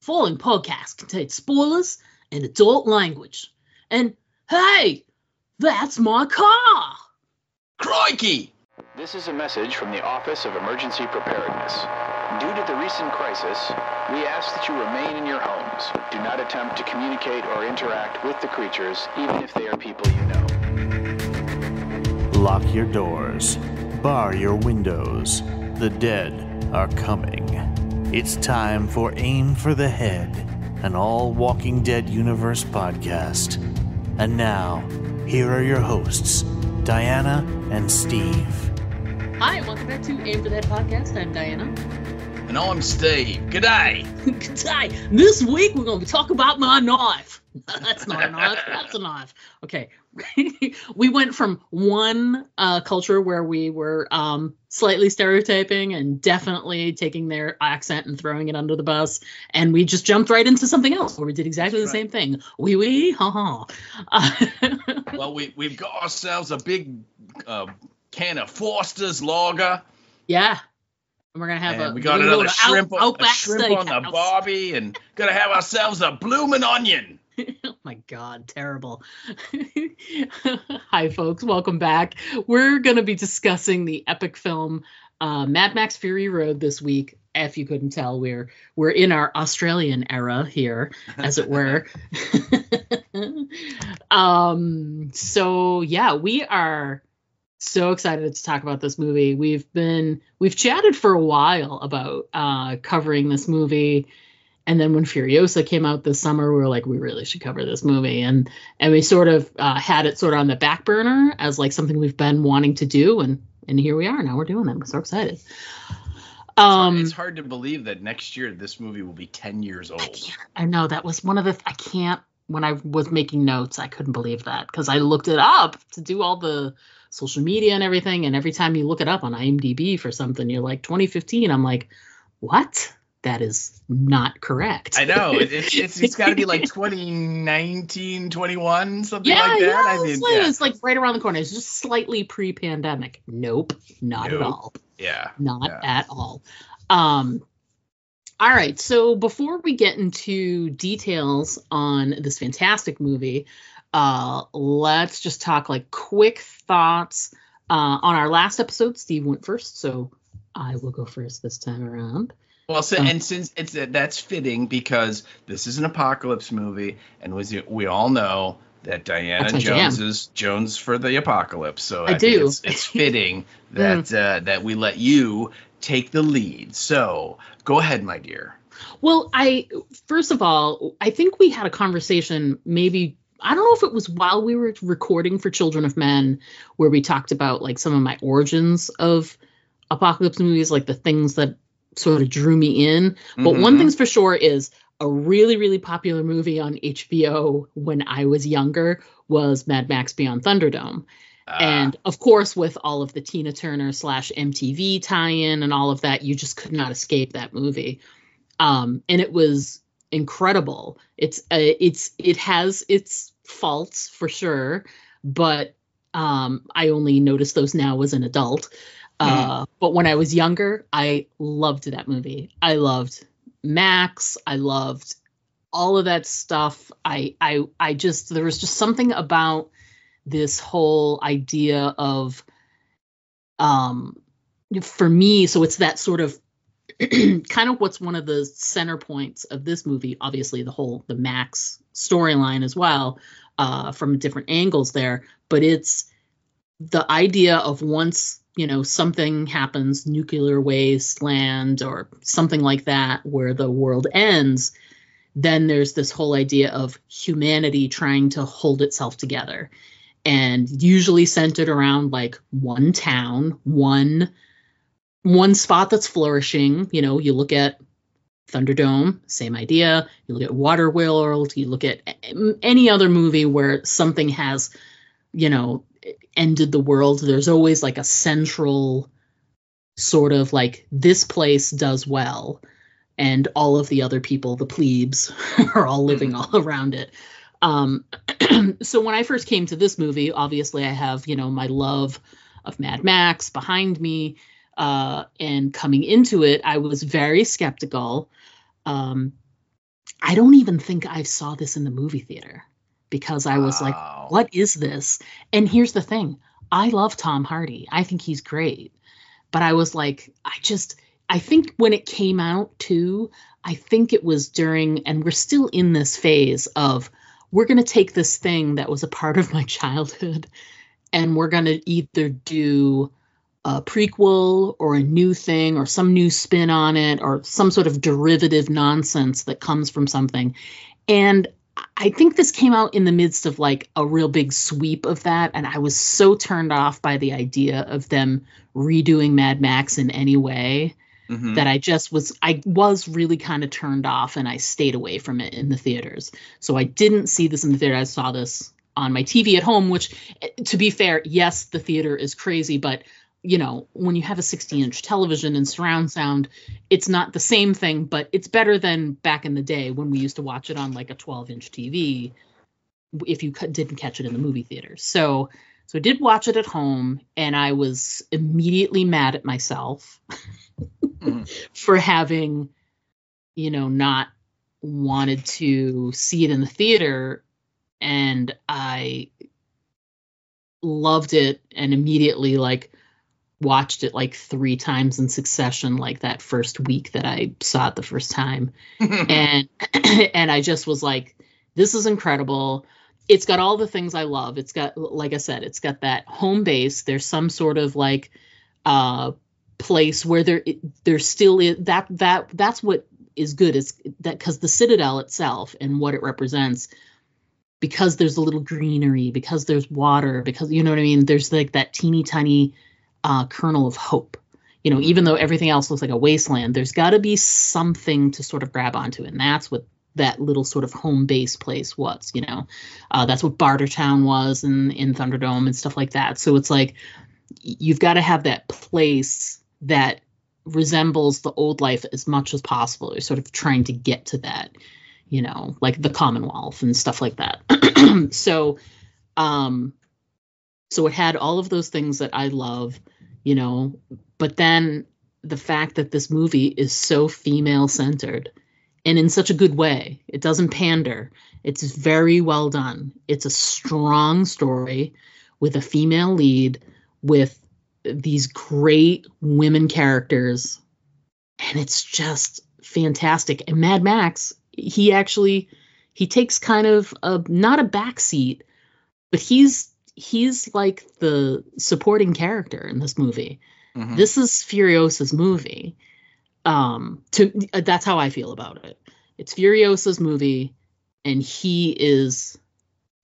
following podcast contains spoilers and adult language. And hey, that's my car! Crikey! This is a message from the Office of Emergency Preparedness. Due to the recent crisis, we ask that you remain in your homes. Do not attempt to communicate or interact with the creatures, even if they are people you know. Lock your doors. Bar your windows. The dead are coming. It's time for Aim for the Head, an all Walking Dead universe podcast. And now, here are your hosts, Diana and Steve. Hi, welcome back to Aim for the Head podcast. I'm Diana. And I'm Steve. G'day. G'day. This week we're going to talk about my knife. That's not a knife. That's a knife. Okay. We went from one culture where we were slightly stereotyping and definitely taking their accent and throwing it under the bus, and we just jumped right into something else where we did exactly the same thing. Wee, ha ha. Well, we've got ourselves a big can of Foster's lager. Yeah. And we're going to have we got another shrimp on steakhouse. the barbie, and going to have ourselves a bloomin' onion. Oh my God, terrible. Hi, folks. Welcome back. We're going to be discussing the epic film Mad Max Fury Road this week. If you couldn't tell, we're in our Australian era here, as it were. So, yeah, we are so excited to talk about this movie. We've chatted for a while about covering this movie. And then when Furiosa came out this summer, we were like, we really should cover this movie. And we sort of had it sort of on the back burner as like something we've been wanting to do. And here we are. Now we're doing it. I'm so excited. It's hard to believe that next year this movie will be 10 years old. I know that was one of the, when I was making notes, I couldn't believe that because I looked it up to do all the social media and everything. And every time you look it up on IMDb for something, you're like 2015. I'm like, what? That is not correct. I know. It's got to be like 2019, 21, something like that. Yeah, I mean, it's like right around the corner. It's just slightly pre-pandemic. Nope, not at all. Yeah. Not at all. All right. So before we get into details on this fantastic movie, let's just talk like quick thoughts. On our last episode, Steve went first, so I will go first this time around. Well, and since that's fitting because this is an apocalypse movie, and we all know that Diana Jones for the apocalypse. So I think it's fitting that that we let you take the lead. So go ahead, my dear. Well, first of all, I think we had a conversation maybe. I don't know if it was while we were recording for Children of Men, where we talked about like some of my origins of apocalypse movies, like the things that sort of drew me in. But one thing's for sure is a really, really popular movie on HBO when I was younger was Mad Max Beyond Thunderdome. And of course, with all of the Tina Turner / MTV tie-in and all of that, you just could not escape that movie. And it was incredible. It has its faults for sure, but I only noticed those now as an adult. But when I was younger, I loved that movie. I loved Max. I loved all of that stuff. I just, there was just something about this whole idea of, for me, so it's that sort of kind of what's one of the center points of this movie, obviously the Max storyline as well, from different angles there, but it's the idea of once, something happens, nuclear wasteland or something like that, where the world ends, then there's this whole idea of humanity trying to hold itself together, and usually centered around like one town, one spot that's flourishing. You look at Thunderdome, same idea. You look at Waterworld, you look at any other movie where something has, ended the world. There's always like a central sort of like this place does well, and all of the other people, the plebes, are all living all around it. So when I first came to this movie, obviously I have, my love of Mad Max behind me. And coming into it, I was very skeptical. I don't even think I saw this in the movie theater because I was like, what is this? And here's the thing. I love Tom Hardy. I think he's great. But I was like, I think when it came out too, I think it was during, and we're still in this phase of, we're going to take this thing that was a part of my childhood and we're going to either do a prequel or a new thing or some new spin on it or some sort of derivative nonsense that comes from something. And I think this came out in the midst of like a real big sweep of that. And I was so turned off by the idea of them redoing Mad Max in any way that I was really kind of turned off, and I stayed away from it in the theaters. So I didn't see this in the theater. I saw this on my TV at home, which, to be fair, yes, the theater is crazy, but you know, when you have a 60-inch television and surround sound, it's not the same thing, but it's better than back in the day when we used to watch it on like a 12-inch TV if you didn't catch it in the movie theater. So I did watch it at home, and I was immediately mad at myself for having, you know, not wanted to see it in the theater. And I loved it and immediately like watched it like 3 times in succession, like that first week that I saw it the first time. and I just was like, this is incredible. It's got all the things I love. It's got, like I said, it's got that home base. There's some sort of like place where there's still that's what is good, is that because the Citadel itself and what it represents, because there's a little greenery, because there's water, because, you know what I mean, there's like that teeny tiny kernel of hope, you know, even though everything else looks like a wasteland, there's got to be something to sort of grab onto. And that's what that little sort of home base place was, you know. That's what Bartertown was in Thunderdome and stuff like that. So it's like, you've got to have that place that resembles the old life as much as possible. You're sort of trying to get to that, you know, like the Commonwealth and stuff like that. So it had all of those things that I love, you know, but then the fact that this movie is so female centered and in such a good way, it doesn't pander. It's very well done. It's a strong story with a female lead, with these great women characters, and it's just fantastic. And Mad Max, he takes kind of not a backseat, but he's like the supporting character in this movie. This is Furiosa's movie. That's how I feel about it. It's Furiosa's movie, and he is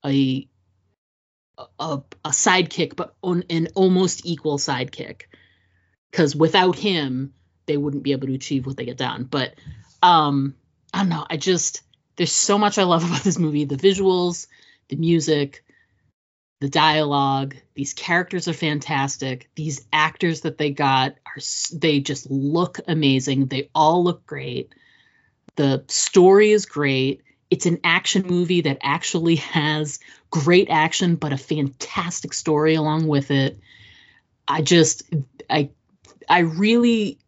a sidekick, but an almost equal sidekick, because without him they wouldn't be able to achieve what they get done. But I don't know, there's so much I love about this movie. The visuals, the music, the dialogue, these characters are fantastic. These actors that they got they just look amazing. They all look great. The story is great. It's an action movie that actually has great action, but a fantastic story along with it. I really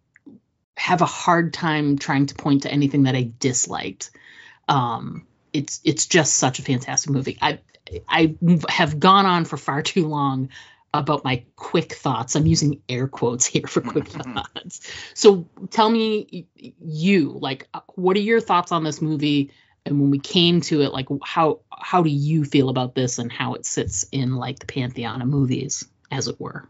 have a hard time trying to point to anything that I disliked. It's just such a fantastic movie. I have gone on for far too long about my quick thoughts. I'm using air quotes here for quick thoughts. So tell me, what are your thoughts on this movie? And when we came to it, like, how do you feel about this and how it sits in like the pantheon of movies, as it were?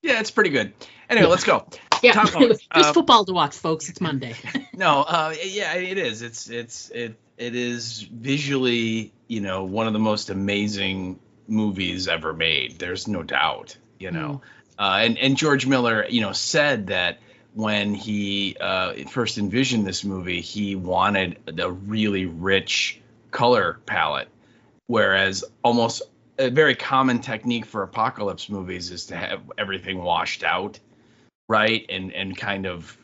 Yeah, it's pretty good. Anyway, let's go. Yeah, there's football to watch, folks. It's Monday. No, yeah, it is. It is visually, you know, one of the most amazing movies ever made. There's no doubt, you know. And George Miller, you know, said that when he first envisioned this movie, he wanted a really rich color palette, whereas almost a very common technique for apocalypse movies is to have everything washed out, right? And kind of,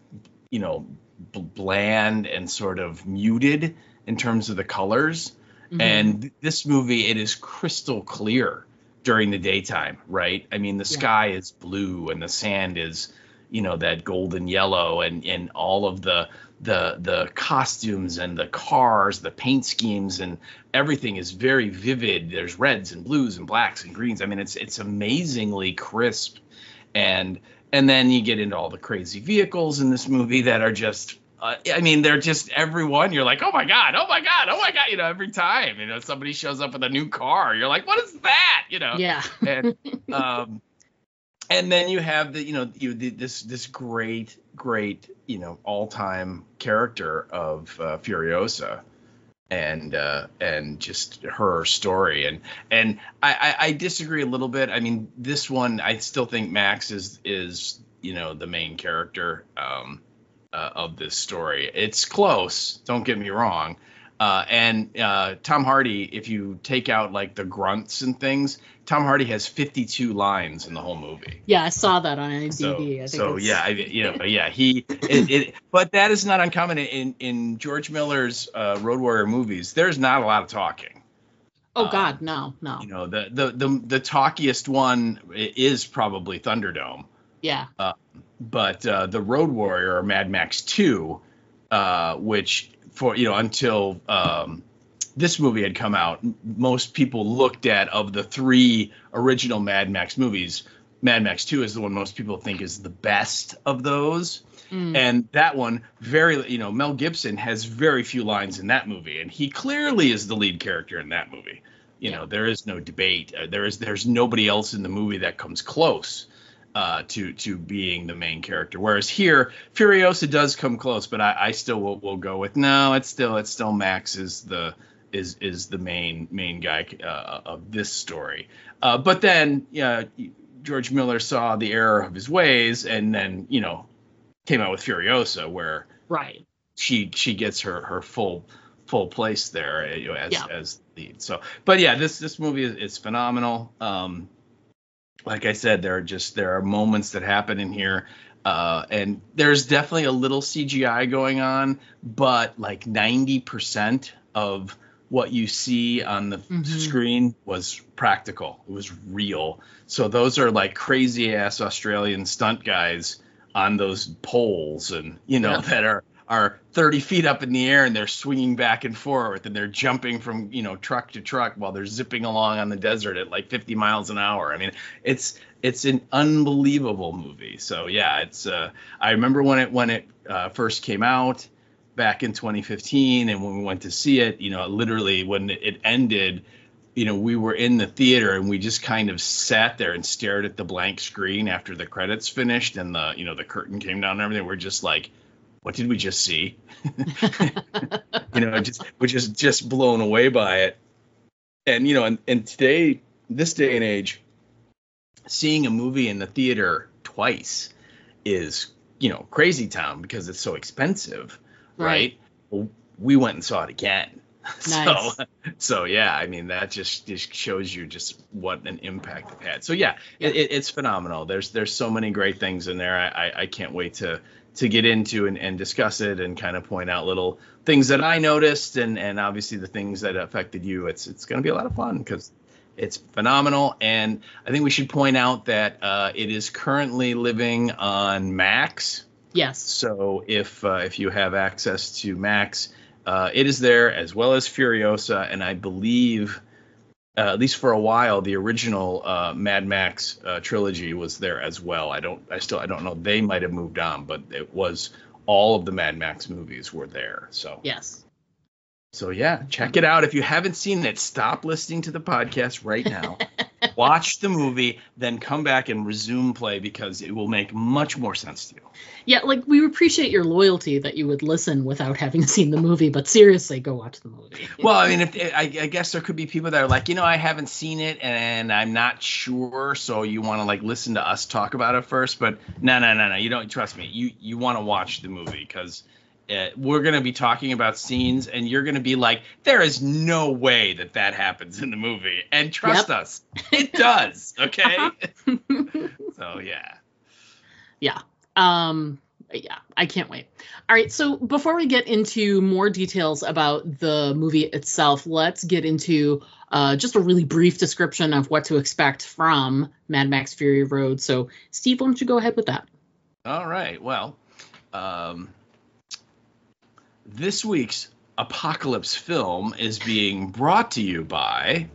you know, bland and sort of muted in terms of the colors. And this movie, it is crystal clear during the daytime, right? I mean, the sky is blue and the sand is, you know, that golden yellow, and all of the the costumes and the cars, the paint schemes, and everything is very vivid. There's reds and blues and blacks and greens. I mean, it's amazingly crisp, and then you get into all the crazy vehicles in this movie that are just. I mean, they're just everyone. You're like, oh my god, oh my god, oh my god. You know, every time somebody shows up with a new car, you're like, what is that? Yeah. And then you have this great all-time character of Furiosa, and just her story, and I disagree a little bit. I mean, this one I still think Max is the main character of this story. It's close, don't get me wrong. And Tom Hardy, if you take out like the grunts and things, Tom Hardy has 52 lines in the whole movie. Yeah, I saw that on IMDb. But that is not uncommon in George Miller's Road Warrior movies. There's not a lot of talking. Oh God, no. The talkiest one is probably Thunderdome. Yeah. But the Road Warrior or Mad Max 2, which until this movie had come out, most people looked at, of the 3 original Mad Max movies, Mad Max 2 is the one most people think is the best of those. And that one, Mel Gibson has very few lines in that movie, and he clearly is the lead character in that movie. There is no debate. There's nobody else in the movie that comes close to being the main character. Whereas here, Furiosa does come close, but I still will go with no. It's still Max is the main guy of this story. But then George Miller saw the error of his ways, and then came out with Furiosa, where she gets her full place there as lead. So, but yeah, this movie is phenomenal. Like I said, there are moments that happen in here, and there's definitely a little CGI going on, but like 90% of what you see on the screen was practical. It was real. So those are like crazy ass Australian stunt guys on those poles, and that are 30 feet up in the air, and they're swinging back and forth, and they're jumping from truck to truck while they're zipping along on the desert at like 50 miles an hour. I mean, it's an unbelievable movie. So yeah, it's I remember when it first came out back in 2015, and when we went to see it, literally when it ended, we were in the theater, and we just kind of sat there and stared at the blank screen after the credits finished, and the curtain came down and everything. We're just like, what did we just see? We're just blown away by it. And and today, this day and age, seeing a movie in the theater twice is crazy town, because it's so expensive, right? Well, we went and saw it again. Nice. So yeah, I mean, that just shows you just what an impact it had. So yeah, it's phenomenal. There's so many great things in there. I can't wait to get into and discuss it, and kind of point out little things that I noticed, and obviously the things that affected you. It's going to be a lot of fun, because it's phenomenal. And I think we should point out that it is currently living on Max. Yes. So if you have access to Max, it is there, as well as Furiosa, and I believe, at least for a while, the original Mad Max trilogy was there as well. I don't know. They might have moved on, but it was all of the Mad Max movies were there. So yes. So yeah, check it out. If you haven't seen it, stop listening to the podcast right now. Watch the movie, then come back and resume play, because it will make much more sense to you. Yeah, like, we appreciate your loyalty that you would listen without having seen the movie, but seriously, go watch the movie. Well, I mean, I guess there could be people that are like, I haven't seen it and I'm not sure, so you want to like listen to us talk about it first. But no, you don't. Trust me, you want to watch the movie, because we're going to be talking about scenes, and you're going to be like, there is no way that happens in the movie. And trust us, it does. Okay. So, yeah. Yeah. Yeah, I can't wait. All right. So before we get into more details about the movie itself, let's get into just a really brief description of what to expect from Mad Max Fury Road. So, Steve, why don't you go ahead with that? All right. Well, This week's Apocalypse film is being brought to you by...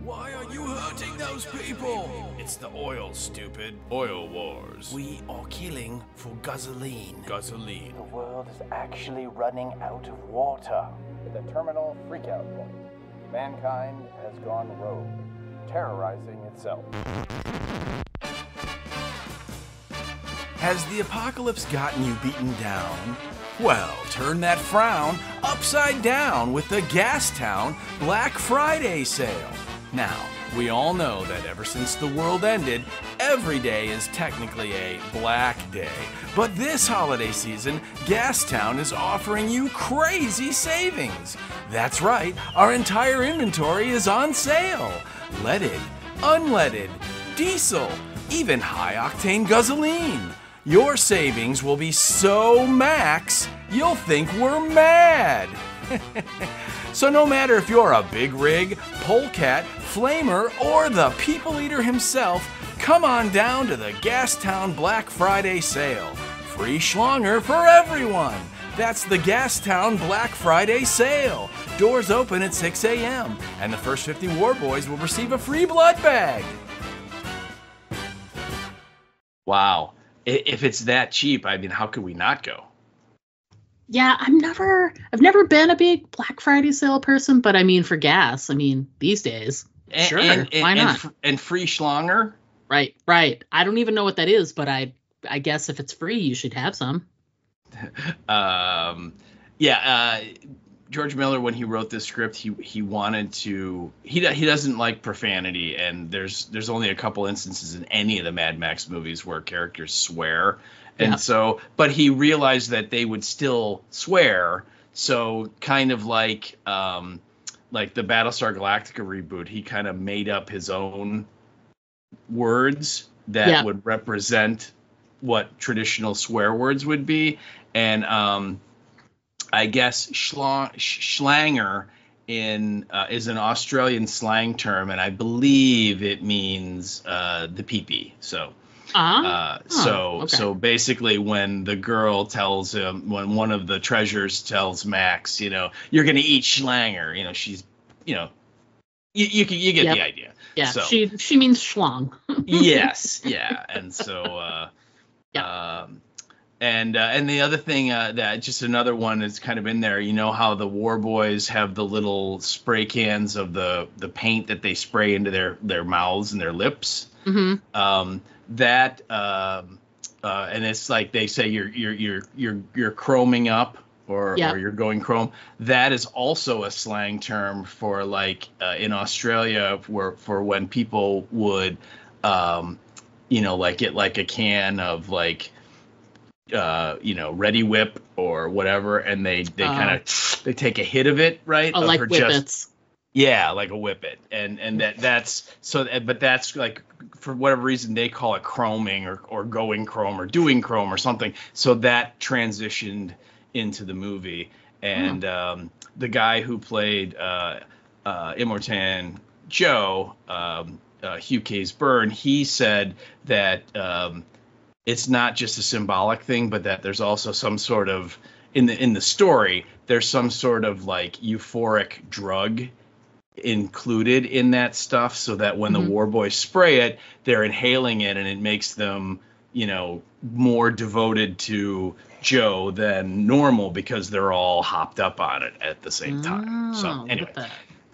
Why are you hurting those people? It's the oil, stupid. Oil wars. We are killing for gasoline. Gasoline. The world is actually running out of water. At the terminal freakout point, mankind has gone rogue, terrorizing itself. Has the apocalypse gotten you beaten down? Well, turn that frown upside down with the Gastown Black Friday sale. Now, we all know that ever since the world ended, every day is technically a black day. But this holiday season, Gastown is offering you crazy savings. That's right, our entire inventory is on sale. Leaded, unleaded, diesel, even high-octane gasoline. Your savings will be so max, you'll think we're mad. So no matter if you're a big rig, polecat, flamer, or the people eater himself, come on down to the Gastown Black Friday sale. Free schlanger for everyone. That's the Gastown Black Friday sale. Doors open at 6 a.m. and the first 50 War Boys will receive a free blood bag. Wow. If it's that cheap, I mean, how could we not go? Yeah, I've never been a big Black Friday sale person, but I mean, for gas, I mean, these days, sure, why not? And free schlanger? Right. I don't even know what that is, but I guess if it's free, you should have some. George Miller, when he wrote this script, he wanted to. He doesn't like profanity, and there's only a couple instances in any of the Mad Max movies where characters swear. And so, but he realized that they would still swear. So kind of like the Battlestar Galactica reboot, he kind of made up his own words that would represent what traditional swear words would be. And I guess schlanger is an Australian slang term, and I believe it means the pee-pee. So. So basically when the girl tells him, when one of the treasures tells Max, you're going to eat schlanger, she's, you get the idea. Yeah. So, she means schlong. Yes. Yeah. And so, and the other thing that just another one that's kind of in there, how the War Boys have the little spray cans of the paint that they spray into their mouths and their lips. Mm-hmm. And it's like they say you're chroming up or you're going chrome. That is also a slang term for in Australia for when people would get like a can of Ready Whip or whatever, and they they take a hit of it, right? Oh, like Whippets. Yeah, like a whippet, and that's so. But that's for whatever reason they call it chroming or going chrome or doing chrome or something. So that transitioned into the movie, and the guy who played Immortan Joe, Hugh Case Byrne, he said that it's not just a symbolic thing, but that there's also some sort of in the story there's some sort of euphoric drug included in that stuff, so that when the War Boys spray it, they're inhaling it, and it makes them, more devoted to Joe than normal because they're all hopped up on it at the same time. So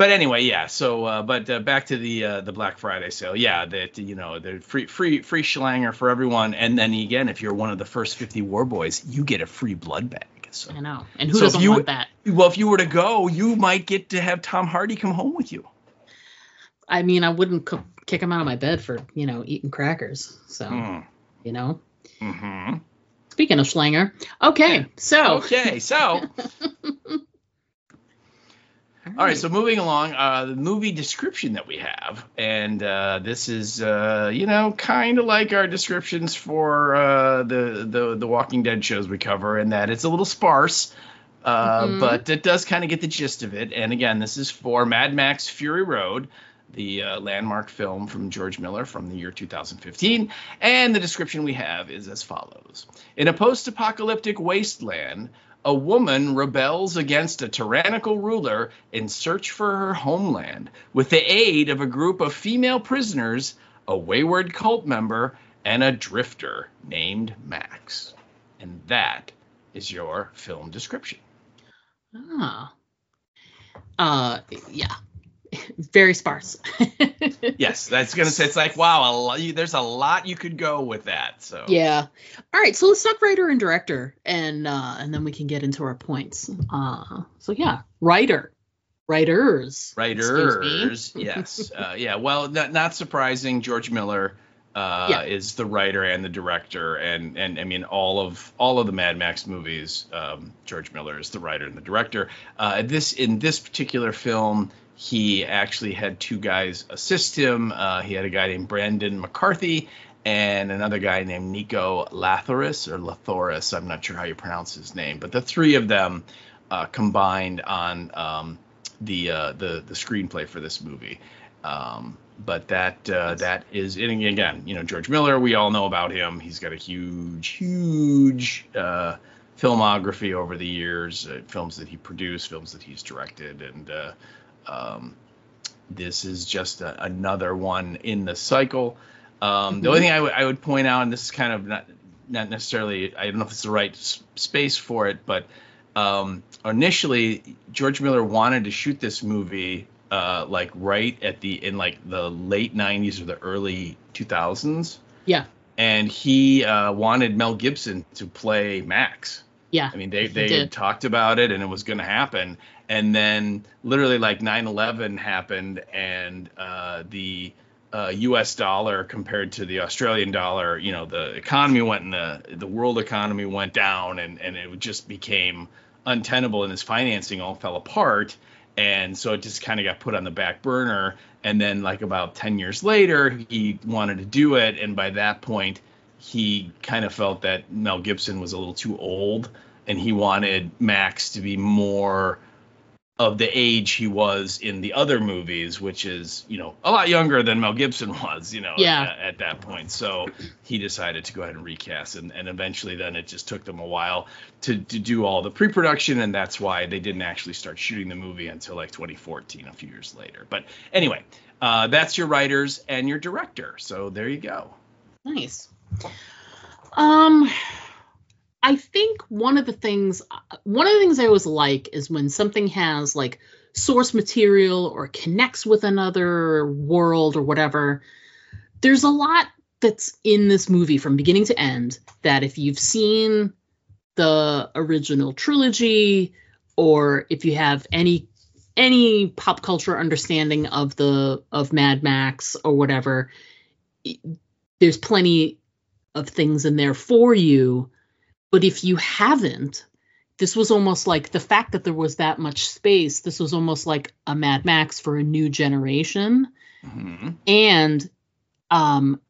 anyway, yeah. So, back to the Black Friday sale. Yeah, that the free schlanger for everyone, and then again, if you're one of the first 50 War Boys, you get a free blood bag. So, I know. And who doesn't want that? Well, if you were to go, you might get to have Tom Hardy come home with you. I mean, I wouldn't kick him out of my bed for, eating crackers. So, Mm-hmm. Speaking of schlanger. Okay, so. All right, so moving along, the movie description that we have, and this is, kind of like our descriptions for the Walking Dead shows we cover, in that it's a little sparse, but it does kind of get the gist of it. And again, this is for Mad Max Fury Road, the landmark film from George Miller from the year 2015. And the description we have is as follows. In a post-apocalyptic wasteland, a woman rebels against a tyrannical ruler in search for her homeland with the aid of a group of female prisoners, a wayward cult member, and a drifter named Max. And that is your film description. Yeah. Very sparse. Yes, that's going to say, it's like, wow, there's a lot you could go with that. So yeah. All right, so let's talk writer and director, and then we can get into our points. So yeah, writers. Yes. Yeah. Well, not surprising. George Miller is the writer and the director, and I mean all of the Mad Max movies. George Miller is the writer and the director. In this particular film, he actually had two guys assist him. He had a guy named Brandon McCarthy and another guy named Nico Lathoris. I'm not sure how you pronounce his name, but the three of them combined on the screenplay for this movie. But that is, and again, George Miller, we all know about him. He's got a huge filmography over the years, films that he produced, films that he's directed, and this is just another one in the cycle. The only thing I would point out, and this is kind of not necessarily, I don't know if it's the right space for it, but initially George Miller wanted to shoot this movie like right in the late 90s or the early 2000s. Yeah. And he wanted Mel Gibson to play Max. Yeah. I mean, they had talked about it and it was going to happen. And then literally like 9/11 happened, and the U.S. dollar compared to the Australian dollar, the economy went, and the world economy went down, and it just became untenable, and his financing all fell apart. And so it just kind of got put on the back burner. And then like about 10 years later, he wanted to do it. And by that point, he kind of felt that Mel Gibson was a little too old, and he wanted Max to be more of the age he was in the other movies, which is, a lot younger than Mel Gibson was, at that point. So he decided to go ahead and recast, and eventually then it just took them a while to do all the pre-production, and that's why they didn't actually start shooting the movie until like 2014, a few years later. But anyway, that's your writers and your director. So there you go. Nice. I think one of the things I always like is when something has like source material or connects with another world or whatever. There's a lot that's in this movie from beginning to end that if you've seen the original trilogy, or if you have any pop culture understanding of Mad Max or whatever, there's plenty of things in there for you. But if you haven't, this was almost like the fact that there was that much space. This was almost like a Mad Max for a new generation. Mm-hmm. And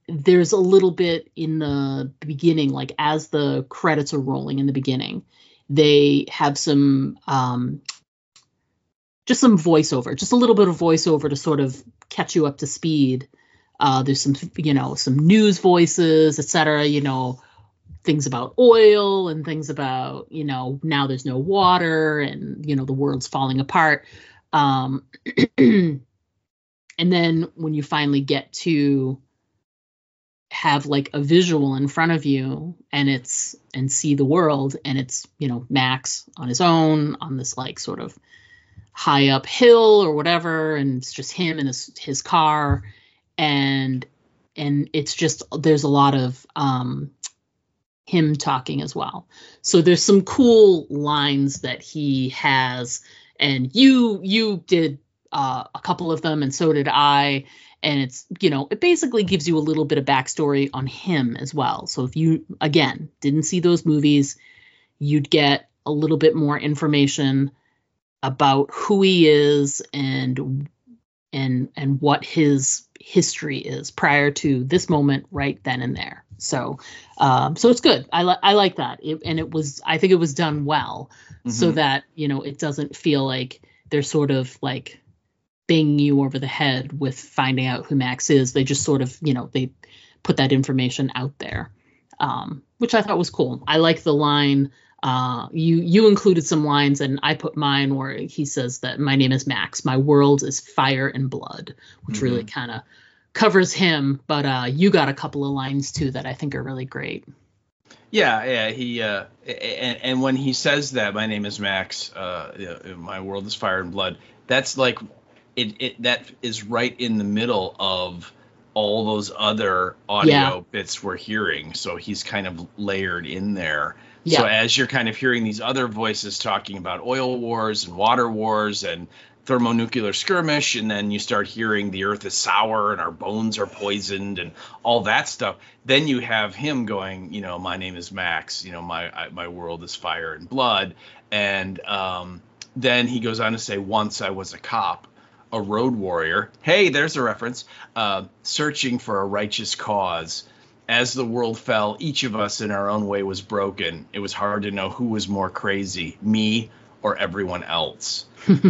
there's a little bit in the beginning, like as the credits are rolling in the beginning, they have some just some voiceover, just a little bit of voiceover to sort of catch you up to speed. There's some, some news voices, etc., things about oil and things about, now there's no water and, the world's falling apart. And then when you finally get to have like a visual in front of you and see the world, and it's, Max on his own on this like sort of high up hill or whatever. And it's just him and his car. And it's just, there's a lot of, him talking as well. So there's some cool lines that he has, and you did a couple of them, and so did I. And it's, it basically gives you a little bit of backstory on him as well. So if you, again, didn't see those movies, you'd get a little bit more information about who he is and what his history is prior to this moment right then and there. So it's good. I like that. I think it was done well, so that, it doesn't feel like they're sort of like banging you over the head with finding out who Max is. They just sort of, they put that information out there, which I thought was cool. I like the line. You included some lines, and I put mine where he says that my name is Max. My world is fire and blood, which really kind of covers him. But you got a couple of lines too that I think are really great. Yeah. He and when he says that my name is Max, my world is fire and blood. That's like it. That is right in the middle of all those other audio bits we're hearing. So he's kind of layered in there. Yeah. So as you're kind of hearing these other voices talking about oil wars and water wars and thermonuclear skirmish, and then you start hearing the earth is sour and our bones are poisoned and all that stuff, then you have him going, my name is Max, my world is fire and blood. And then he goes on to say, once I was a cop, a road warrior. Hey, there's a reference. Searching for a righteous cause. As the world fell, each of us in our own way was broken. It was hard to know who was more crazy, me or everyone else.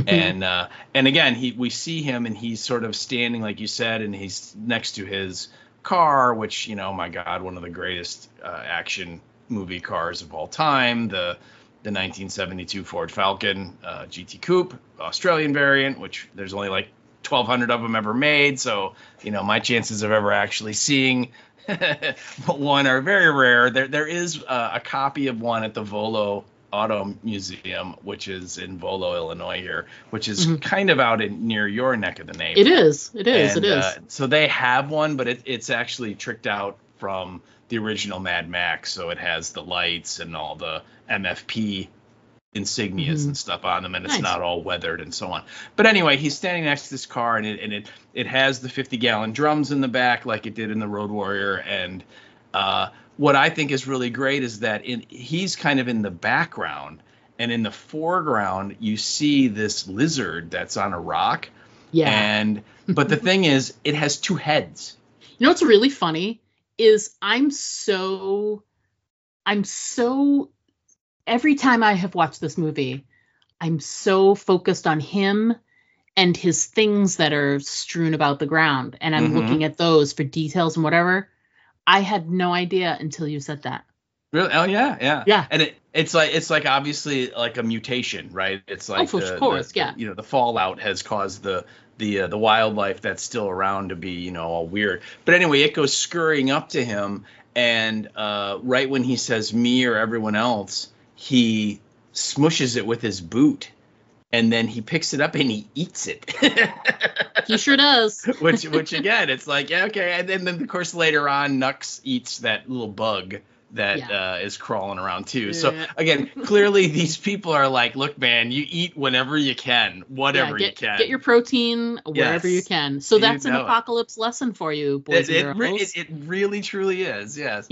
And again, we see him, and he's sort of standing, like you said, and he's next to his car, which, my God, one of the greatest action movie cars of all time. The 1972 Ford Falcon GT Coupe, Australian variant, which there's only like 1,200 of them ever made. So, my chances of ever actually seeing one are very rare. There is a copy of one at the Volo Auto Museum, which is in Volo, Illinois here, which is kind of out near your neck of the nape. It is. So they have one, but it's actually tricked out from the original Mad Max. So it has the lights and all the MFP insignias and stuff on them, and it's not all weathered and so on. But anyway, he's standing next to this car, and it has the 50-gallon drums in the back like it did in the Road Warrior. And what I think is really great is that he's kind of in the background, and in the foreground you see this lizard that's on a rock. Yeah. But the thing is, it has two heads. What's really funny is I'm so every time I have watched this movie, I'm so focused on him and his things that are strewn about the ground, and I'm looking at those for details and whatever. I had no idea until you said that. Really? Oh yeah. And it's like obviously like a mutation, right? It's like of course. The fallout has caused the wildlife that's still around to be all weird. But anyway, it goes scurrying up to him, and right when he says me or everyone else, he smushes it with his boot, and then he picks it up and he eats it. He sure does. which again, it's like, yeah, okay. And then of course later on, Nux eats that little bug that is crawling around too. So again, clearly these people are like, look, man, you eat whenever you can, whatever you can. Get your protein wherever you can. So that's an apocalypse lesson for you, boys and girls. It really, truly is, yes.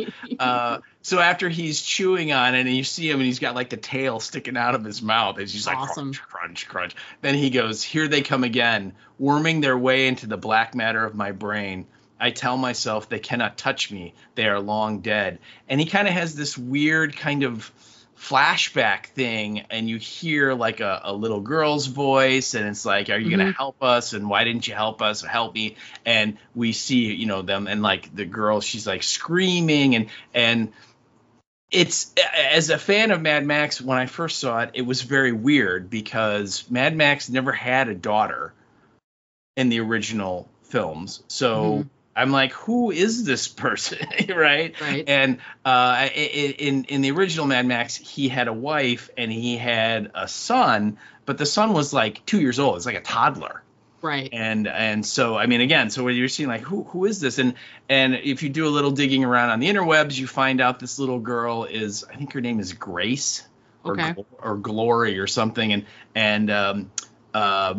So after he's chewing on it, and you see him, and he's got like the tail sticking out of his mouth, and he's like, awesome. Crunch, crunch, crunch. Then he goes, here they come again, worming their way into the black matter of my brain. I tell myself they cannot touch me. They are long dead. And he kind of has this weird kind of flashback thing, and you hear like a little girl's voice, and it's like, are you going to help us? And why didn't you help us? Help me. And we see, them, and like the girl, she's like screaming, and it's, as a fan of Mad Max, when I first saw it, it was very weird because Mad Max never had a daughter in the original films. So I'm like, who is this person? Right. And in the original Mad Max, he had a wife and he had a son, but the son was like 2 years old. It's like a toddler. Right. And so, I mean, again, so when you're seeing like, who is this? And if you do a little digging around on the interwebs, you find out this little girl is, I think her name is Grace or Glory or something. And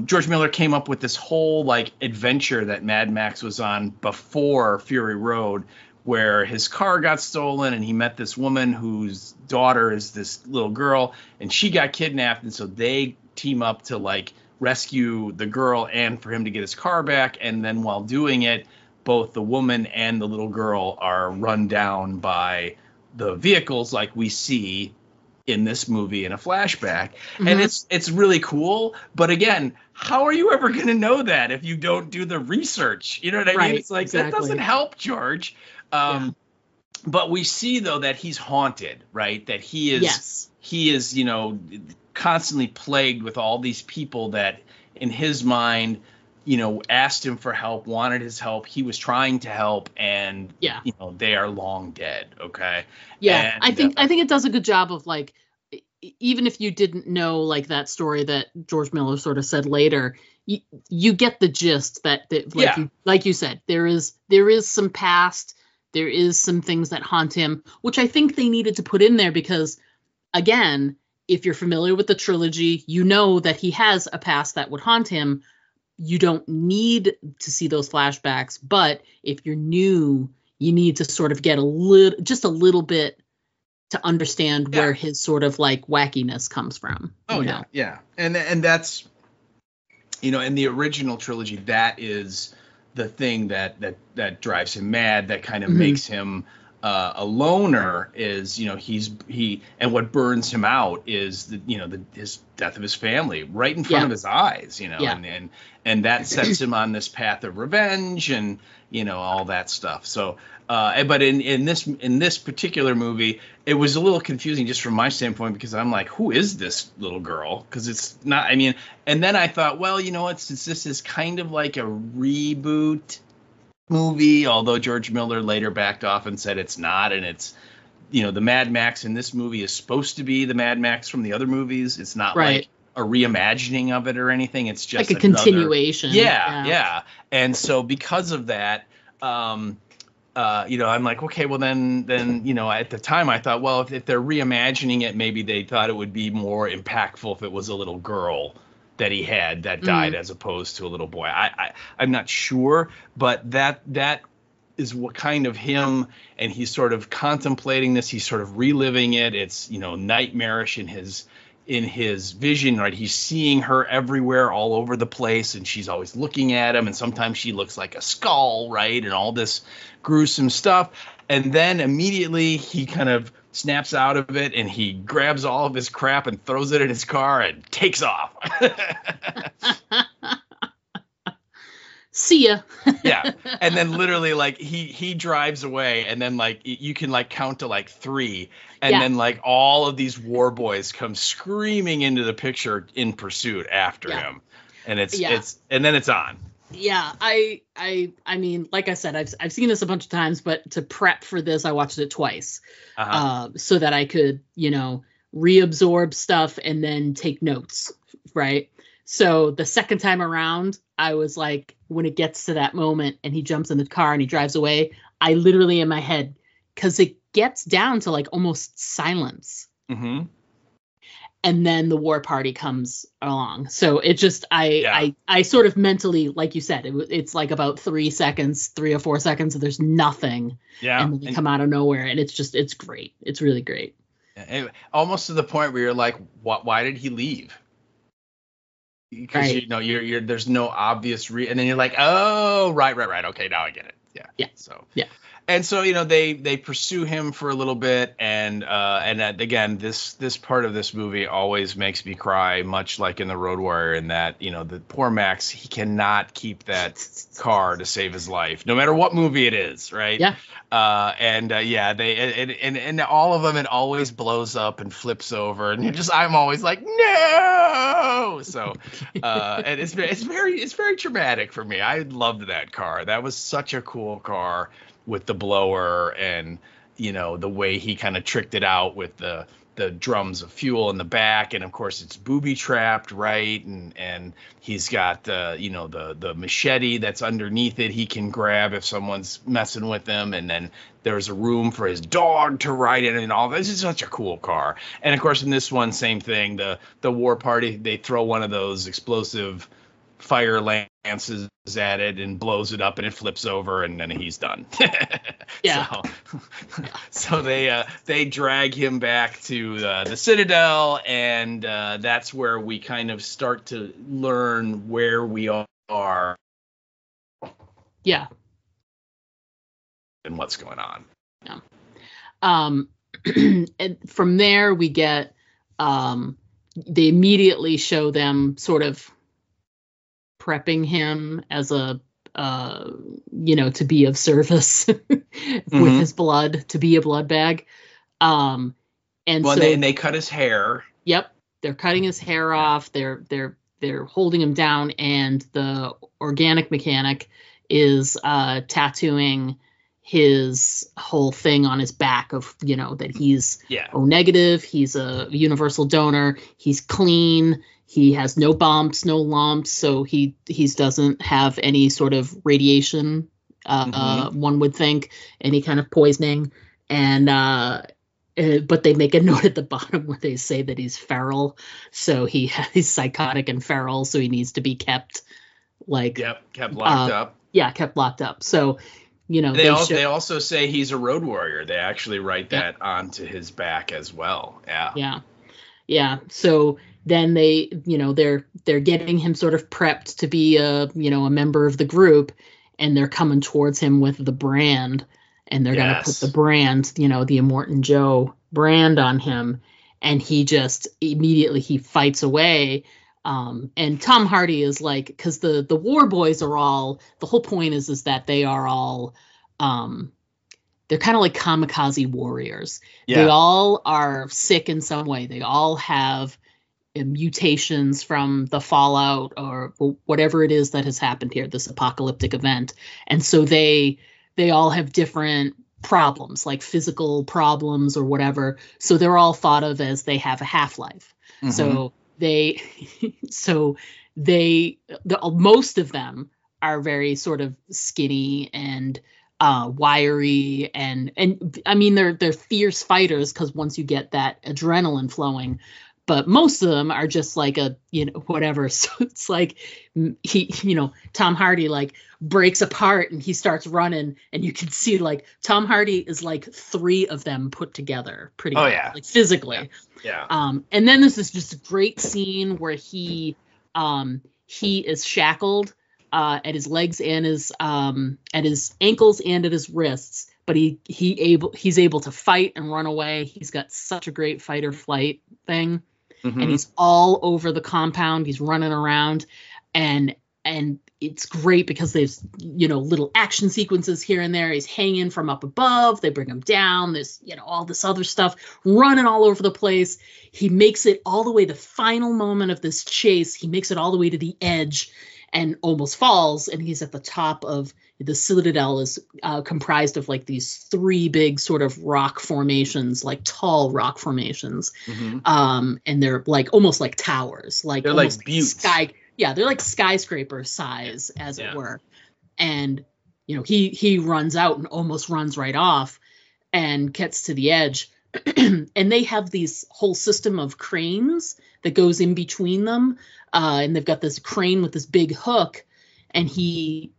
George Miller came up with this whole like adventure that Mad Max was on before Fury Road, where his car got stolen and he met this woman whose daughter is this little girl, and she got kidnapped. And so they team up to like rescue the girl and for him to get his car back. And then while doing it, both the woman and the little girl are run down by the vehicles like we see in this movie in a flashback. Mm-hmm. And it's really cool. But again, how are you ever going to know that if you don't do the research? You know what I mean? It's like, exactly. That doesn't help, George. But we see, though, that he's haunted, right? That he is, you know, constantly plagued with all these people that in his mind, you know, asked him for help, wanted his help. He was trying to help, and you know, they are long dead. Okay. Yeah, and, I think it does a good job of, like, even if you didn't know, like, that story that George Miller sort of said later, you get the gist that like you said, there is some past, there is some things that haunt him, which I think they needed to put in there because, again, if you're familiar with the trilogy, you know that he has a past that would haunt him. You don't need to see those flashbacks, but if you're new, you need to sort of get a little bit to understand where his sort of like wackiness comes from. Oh yeah. And that's, you know, in the original trilogy, that is the thing that drives him mad, that kind of makes him a loner, is, you know, and what burns him out is his death of his family right in front of his eyes, you know, and that sets him on this path of revenge and, you know, all that stuff. So, but in this particular movie, it was a little confusing just from my standpoint, because I'm like, who is this little girl? Because it's not, I mean, and then I thought, well, you know what, since this is kind of like a reboot movie, although George Miller later backed off and said it's not, and it's, you know, the Mad Max in this movie is supposed to be the Mad Max from the other movies. It's not like a reimagining of it or anything. It's just like a continuation. Yeah. And so because of that, you know, I'm like, okay, well then, you know, at the time I thought, well, if they're reimagining it, maybe they thought it would be more impactful if it was a little girl that he had that died as opposed to a little boy. I'm not sure, but that is what kind of him, and he's sort of contemplating this. He's sort of reliving it. It's, you know, nightmarish in his vision, right? He's seeing her everywhere, all over the place, and she's always looking at him, and sometimes she looks like a skull, right? And all this gruesome stuff. And then immediately he kind of snaps out of it, and he grabs all of his crap and throws it in his car and takes off. See ya. Yeah. And then literally, like, he drives away, and then, like, you can, like, count to, like, 3, and then, like, all of these war boys come screaming into the picture in pursuit after him. And it's and then it's on. Yeah, I mean, like I said, I've seen this a bunch of times, but to prep for this, I watched it twice, so that I could, you know, reabsorb stuff and then take notes, right? So the second time around, I was like, when it gets to that moment and he jumps in the car and he drives away, I literally in my head, because it gets down to like almost silence. Mm-hmm. And then the war party comes along. So it just, I sort of mentally, like you said, it's like about 3 or 4 seconds, and there's nothing. Yeah. And then they come out of nowhere, and it's great. It's really great. Almost to the point where you're like, why did he leave? Because, you know, you're there's no obvious and then you're like, oh, right. Okay, now I get it. Yeah. So, yeah. And so, you know, they pursue him for a little bit, and again, this part of this movie always makes me cry, much like in The Road Warrior, in that, you know, the poor Max, he cannot keep that car to save his life, no matter what movie it is, right? Yeah. And all of them, it always blows up and flips over, and I'm always like, no. So, and it's very traumatic for me. I loved that car. That was such a cool car, with the blower, and, you know, the way he kind of tricked it out with the drums of fuel in the back, and of course it's booby trapped, right? And he's got the machete that's underneath it he can grab if someone's messing with him, and then there's a room for his dog to ride in, and all this is such a cool car. And of course in this one, same thing, the war party, they throw one of those explosive fire lances at it and blows it up, and it flips over, and then he's done. Yeah. So they drag him back to the Citadel, and that's where we kind of start to learn where we are. Yeah. and what's going on. Yeah. And from there we get they immediately show them sort of prepping him as a to be of service with his blood, to be a blood bag. And they cut his hair. Yep, they're cutting his hair off. They're holding him down, and the organic mechanic is tattooing his whole thing on his back of, that he's O negative, he's a universal donor, he's clean, he has no bumps, no lumps, so he doesn't have any sort of radiation, one would think, any kind of poisoning. And but they make a note at the bottom where they say that he's feral, so he's psychotic and feral, so he needs to be kept kept locked up. Yeah, kept locked up. So they also say he's a road warrior. They actually write that onto his back as well. Yeah. So then they, they're getting him sort of prepped to be a member of the group, and they're coming towards him with the brand, and they're going to put the brand, the Immortan Joe brand on him, and he just immediately he fights away. And Tom Hardy is like, because the War Boys are all, the whole point is that they are all, they're kind of like kamikaze warriors. They all are sick in some way. They all have mutations from the fallout or whatever it is that has happened here, this apocalyptic event. And so they all have different problems, like physical problems or whatever. So they're all thought of as they have a half-life. So most of them are very sort of skinny and wiry, and I mean they're fierce fighters, because once you get that adrenaline flowing, but most of them are just like whatever. So it's like Tom Hardy like breaks apart and he starts running, and you can see like Tom Hardy is like 3 of them put together pretty much, like physically. And then this is just a great scene where he is shackled at his legs and at his ankles and at his wrists, but he's able to fight and run away. He's got such a great fight or flight thing. And he's all over the compound. He's running around, and it's great because there's little action sequences here and there. He's hanging from up above. They bring him down. There's all this other stuff running all over the place. He makes it all the way, the final moment of this chase, he makes it all the way to the edge and almost falls. And he's at the top of the Citadel, is comprised of like these 3 big sort of rock formations, like tall rock formations. And they're like almost like towers, like they're like buttes. They're like skyscraper size, as it were. And he runs out and almost runs right off and gets to the edge. And they have these whole system of cranes that goes in between them. And they've got this crane with this big hook, and he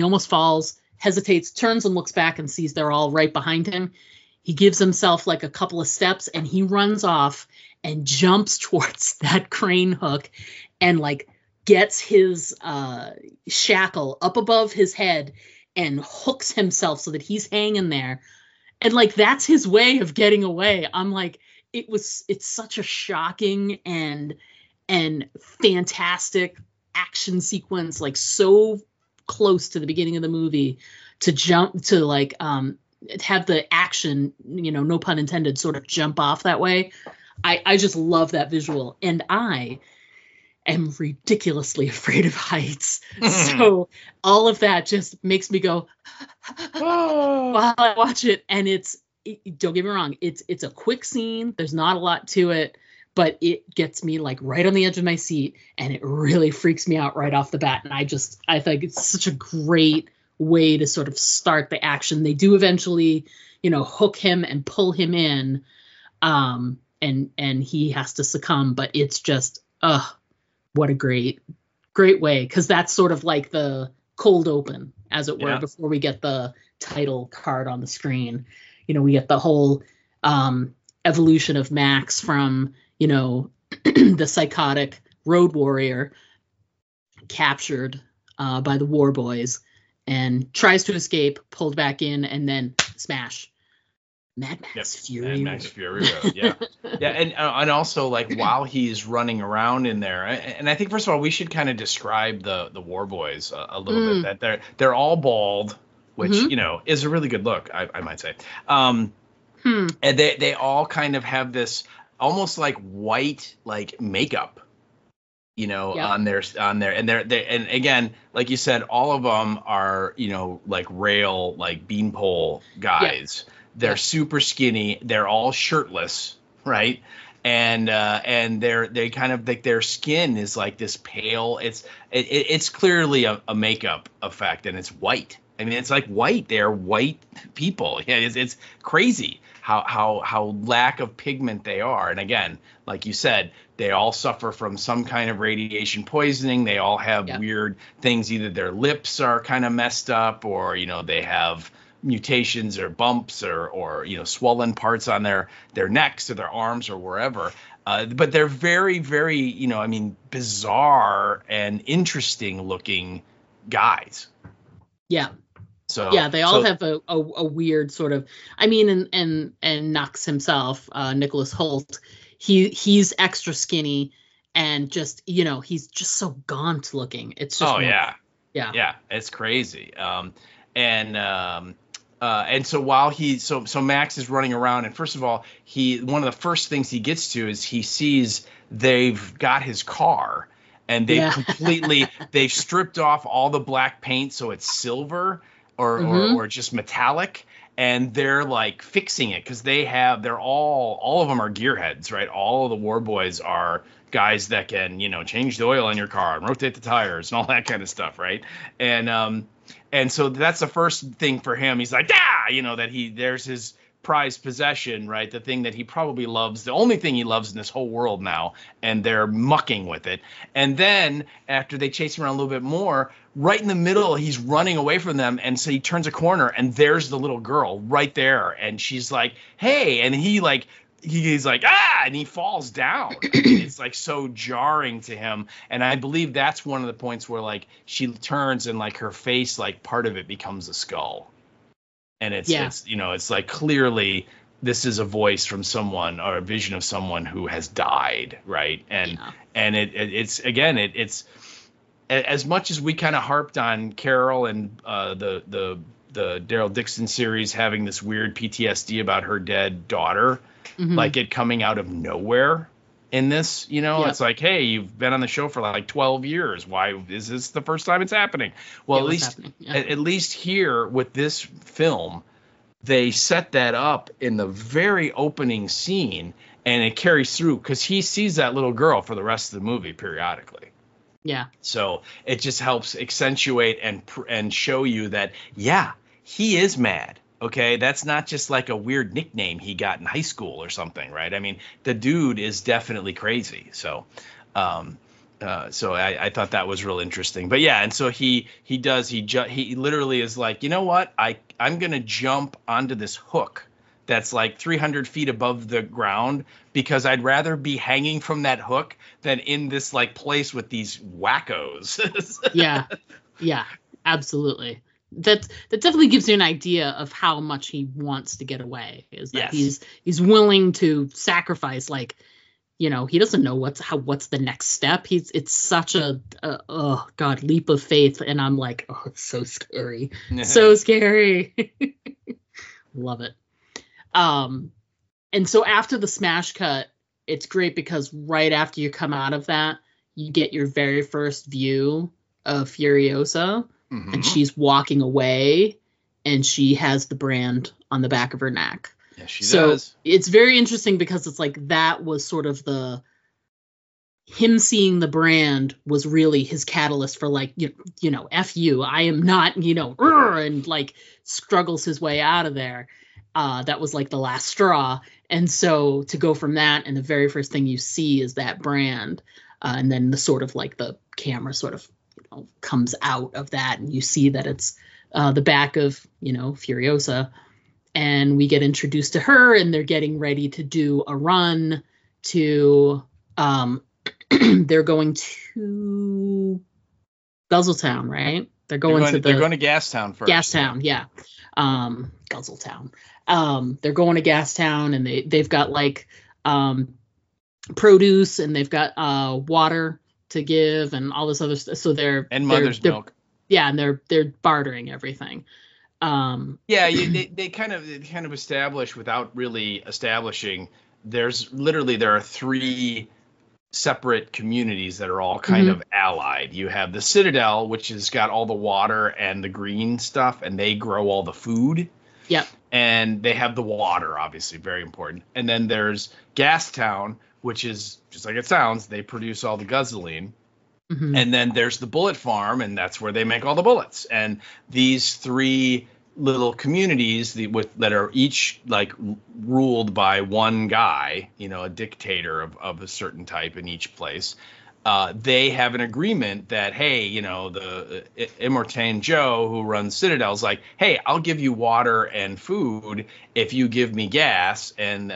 almost falls, hesitates, turns and looks back and sees they're all right behind him. He gives himself like a couple of steps, and he runs off and jumps towards that crane hook and like gets his shackle up above his head and hooks himself so that he's hanging there. And like, that's his way of getting away. I'm like, it's such a shocking and fantastic action sequence, like so close to the beginning of the movie, to jump to like have the action, no pun intended, sort of jump off that way. I just love that visual, and I am ridiculously afraid of heights. So all of that just makes me go while I watch it. And don't get me wrong, it's a quick scene. There's not a lot to it, but it gets me like right on the edge of my seat, and it really freaks me out right off the bat. And I think it's such a great way to sort of start the action. They do eventually, hook him and pull him in, and he has to succumb, but it's just, what a great way. 'Cause that's sort of like the cold open, as it were, before we get the title card on the screen. We get the whole, evolution of Max from, the psychotic road warrior captured by the War Boys, and tries to escape, pulled back in, and then smash. Mad Max Fury Road. Mad Max Fury Road, yeah. Yeah, and also, like, while he's running around in there, and I think, first of all, we should kind of describe the War Boys a little bit. That they're all bald, which, you know, is a really good look, I might say. And they all kind of have this almost like white, like, makeup, you know, on there, and and again, like you said, all of them are, you know, like rail, like beanpole guys. Yeah. They're super skinny. They're all shirtless, right? And they kind of like, their skin is like this pale. It's clearly a makeup effect, and it's white. I mean, it's like white. They're white people. Yeah, it's crazy how lack of pigment they are. And again, like you said, they all suffer from some kind of radiation poisoning. They all have weird things. Either their lips are kind of messed up, or, you know, they have mutations or bumps or you know, swollen parts on their necks or their arms or wherever. But they're very, very, you know, I mean, bizarre and interesting looking guys. Yeah. So yeah, they all have a weird sort of, I mean, and Knox himself, Nicholas Hoult, he's extra skinny and just, you know, he's just so gaunt looking. It's just yeah, it's crazy. And so while so Max is running around, and first of all, one of the first things he gets to is he sees they've got his car, and they've stripped off all the black paint so it's silver or just metallic, and they're like fixing it because they're all of them are gearheads, right? All of the War Boys are guys that can, you know, change the oil in your car and rotate the tires and all that kind of stuff, right? And so that's the first thing for him. He's like, you know, that there's his prized possession, right? The thing that he probably loves, the only thing he loves in this whole world now, and they're mucking with it. And then after they chase him around a little bit more, right in the middle, he's running away from them, and so he turns a corner, and there's the little girl right there, and she's like, hey, and he's like, and he falls down. It's like so jarring to him. And I believe that's one of the points where, like, she turns and, like, her face, like, part of it becomes a skull. And it's you know, it's like, clearly this is a voice from someone, or a vision of someone who has died, right? And it's again, it's as much as we kind of harped on Carol and the Daryl Dixon series having this weird PTSD about her dead daughter, like it coming out of nowhere in this, you know, it's like, hey, you've been on the show for like 12 years. Why is this the first time it's happening? Well, at least here with this film, they set that up in the very opening scene, and it carries through because he sees that little girl for the rest of the movie periodically. Yeah. So it just helps accentuate and show you that, yeah, he is mad. Okay, that's not just like a weird nickname he got in high school or something, right? I mean, the dude is definitely crazy. So, I thought that was real interesting. But yeah, and so he literally is like, you know what? I'm gonna jump onto this hook that's like 300 feet above the ground because I'd rather be hanging from that hook than in this like place with these wackos. Yeah, absolutely. That definitely gives you an idea of how much he wants to get away. Is that he's willing to sacrifice, like, you know, he doesn't know what's the next step. It's such a oh god, leap of faith, and I'm like, oh, it's so scary, so scary. Love it. And so after the smash cut, it's great because right after you come out of that, you get your very first view of Furiosa. And she's walking away, and she has the brand on the back of her neck. Yeah, she does. So it's very interesting because it's like that was sort of him seeing the brand was really his catalyst for like, you know, F you, I am not, you know, and like struggles his way out of there. That was like the last straw. And so to go from that, and the very first thing you see is that brand, and then the sort of like the camera sort of, you know, comes out of that, and you see that it's the back of, you know, Furiosa, and we get introduced to her, and they're getting ready to do a run to they're going to Guzzletown, right? They're going to Gastown first. Gastown, yeah. Guzzletown. They're going to Gastown, and they've got like produce, and they've got water to give, and all this other stuff. So mother's milk. Yeah, and they're bartering everything. They kind of establish without really establishing. There are 3 separate communities that are all kind of allied. You have the Citadel, which has got all the water and the green stuff, and they grow all the food. Yep. And they have the water, obviously, very important. And then there's Gastown, which is just like it sounds. They produce all the gasoline. Mm-hmm. And then there's the bullet farm, and that's where they make all the bullets. And these 3 little communities that are each like ruled by one guy, a dictator of a certain type in each place. They have an agreement that, hey, the Immortan Joe, who runs Citadel's like, hey, I'll give you water and food if you give me gas and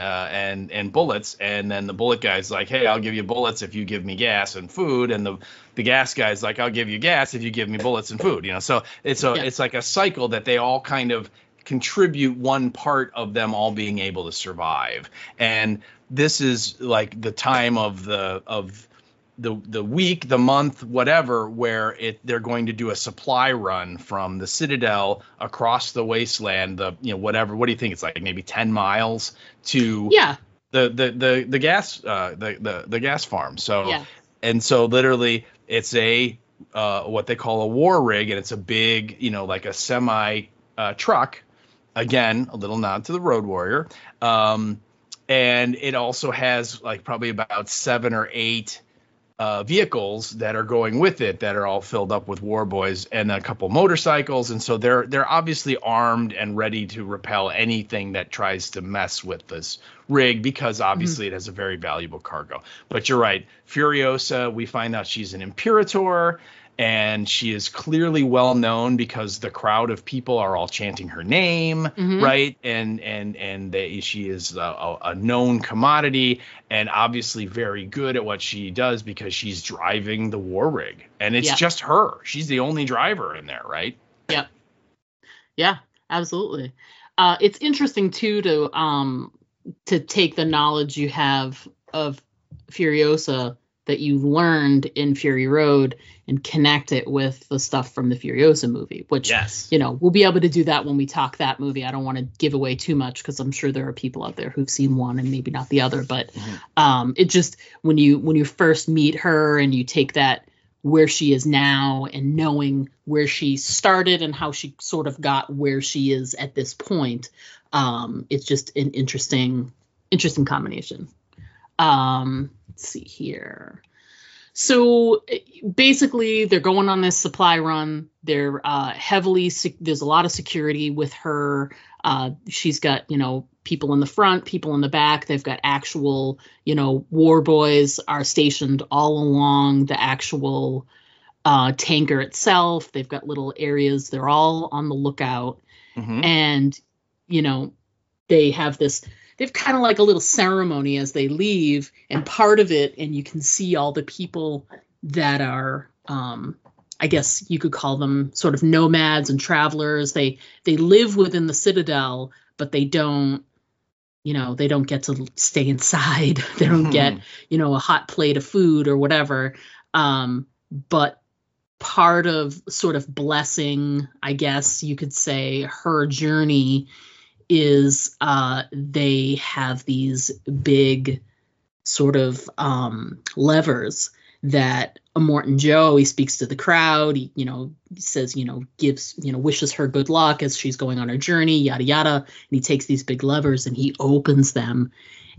bullets. And then the bullet guy's like, hey, I'll give you bullets if you give me gas and food. And the gas guy's like, I'll give you gas if you give me bullets and food. So it's like a cycle that they all kind of contribute one part of them all being able to survive. And this is like the time of the week, the month, whatever, where they're going to do a supply run from the Citadel across the wasteland, whatever. What do you think? It's like maybe 10 miles to the gas farm. So and so literally it's a what they call a war rig, and it's a big, like a semi truck. Again, a little nod to the Road Warrior. And it also has like probably about 7 or 8 vehicles that are going with it that are all filled up with war boys, and a couple motorcycles. And so they're obviously armed and ready to repel anything that tries to mess with this rig, because obviously it has a very valuable cargo. But you're right. Furiosa, we find out she's an Imperator, and she is clearly well known because the crowd of people are all chanting her name, right? And she is a known commodity, and obviously very good at what she does because she's driving the war rig, and it's just her. She's the only driver in there, right? Yep. Yeah, absolutely. It's interesting too to take the knowledge you have of Furiosa that you learned in Fury Road and connect it with the stuff from the Furiosa movie, which, we'll be able to do that when we talk that movie. I don't want to give away too much because I'm sure there are people out there who've seen one and maybe not the other, but it just, when you first meet her and you take that where she is now and knowing where she started and how she sort of got where she is at this point, it's just an interesting combination. Let's see here. So basically they're going on this supply run. They're there's a lot of security with her. She's got, people in the front, people in the back. They've got actual, war boys are stationed all along the actual tanker itself. They've got little areas. They're all on the lookout. And, they have they've kind of like a little ceremony as they leave, and part of it, and you can see all the people that are, I guess you could call them sort of nomads and travelers. They live within the Citadel, but they don't get to stay inside. They don't get, a hot plate of food or whatever. But part of sort of blessing, I guess you could say, her journey is they have these big sort of levers that Immortan Joe, he speaks to the crowd, he says, gives, wishes her good luck as she's going on her journey, yada, yada. And he takes these big levers and he opens them,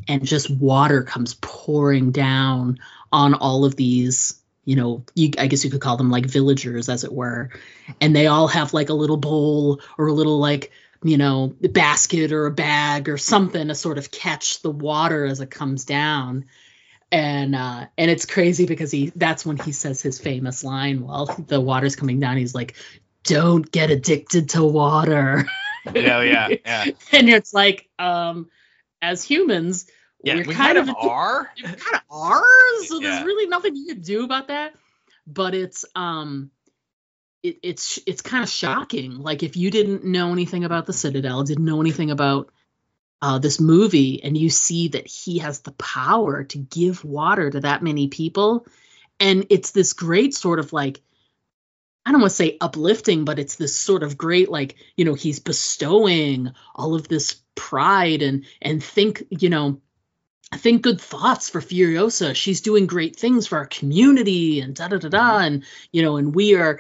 and just water comes pouring down on all of these, I guess you could call them like villagers, as it were. And they all have like a little bowl or a little like, basket or a bag or something to sort of catch the water as it comes down. And it's crazy because that's when he says his famous line while the water's coming down. He's like, "Don't get addicted to water." Yeah. And it's like, as humans, we kind of are. So there's really nothing you can do about that. But it's it's kind of shocking. Like, if you didn't know anything about the Citadel, didn't know anything about this movie, and you see that he has the power to give water to that many people, and it's this great sort of like, I don't want to say uplifting, but it's this sort of great, like, you know, he's bestowing all of this pride and think good thoughts for Furiosa. She's doing great things for our community and and you know, and we're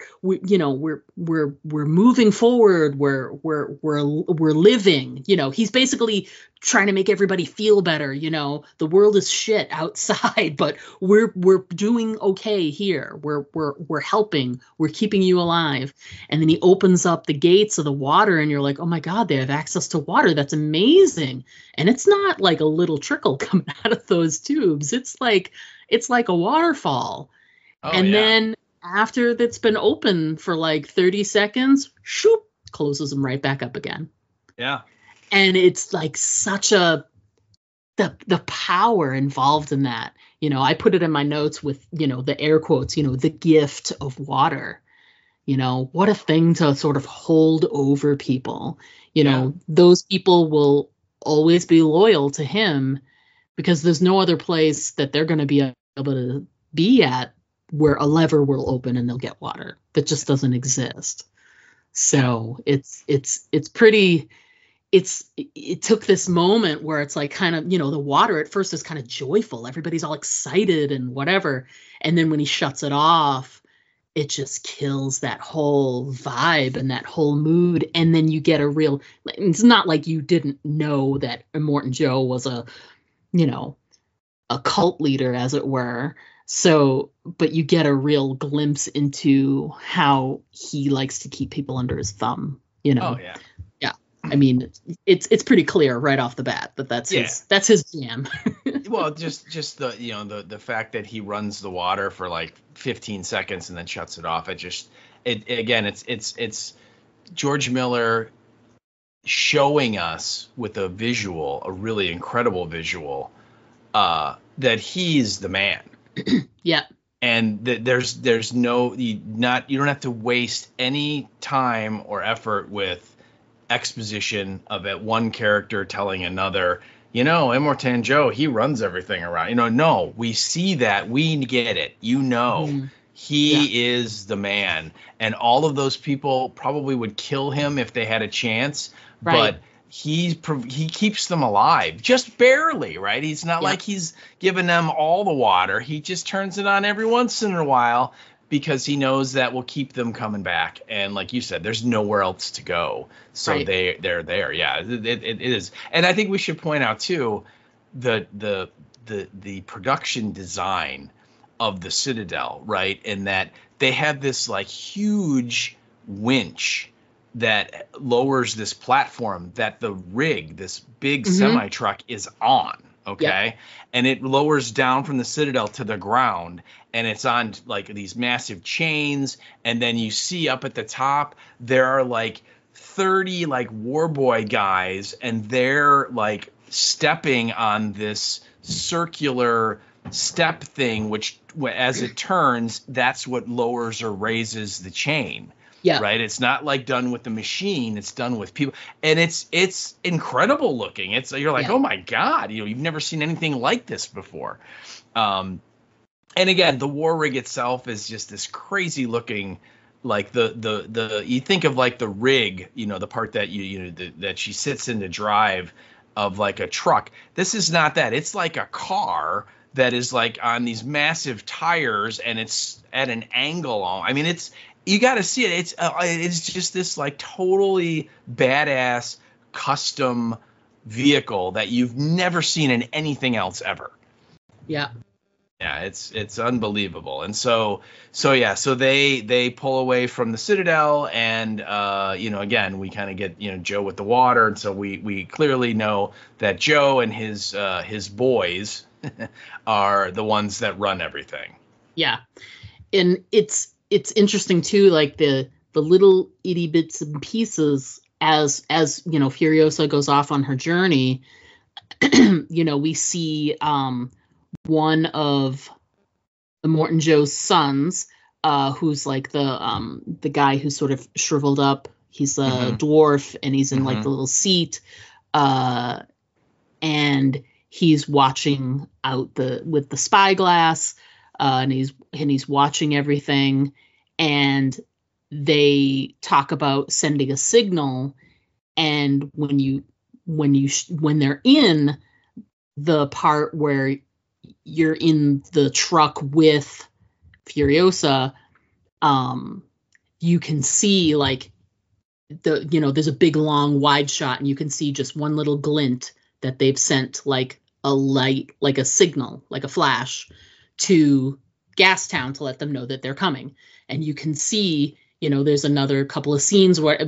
moving forward. We're living. You know, he's basically trying to make everybody feel better. You know, the world is shit outside, but we're doing okay here. We're helping. We're keeping you alive. And then he opens up the gates of the water, and you're like, oh my God, they have access to water. That's amazing. And it's not like a little trickle coming out of those tubes. It's like a waterfall. Oh, and then after that's been open for like 30 seconds, shoop, closes them right back up again. Yeah. And it's like such the power involved in that. You know, I put it in my notes with, you know, the air quotes, you know, the gift of water. You know, what a thing to sort of hold over people. You know, those people will always be loyal to him because there's no other place that they're going to be able to be at where a lever will open and they'll get water. That just doesn't exist. So it's pretty, it took this moment where it's like kind of, you know, the water at first is kind of joyful. Everybody's all excited and whatever. And then when he shuts it off, it just kills that whole vibe and that whole mood. And then you get a real, it's not like you didn't know that Immortan Joe was a cult leader, as it were. So, but you get a real glimpse into how he likes to keep people under his thumb, you know? Oh, yeah. Yeah. I mean, it's pretty clear right off the bat that that's his jam. Well, just the, you know, the fact that he runs the water for like 15 seconds and then shuts it off. It's George Miller showing us with a visual, a really incredible visual, that he's the man. Yeah. And there's no, you don't have to waste any time or effort with exposition of that one character telling another, you know, Immortan Joe, he runs everything around. You know, no, we see that, we get it. You know, he is the man, and all of those people probably would kill him if they had a chance, but he keeps them alive, just barely, right? He's not like he's giving them all the water. He just turns it on every once in a while because he knows that will keep them coming back. And like you said, there's nowhere else to go. So they're there. Yeah, it is. And I think we should point out too, the production design of the Citadel, right? And that they have this like huge winch that lowers this platform that the rig, this big semi truck, is on. Okay. And it lowers down from the Citadel to the ground, and it's on like these massive chains. And then you see up at the top, there are like 30 like Warboy guys, and they're like stepping on this circular step thing, which as it turns, that's what lowers or raises the chain. Yeah. Right. It's not like done with the machine. It's done with people. And it's incredible looking. You're like, oh, my God, you know, you've never seen anything like this before. And again, the war rig itself is just this crazy looking, like the you think of like the rig, you know, the part that that she sits in to drive of like a truck. This is not that. It's like a car that is like on these massive tires, and it's at an angle. I mean, you got to see it. It's just this like totally badass custom vehicle that you've never seen in anything else ever. Yeah. Yeah, it's unbelievable. And so they pull away from the Citadel, and you know, again, we kind of get, you know, Joe with the water, and so we clearly know that Joe and his boys are the ones that run everything. Yeah. And it's interesting too, like the little itty bits and pieces as you know, Furiosa goes off on her journey. You know, we see one of Immortan Joe's sons, who's like the guy who's sort of shriveled up. He's a dwarf, and he's in like the little seat, and he's watching out with the spyglass, and he's watching everything, and they talk about sending a signal, and when they're in the part where you're in the truck with Furiosa, you can see like there's a big long wide shot, and you can see just one little glint that they've sent like a light, like a signal, like a flash to Gastown to let them know that they're coming. And you can see, there's another couple of scenes where,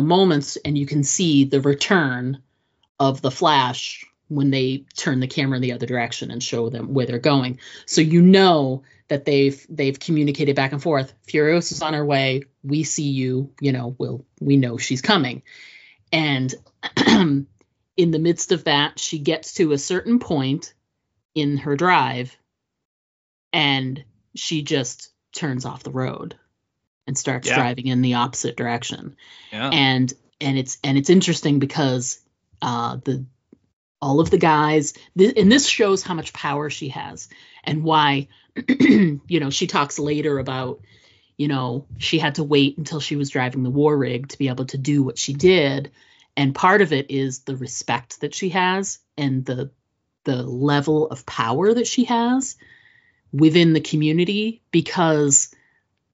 moments, and you can see the return of the flash when they turn the camera in the other direction and show them where they're going. So that they've communicated back and forth. Furiosa's on her way. We see you, we know she's coming. And in the midst of that, she gets to a certain point in her drive, and she just turns off the road and starts driving in the opposite direction. Yeah. And it's interesting because all of the guys, and this shows how much power she has, and why, she talks later about, she had to wait until she was driving the war rig to be able to do what she did. And part of it is the respect that she has and the level of power that she has within the community, because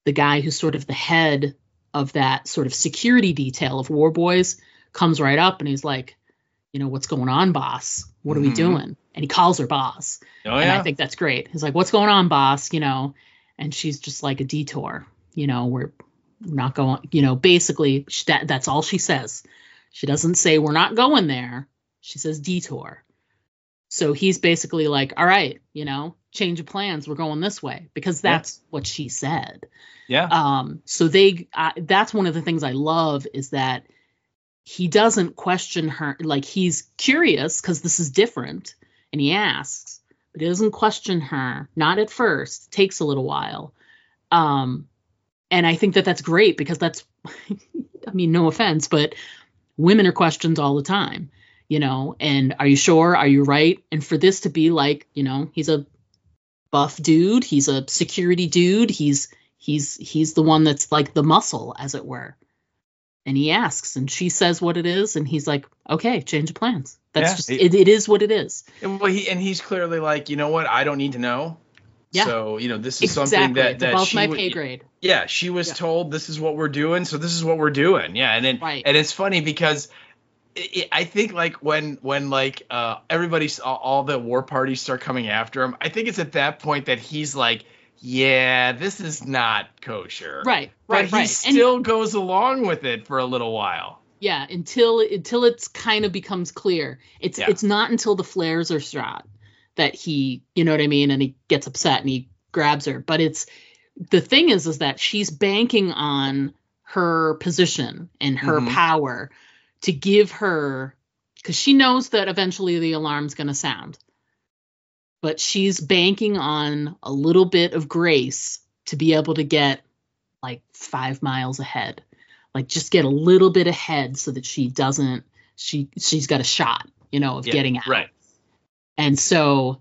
the guy who's sort of the head of that sort of security detail of War Boys comes right up and he's like, what's going on, boss? What are we doing? And he calls her boss. Oh, and I think that's great. He's like, what's going on, boss? And she's just like, a detour. We're not going, basically that's all she says. She doesn't say we're not going there. She says detour. So he's basically like, all right, change of plans. We're going this way, because that's what she said. Yeah. So that's one of the things I love, is that he doesn't question her. Like, he's curious because this is different, and he asks, but he doesn't question her. Not at first. It takes a little while. And I think that's great, because that's, I mean, no offense, but women are questioned all the time, and are you sure? Are you right? And for this to be like, he's a buff dude. He's a security dude. He's the one that's like the muscle, as it were. And he asks, and she says what it is, and he's like, okay, change of plans. That's just it is what it is. And he's clearly like, you know what? I don't need to know. Yeah. So, this is something that above my pay grade. Yeah, she was told this is what we're doing, so this is what we're doing. Yeah, and it's funny because I think like when like all the war parties start coming after him, I think it's at that point that he's like, yeah, this is not kosher. Right. But he still goes along with it for a little while. Yeah, until it's kind of becomes clear. It's not until the flares are shot that he, you know what I mean, and he gets upset and he grabs her. But the thing is that she's banking on her position and her power to give her, because she knows that eventually the alarm's going to sound. But she's banking on a little bit of grace to be able to get like 5 miles ahead, like just get a little bit ahead so that she's got a shot, of getting out. Right. And so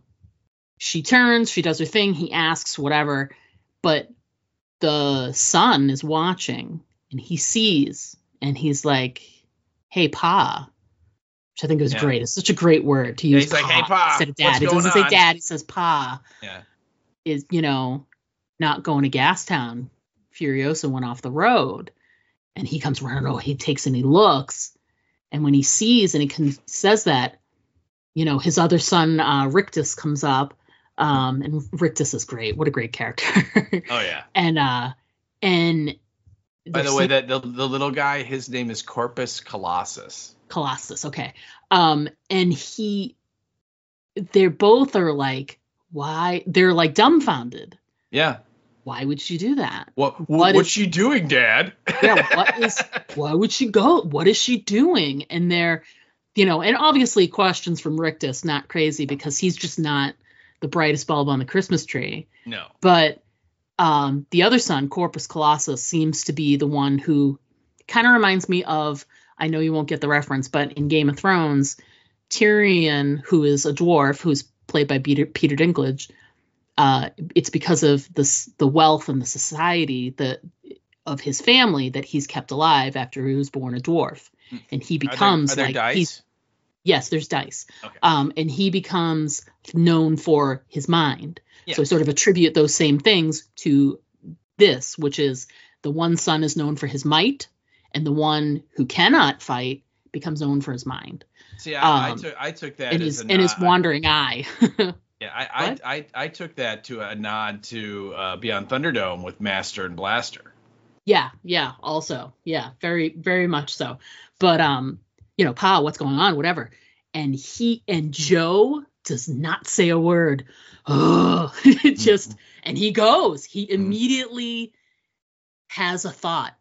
she turns, she does her thing. He asks whatever, but the son is watching, and he sees, and he's like, hey, Pa. Which I think was great. It's such a great word to use. He's like, hey, Pa. Instead of dad. He doesn't say dad. He says Pa. Yeah. Is, not going to Gastown. Furiosa went off the road. And he comes running. Oh, he takes and he looks. And when he sees and he says that, his other son, Rictus, comes up. And Rictus is great. What a great character. Oh, yeah. And by the way, the little guy, his name is Corpus Colossus. Colossus, okay. And they're both are like, why? They're like dumbfounded. Yeah. Why would she do that? What's she doing, Dad? Yeah, why would she go? What is she doing? And they're, and obviously questions from Rictus, not crazy, because he's just not the brightest bulb on the Christmas tree. No. But The other son, Corpus Colossus, seems to be the one who kind of reminds me of, I know you won't get the reference, but in Game of Thrones, Tyrion, who is a dwarf, who's played by Peter Dinklage, it's because of the wealth and the society of his family that he's kept alive after he was born a dwarf. And he becomes are there dice? Yes, there's dice. Okay. And he becomes known for his mind. Yeah. So I sort of attribute those same things to this, which is the one son is known for his might, and the one who cannot fight becomes known for his mind. See, I took that as his wandering eye. Yeah, I took that to a nod to Beyond Thunderdome with Master and Blaster. Yeah, also. Yeah, very, very much so. But Pa, what's going on? Whatever. And Joe does not say a word. Oh, and he goes. He immediately has a thought.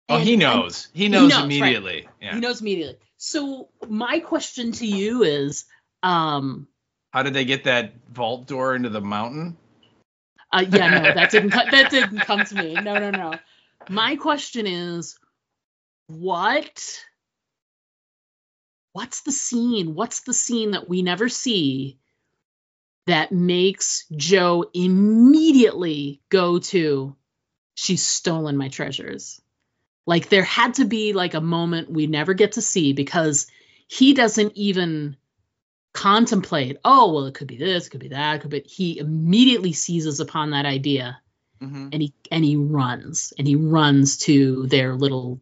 And he knows. He knows immediately. Right. Yeah. He knows immediately. So my question to you is, how did they get that vault door into the mountain? No, that didn't come to me. No. My question is, what's the scene? What's the scene that we never see that makes Joe immediately go to, she's stolen my treasures? Like, there had to be like a moment we never get to see, because he doesn't even contemplate, oh, well, it could be this, it could be that, he immediately seizes upon that idea. Mm-hmm. and he runs to their little,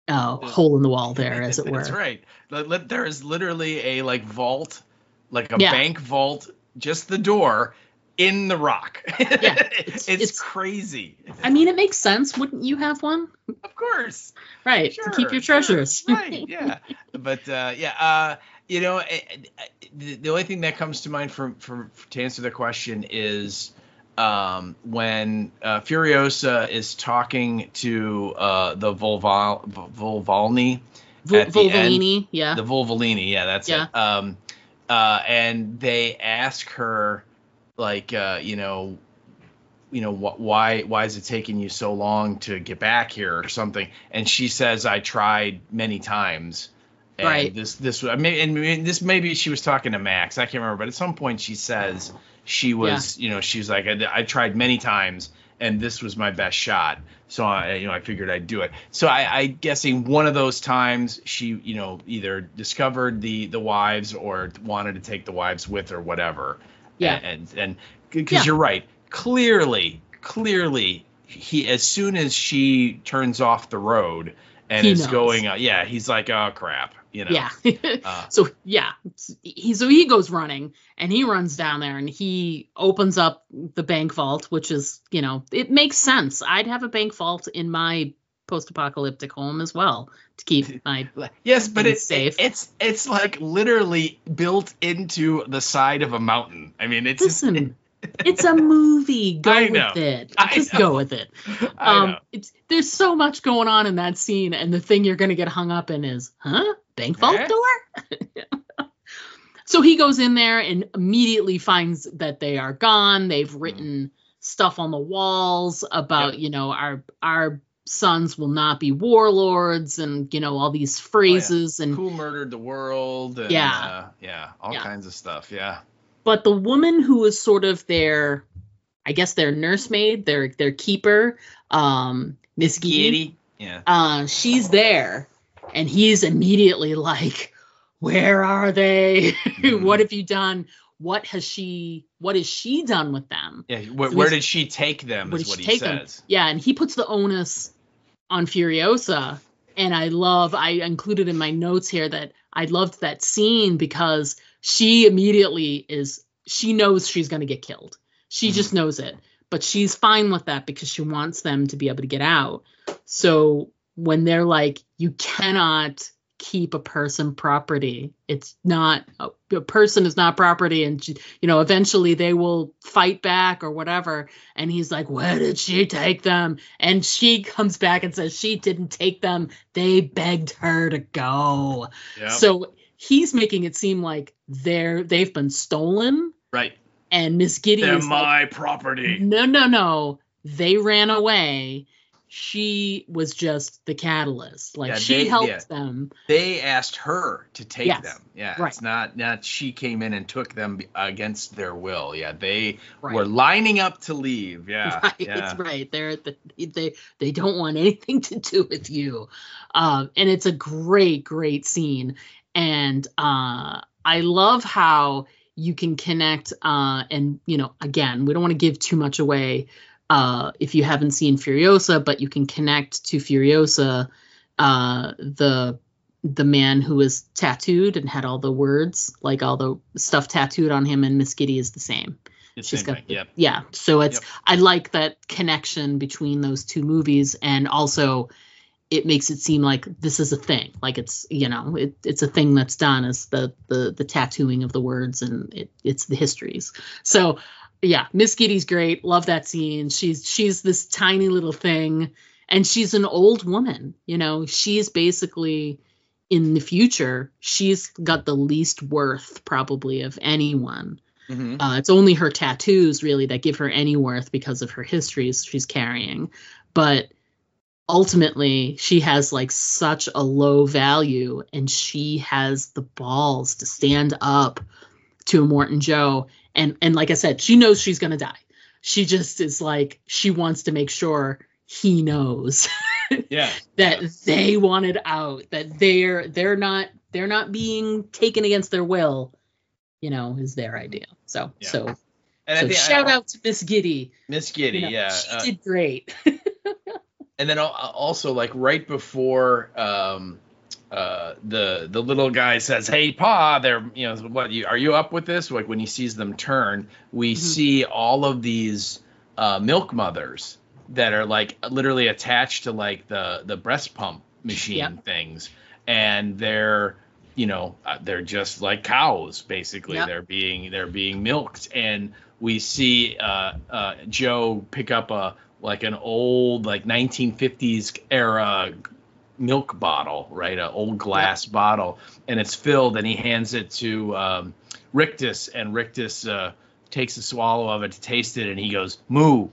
hole in the wall there, as it were. That's right. There is literally a vault, like a bank vault, just the door in the rock. Yeah, it's crazy. I mean, it makes sense. Wouldn't you have one? Of course. Right. Sure, to keep your treasures. Sure. Right. Yeah. But the only thing that comes to mind to answer the question is when Furiosa is talking to the Volvolini at the end. Yeah. The Volvolini, yeah, that's it. And they ask her, like, why is it taking you so long to get back here or something? And she says, I tried many times. And right. This maybe she was talking to Max. I can't remember, but at some point she says she was, she was like, I tried many times, and this was my best shot. So I figured I'd do it. So I guessing one of those times she, either discovered the wives or wanted to take the wives with her, whatever. Yeah. And because you're right, clearly he, as soon as she turns off the road and is going, he's like, oh crap. Yeah. So he goes running, and he runs down there, and he opens up the bank vault, which is, it makes sense. I'd have a bank vault in my post-apocalyptic home as well to keep my but safe. It's like literally built into the side of a mountain. I mean, it's it's a movie. Go with it. Just go with it. There's so much going on in that scene, and the thing you're going to get hung up in is, bank vault door? So he goes in there and immediately finds that they are gone. They've written stuff on the walls about, our sons will not be warlords, and, all these phrases. And who murdered the world? And, all kinds of stuff. Yeah. But the woman who was sort of their nursemaid, their keeper, Miss Giddy, she's there, and he's immediately like, where are they? What have you done? What is she done with them? Yeah, where did she take them is what he says. Yeah, and he puts the onus on Furiosa, and I included in my notes here that I loved that scene because she immediately she knows she's going to get killed. She just knows it, but she's fine with that because she wants them to be able to get out. So when they're like, you cannot keep a person property, it's not, a person is not property, and eventually they will fight back or whatever. And he's like, where did she take them? And she comes back and says she didn't take them, they begged her to go. Yep. So he's making it seem like they've been stolen, right? And Miss Giddy They're is my property. No. They ran away. She was just the catalyst. Like, she helped them. They asked her to take them. Yeah, right. It's not she came in and took them against their will. Yeah, they were lining up to leave. Yeah, right. It's right. They don't want anything to do with you. And it's a great scene. And I love how you can connect. And again, we don't want to give too much away. If you haven't seen Furiosa, but you can connect to Furiosa, the man who was tattooed and had all the words, like all the stuff tattooed on him, and Miss Giddy is the same. She's got thing. Yeah. So it's I like that connection between those two movies, and also it makes it seem like this is a thing, like it's it's a thing that's done, as the tattooing of the words, and it's the histories. So. Yeah, Miss Giddy's great. Love that scene. She's this tiny little thing, and she's an old woman. She's basically, in the future, she's got the least worth probably of anyone. Mm-hmm. It's only her tattoos really that give her any worth because of her histories she's carrying. But ultimately, she has like such a low value, and she has the balls to stand up to Immortan Joe. And like I said, she knows she's going to die. She just is like, she wants to make sure he knows that they wanted out, that they're not being taken against their will, is their idea. So shout out to Miss Giddy. Miss Giddy, she did great. And then also, like, right before the little guy says, "Hey, Pa, are you up with this?" Like, when he sees them turn, we see all of these milk mothers that are like literally attached to like the breast pump machine things, and they're just like cows basically. They're being milked, and we see Joe pick up an old like 1950s era milk bottle, right? An old glass bottle, and it's filled, and he hands it to Rictus, and Rictus takes a swallow of it to taste it, and he goes, "Moo."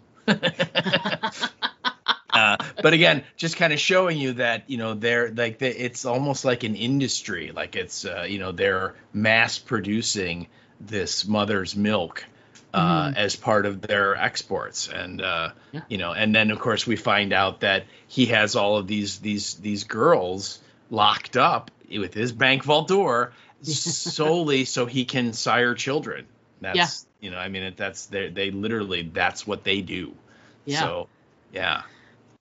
But again, just kind of showing you that, they're like, it's almost like an industry, like it's, they're mass producing this mother's milk as part of their exports. And, and then of course we find out that he has all of these girls locked up with his bank vault door solely so he can sire children. That's, they literally, that's what they do. Yeah. So, yeah.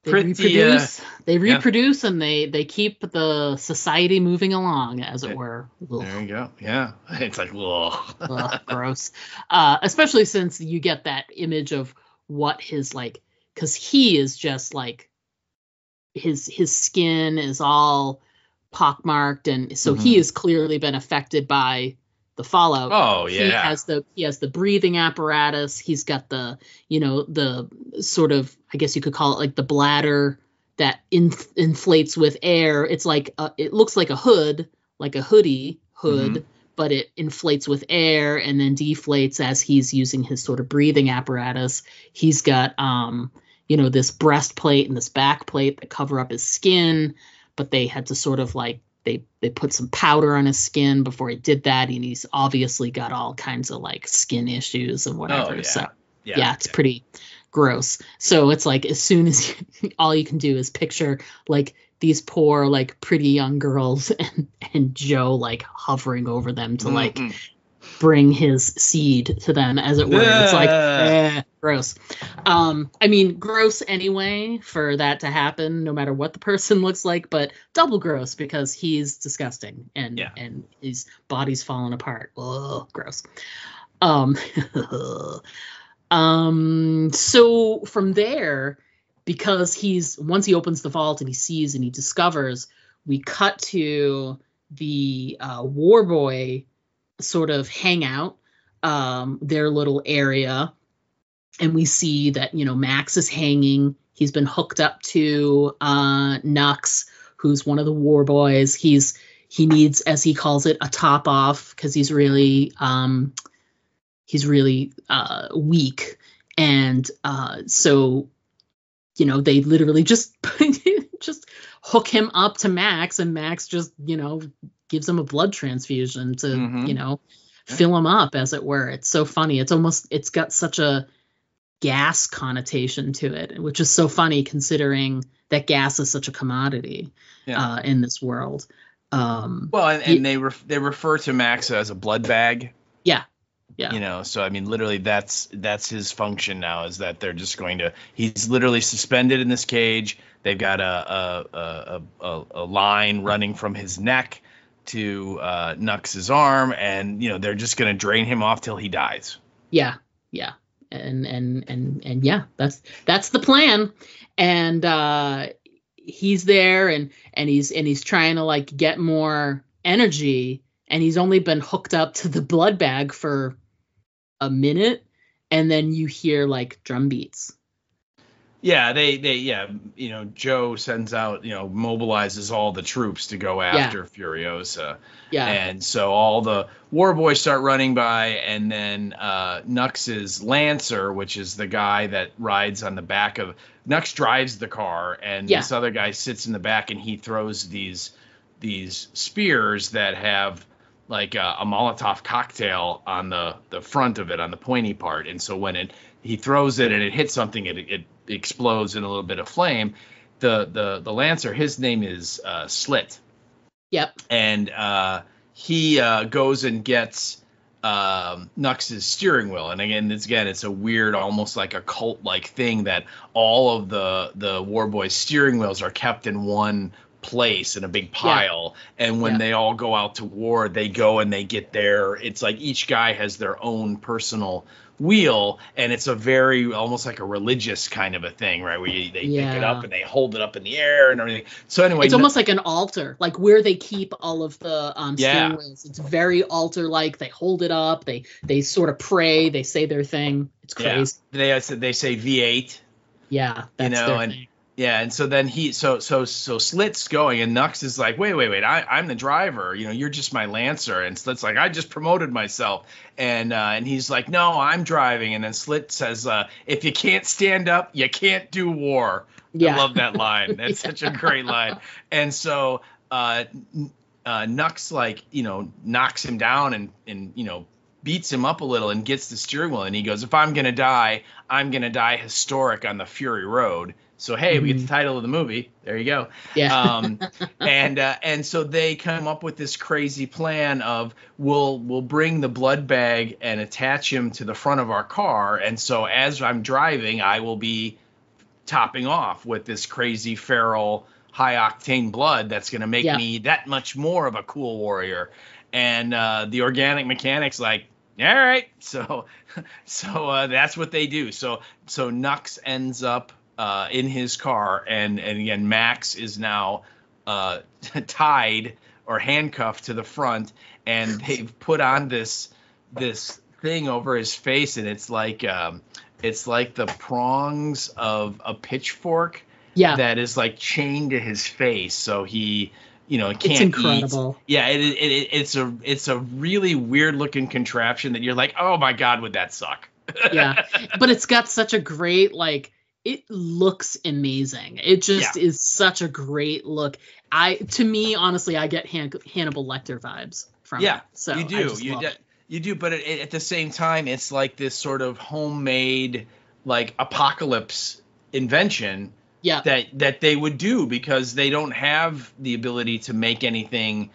They reproduce and they keep the society moving along, as it were. Ugh. There you go. Yeah. It's like, ugh, gross. Especially since you get that image of what his, like, because he is just like, his skin is all pockmarked, and so he has clearly been affected by the fallout. Oh yeah. He has the breathing apparatus. He's got the sort of, I guess you could call it like the bladder that inflates with air. It's like it looks like a hood, like a hoodie hood, but it inflates with air and then deflates as he's using his sort of breathing apparatus. He's got this breastplate and this back plate that cover up his skin, but they had to sort of like they put some powder on his skin before he did that, and he's obviously got all kinds of like skin issues and whatever. Oh, yeah. So it's pretty gross. So it's like, as soon as all you can do is picture like these poor like pretty young girls and Joe like hovering over them to like bring his seed to them, as it were. It's like gross. I mean, gross anyway for that to happen, no matter what the person looks like, but double gross because he's disgusting and his body's falling apart. Oh, gross. So from there, because once he opens the vault and he sees and he discovers, we cut to the War Boy sort of hangout, their little area, and we see that Max is hanging. He's been hooked up to Nux, who's one of the War Boys. He needs, as he calls it, a top off, because he's really really weak, and so they literally just hook him up to Max, and Max just gives him a blood transfusion to fill him up, as it were. It's so funny. It's got such a gas connotation to it, which is so funny considering that gas is such a commodity in this world. They refer to Max as a blood bag. Yeah. So I mean, literally, that's his function now, is that they're just he's literally suspended in this cage. They've got a line running from his neck to Nux's arm, and they're just going to drain him off till he dies. Yeah. And yeah, that's the plan. And he's there, and he's trying to like get more energy, and he's only been hooked up to the blood bag for a minute, and then you hear like drum beats. Yeah, Joe sends out, mobilizes all the troops to go after Furiosa. Yeah. And so all the war boys start running by, and then Nux's Lancer, which is the guy that rides on the back of Nux, drives the car, and this other guy sits in the back, and he throws these spears that have like a Molotov cocktail on the front of it, on the pointy part. And so when he throws it and it hits something, it explodes in a little bit of flame. The Lancer, his name is Slit. Yep. And he goes and gets Nux's steering wheel. And again, it's a weird, almost like a cult-like thing that all of the war boys' steering wheels are kept in one place in a big pile, and when they all go out to war, they go and they get it's like each guy has their own personal wheel, and it's a very almost like a religious kind of a thing, right, where they pick it up and they hold it up in the air and everything. So anyway, it's almost like an altar, like where they keep all of the steering wheels. It's very altar like. They hold it up, they sort of pray, they say their thing. It's crazy. They say V8. That's their thing. Yeah, and so then so Slit's going, and Nux is like, wait, I'm the driver. You're just my Lancer. And Slit's like, I just promoted myself. And he's like, no, I'm driving. And then Slit says, if you can't stand up, you can't do war. I love that line. That's such a great line. And so Nux knocks him down and beats him up a little and gets the steering wheel. And he goes, if I'm going to die, I'm going to die historic on the Fury Road. So, hey, we get the title of the movie. There you go. Yeah. And so they come up with this crazy plan of we'll bring the blood bag and attach him to the front of our car. And so as I'm driving, I will be topping off with this crazy feral high octane blood that's going to make me that much more of a cool warrior. And the organic mechanic's like, all right. So that's what they do. So Nux ends up in his car, and again, Max is now tied or handcuffed to the front, and they've put on this thing over his face, and it's like the prongs of a pitchfork that is like chained to his face, so he can't It's incredible. Eat. Yeah, it's a really weird looking contraption that you're like, oh my god, would that suck? Yeah, but it's got such a great it looks amazing. It just is such a great look. To me, honestly, I get Hannibal Lecter vibes from it. So you do. But at the same time, it's like this sort of homemade, like apocalypse invention. That they would do because they don't have the ability to make anything,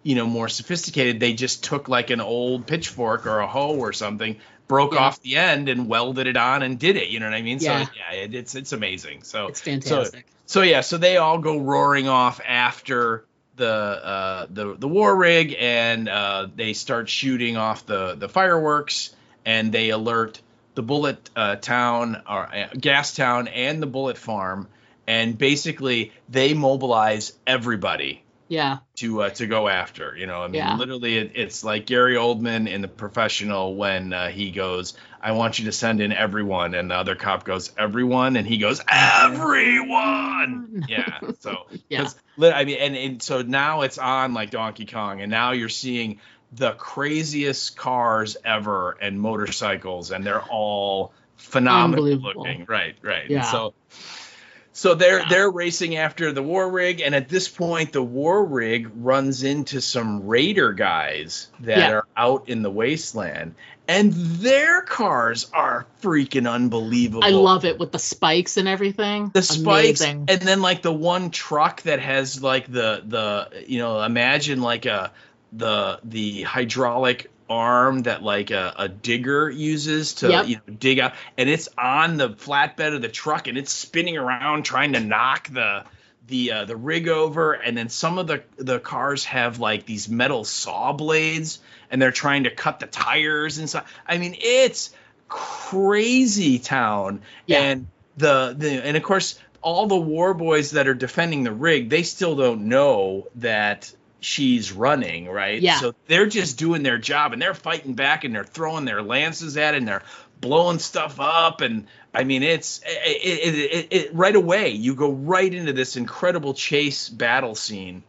more sophisticated. They just took like an old pitchfork or a hoe or something, broke off the end and welded it on and did it. You know what I mean? Yeah. So it's amazing. So it's fantastic. So they all go roaring off after the war rig, and they start shooting off the fireworks, and they alert the Bullet Town or Gas Town and the Bullet Farm, and basically they mobilize everybody. To go after, literally it's like Gary Oldman in The Professional when he goes, I want you to send in everyone, and the other cop goes, everyone, and he goes, everyone. So and so now it's on like Donkey Kong, and now you're seeing the craziest cars ever and motorcycles, and they're all phenomenal looking. Right. Yeah. So they're racing after the war rig, and at this point the war rig runs into some raider guys that are out in the wasteland, and their cars are freaking unbelievable. I love it with the spikes and everything. The spikes, and then like the one truck that has like the imagine like the hydraulic arm that like a digger uses to dig out, and it's on the flatbed of the truck, and it's spinning around trying to knock the rig over, and then some of the cars have like these metal saw blades, and they're trying to cut the tires and stuff. I mean, it's crazy town. And and of course all the war boys that are defending the rig, they still don't know that she's running, right? Yeah. So they're just doing their job, and they're fighting back, and they're throwing their lances at it, and they're blowing stuff up. And I mean, it's right away you go right into this incredible chase battle scene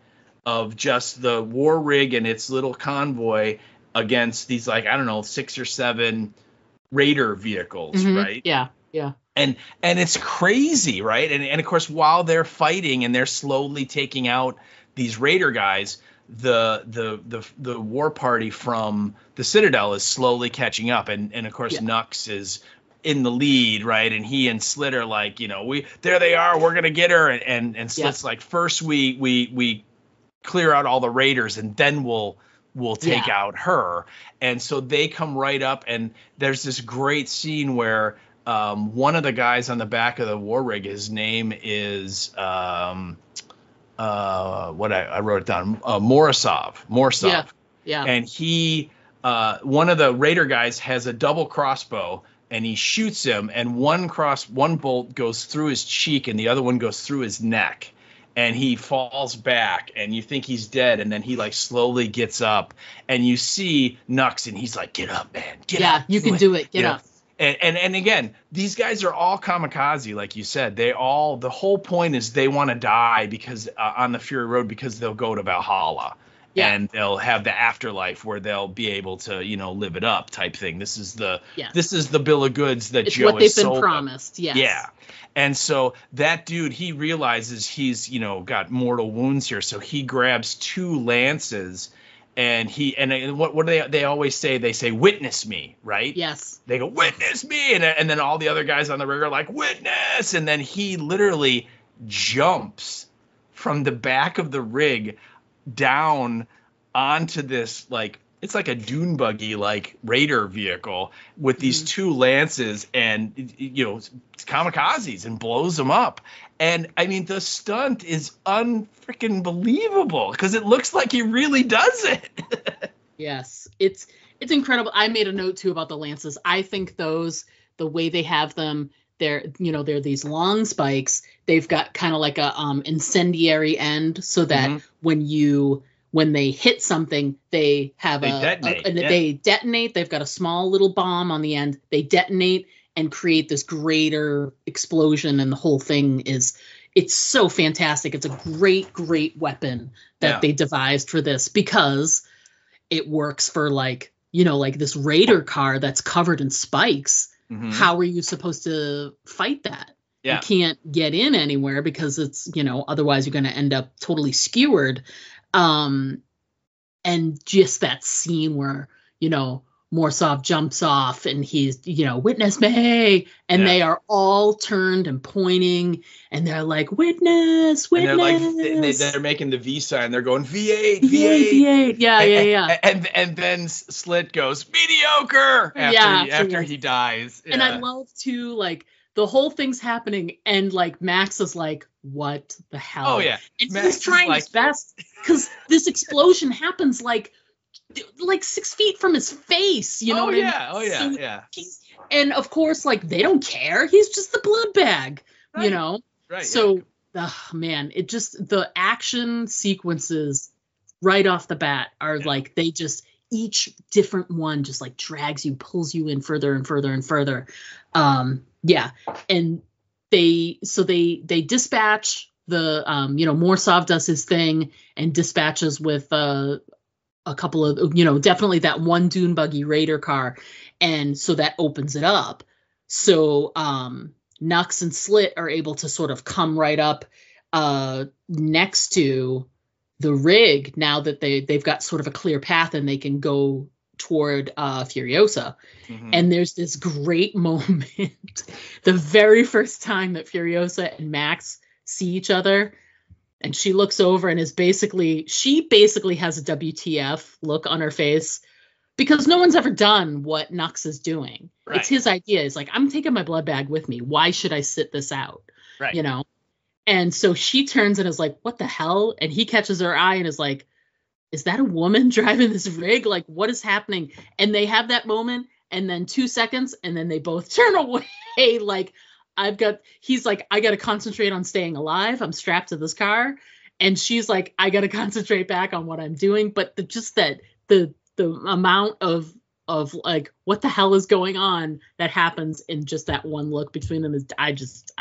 of just the war rig and its little convoy against these, like, I don't know, 6 or 7 raider vehicles, right? Yeah. And it's crazy, right? And of course, while they're fighting and they're slowly taking out these raider guys, the war party from the Citadel is slowly catching up, and of course Nux is in the lead, right? And he and Slit are like, there they are, we're gonna get her, and Slit's like, first we clear out all the raiders, and then we'll take out her. And so they come right up, and there's this great scene where one of the guys on the back of the war rig, his name is I wrote it down, Morsov. Yeah. And he, one of the raider guys has a double crossbow, and he shoots him, and one bolt goes through his cheek, and the other one goes through his neck, and he falls back, and you think he's dead, and then he like slowly gets up, and you see Nux, and he's like, "Get up, man, get up. Yeah, you can do it. Get up." And again, these guys are all kamikaze, like you said. The whole point is they want to die because on the Fury Road, because they'll go to Valhalla, and they'll have the afterlife where they'll be able to, live it up, type thing. This is the bill of goods that it's Joe what they've been promised. Yes. Yeah. And so that dude, he realizes he's, got mortal wounds here, so he grabs 2 lances. And what do they always say? They say, "Witness me," right? Yes. They go, "Witness me," and then all the other guys on the rig are like, "Witness!" And then he literally jumps from the back of the rig down onto this, like, it's like a dune buggy, like raider vehicle with these 2 lances, and kamikazes, and blows them up. And I mean, the stunt is unfreaking believable because it looks like he really does it. Yes, it's incredible. I made a note too about the lances. I think the way they have them, they're these long spikes. They've got kind of like a incendiary end, so that when they hit something, they detonate. They've got a small little bomb on the end. They detonate and create this greater explosion, and the whole thing it's so fantastic. It's a great weapon that they devised for this, because it works for like this raider car that's covered in spikes. How are you supposed to fight that? You can't get in anywhere because it's, otherwise you're going to end up totally skewered. And just that scene where, Morsov jumps off and he's, "Witness me," and they are all turned and pointing, and they're like, "Witness." And they're making the V sign. They're going V8. Yeah. And then Slit goes mediocre after he dies. Yeah. And I love too, like, the whole thing's happening, and like Max is like, "What the hell?" Oh yeah, and he's trying his best, because this explosion happens like 6 feet from his face, Oh yeah. And of course, like, they don't care. He's just the blood bag, Right. So, man, it just, the action sequences right off the bat are like, they just, each different one just like drags you, pulls you in further and further and further. And they dispatch the, Morsov does his thing and dispatches with a couple of, definitely that one dune buggy raider car. And so that opens it up. So Nux and Slit are able to sort of come right up next to the rig now that they've got sort of a clear path and they can go toward Furiosa. Mm-hmm. And there's this great moment the very first time that Furiosa and Max see each other, and she looks over and she basically has a WTF look on her face, because no one's ever done what Nux is doing. Right. It's his idea. It's like, I'm taking my blood bag with me. Why should I sit this out? Right. And so she turns and is like, what the hell? And he catches her eye and is like, is that a woman driving this rig? Like, what is happening? And they have that moment, and then 2 seconds, and then they both turn away. Like, he's like, I got to concentrate on staying alive. I'm strapped to this car. And she's like, I got to concentrate back on what I'm doing. But the amount of like, what the hell is going on that happens in just that one look between them is, I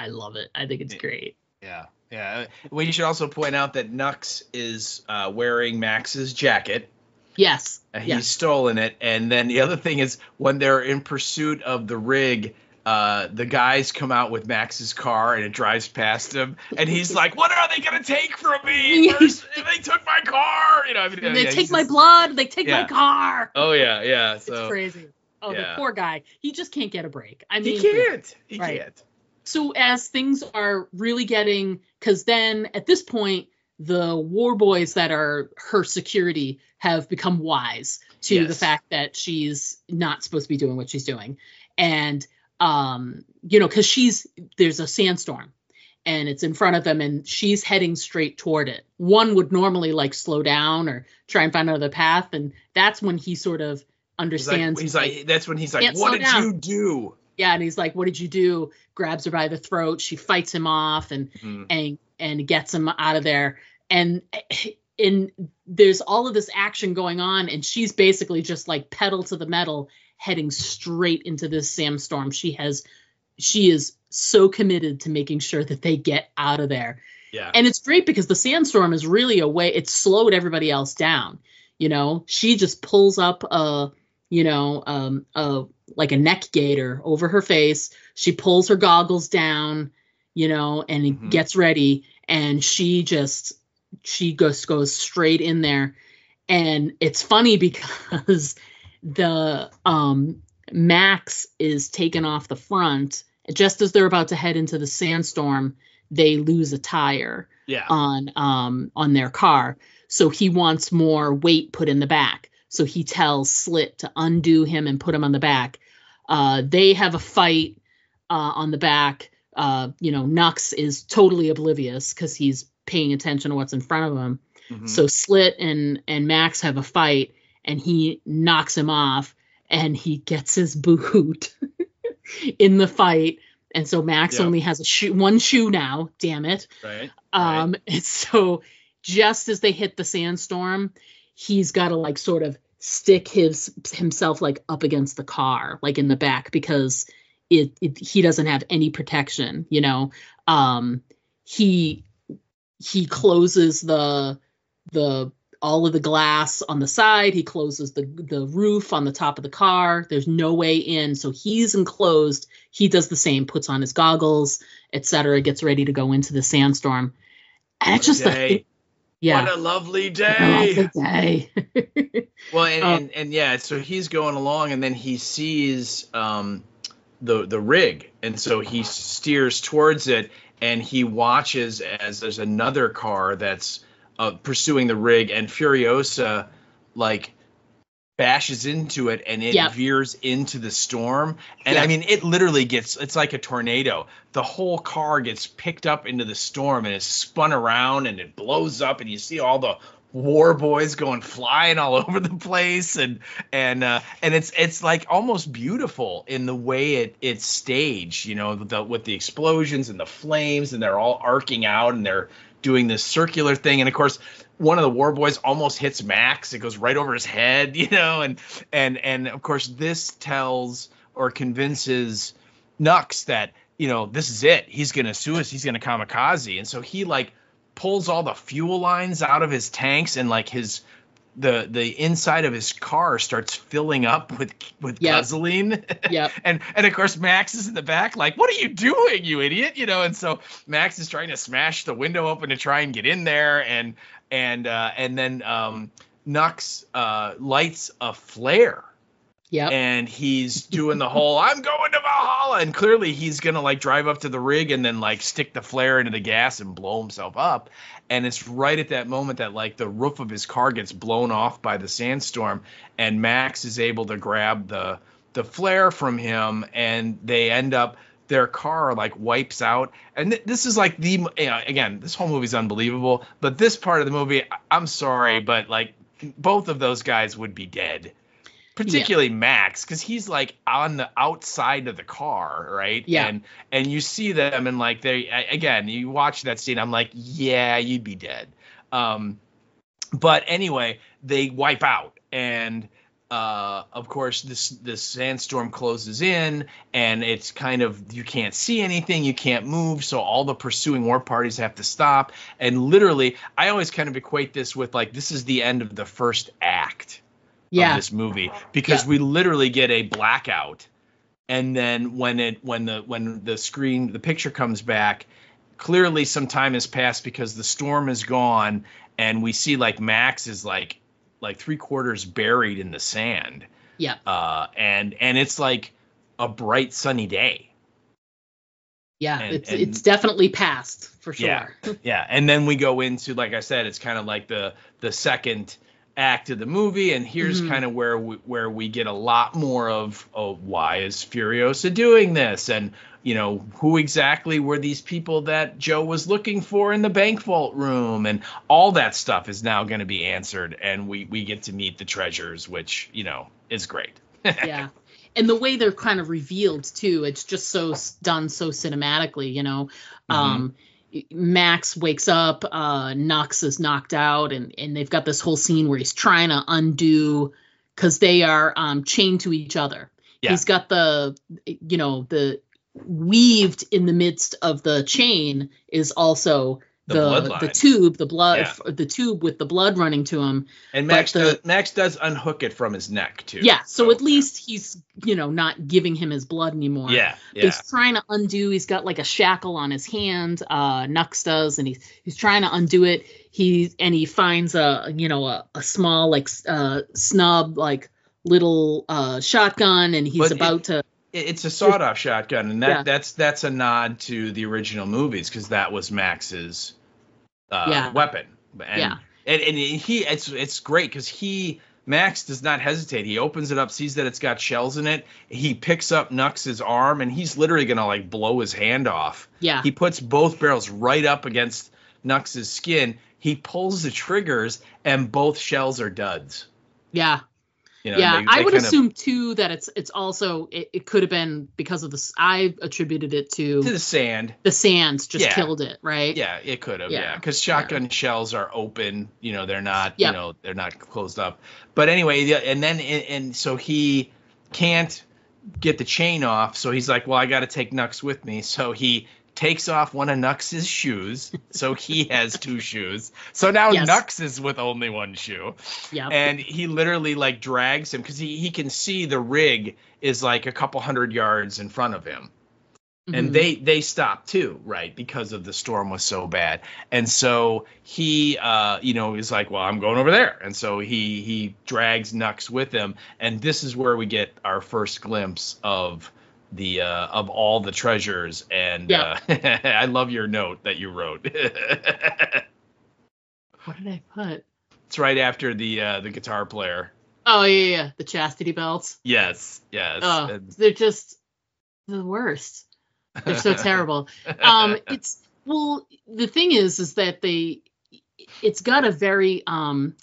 love it. I think it's great. Yeah. Yeah. Well, you should also point out that Nux is wearing Max's jacket. Yes. He's stolen it. And then the other thing is, when they're in pursuit of the rig, the guys come out with Max's car and it drives past him. And he's like, what are they going to take from me? They took my car. They take my blood. They take my car. Oh, yeah. Yeah. So it's crazy. Oh, the poor guy. He just can't get a break. I mean, he can't. So as things are really getting, because then at this point, the war boys that are her security have become wise to the fact that she's not supposed to be doing what she's doing. And, because there's a sandstorm and it's in front of them and she's heading straight toward it. One would normally like slow down or try and find another path. And that's when he sort of understands. That's when he's like, what did you do? Yeah, and he's like, what did you do? Grabs her by the throat. She fights him off and gets him out of there. And there's all of this action going on, and she's basically just like pedal to the metal, heading straight into this sandstorm. She is so committed to making sure that they get out of there. Yeah. And it's great because the sandstorm is really it slowed everybody else down. She just pulls up like a neck gaiter over her face. She pulls her goggles down, and gets ready. And she goes straight in there. And it's funny because the Max is taken off the front. Just as they're about to head into the sandstorm, they lose a tire on their car. So he wants more weight put in the back. So he tells Slit to undo him and put him on the back. They have a fight on the back. Nux is totally oblivious because he's paying attention to what's in front of him. Mm-hmm. So Slit and Max have a fight, and he knocks him off, and he gets his boot in the fight. And so Max only has one shoe now. Damn it! Right. And so just as they hit the sandstorm, he's got to like sort of stick himself like up against the car, like in the back, because he doesn't have any protection. He closes the all of the glass on the side. He closes the roof on the top of the car. There's no way in, so he's enclosed. He does the same, puts on his goggles, etc., gets ready to go into the sandstorm. And it's just what a lovely day. Well, and so he's going along, and then he sees the rig, and so he steers towards it, and he watches as there's another car that's pursuing the rig, and Furiosa like bashes into it, and it veers into the storm. And I mean, it literally it's like a tornado. The whole car gets picked up into the storm and is spun around, and it blows up, and you see all the war boys going flying all over the place, and it's like almost beautiful in the way it's staged, with the explosions and the flames, and they're all arcing out, and they're doing this circular thing. And of course, one of the war boys almost hits Max. It goes right over his head, and of course this tells or convinces Nux that, this is it. He's going to sue us. He's going to kamikaze. And so he like pulls all the fuel lines out of his tanks, and like his the inside of his car starts filling up with gasoline. Yep. and of course Max is in the back like, what are you doing, you idiot? And so Max is trying to smash the window open to try and get in there, and then Nux lights a flare. Yep. And he's doing the whole I'm going to Valhalla, and clearly he's gonna like drive up to the rig and then like stick the flare into the gas and blow himself up. And it's right at that moment that like the roof of his car gets blown off by the sandstorm, and Max is able to grab the flare from him, and they end up, their car like wipes out. And this is like again, this whole movie's unbelievable, but this part of the movie, I'm sorry, but like both of those guys would be dead. Particularly Max, because he's like on the outside of the car, right? Yeah. And you see them, and like you watch that scene, I'm like, yeah, you'd be dead. But anyway, they wipe out, and of course this sandstorm closes in, and it's kind of, you can't see anything, you can't move, so all the pursuing war parties have to stop. And literally, I always kind of equate this with like, this is the end of the first act. Of this movie, because we literally get a blackout, and then when the picture comes back, clearly some time has passed because the storm is gone, and we see like Max is like 3/4 buried in the sand. Yeah. And it's like a bright sunny day. Yeah, it's definitely past for sure. Yeah. And then we go into, like I said, it's kind of like the second act of the movie, and here's kind of where we get a lot more of why is Furiosa doing this, and who exactly were these people that Joe was looking for in the bank vault room, and all that stuff is now going to be answered, and we get to meet the treasures, which is great. Yeah. And the way they're kind of revealed too, it's just so done so cinematically. Max wakes up, Nux is knocked out, and they've got this whole scene where he's trying to undo, because they are chained to each other. Yeah. He's got the weaved in the midst of the chain is also the tube, the tube with the blood running to him. And Max does unhook it from his neck too. Yeah, so at least he's not giving him his blood anymore. Yeah. But he's trying to undo. He's got like a shackle on his hand. Nux does, and he's trying to undo it. He finds a small like snub like little shotgun, and he's about to. It's a sawed-off shotgun, and that's a nod to the original movies, because that was Max's weapon. And it's great because Max does not hesitate. He opens it up, sees that it's got shells in it. He picks up Nux's arm, and he's literally gonna like blow his hand off. Yeah. He puts both barrels right up against Nux's skin. He pulls the triggers, and both shells are duds. Yeah. I would assume too that it's also it could have been because of this. I attributed it to the sand. The sands just killed it, right? Yeah, it could have. Yeah, because shotgun shells are open. They're not. They're not closed up. But anyway, and so he can't get the chain off. So he's like, well, I got to take Nux with me. So he takes off one of Nux's shoes, so he has two shoes. So now Nux is with only one shoe. Yeah. And he literally like drags him, because he can see the rig is like a couple 100 yards in front of him. Mm-hmm. And they stop too, right? Because of the storm was so bad. And so he is like, well, I'm going over there. And so he drags Nux with him. And this is where we get our first glimpse of of all the treasures, and I love your note that you wrote. What did I put? It's right after the guitar player. Oh yeah, the chastity belts. Yes. Oh, they're just the worst. They're so terrible. The thing is that it's got a very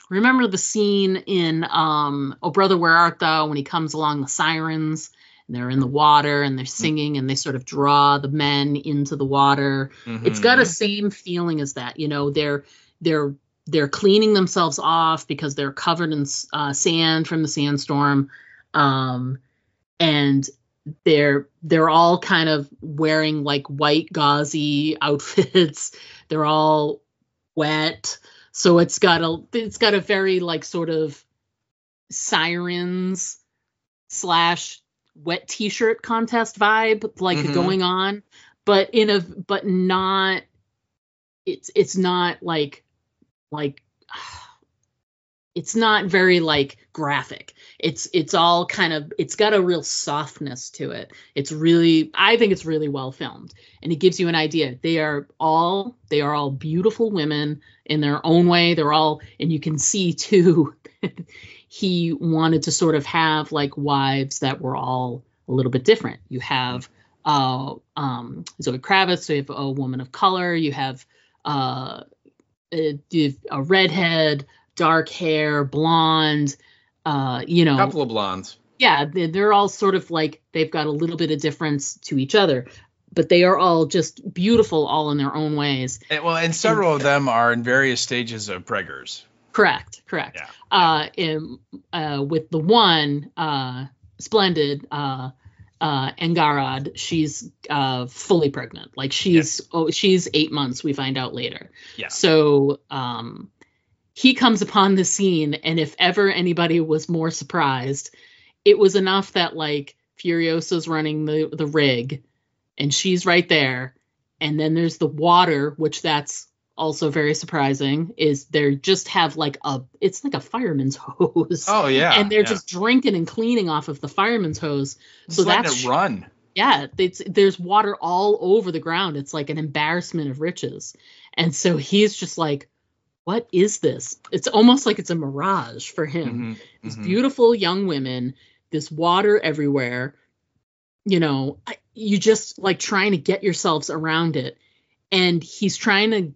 remember the scene in Oh Brother Where Art Thou, when he comes along the sirens. They're in the water and they're singing, and they sort of draw the men into the water. Mm-hmm. It's got a same feeling as that. They're cleaning themselves off because they're covered in sand from the sandstorm, and they're all kind of wearing like white gauzy outfits. They're all wet. So it's got a very like sort of Sirens / wet t-shirt contest vibe like going on, but not it's not like it's not very like graphic. It's all kind of, it's got a real softness to it. I think it's really well filmed, and it gives you an idea. They are all beautiful women in their own way. And you can see too, he wanted to sort of have like wives that were all a little bit different. You have Zoe Kravitz, so you have a woman of color, you have a redhead, dark hair, blonde, a couple of blondes. Yeah, they're all sort of like, they've got a little bit of difference to each other, but they are all just beautiful, all in their own ways. And several of them are in various stages of preggers. Correct. Yeah. With the one, Splendid, Angarad, she's fully pregnant. Like she's 8 months, we find out later. Yeah. So he comes upon the scene, and if ever anybody was more surprised, it was enough that like Furiosa's running the rig, and she's right there, and then there's the water, which that's also very surprising, is they just have like it's like a fireman's hose. Oh yeah. And they're just drinking and cleaning off of the fireman's hose. So that's it run. Yeah, there's water all over the ground. It's like an embarrassment of riches. And so he's just like, what is this? It's almost like it's a mirage for him. These beautiful young women, this water everywhere, you just like trying to get yourselves around it. And he's trying to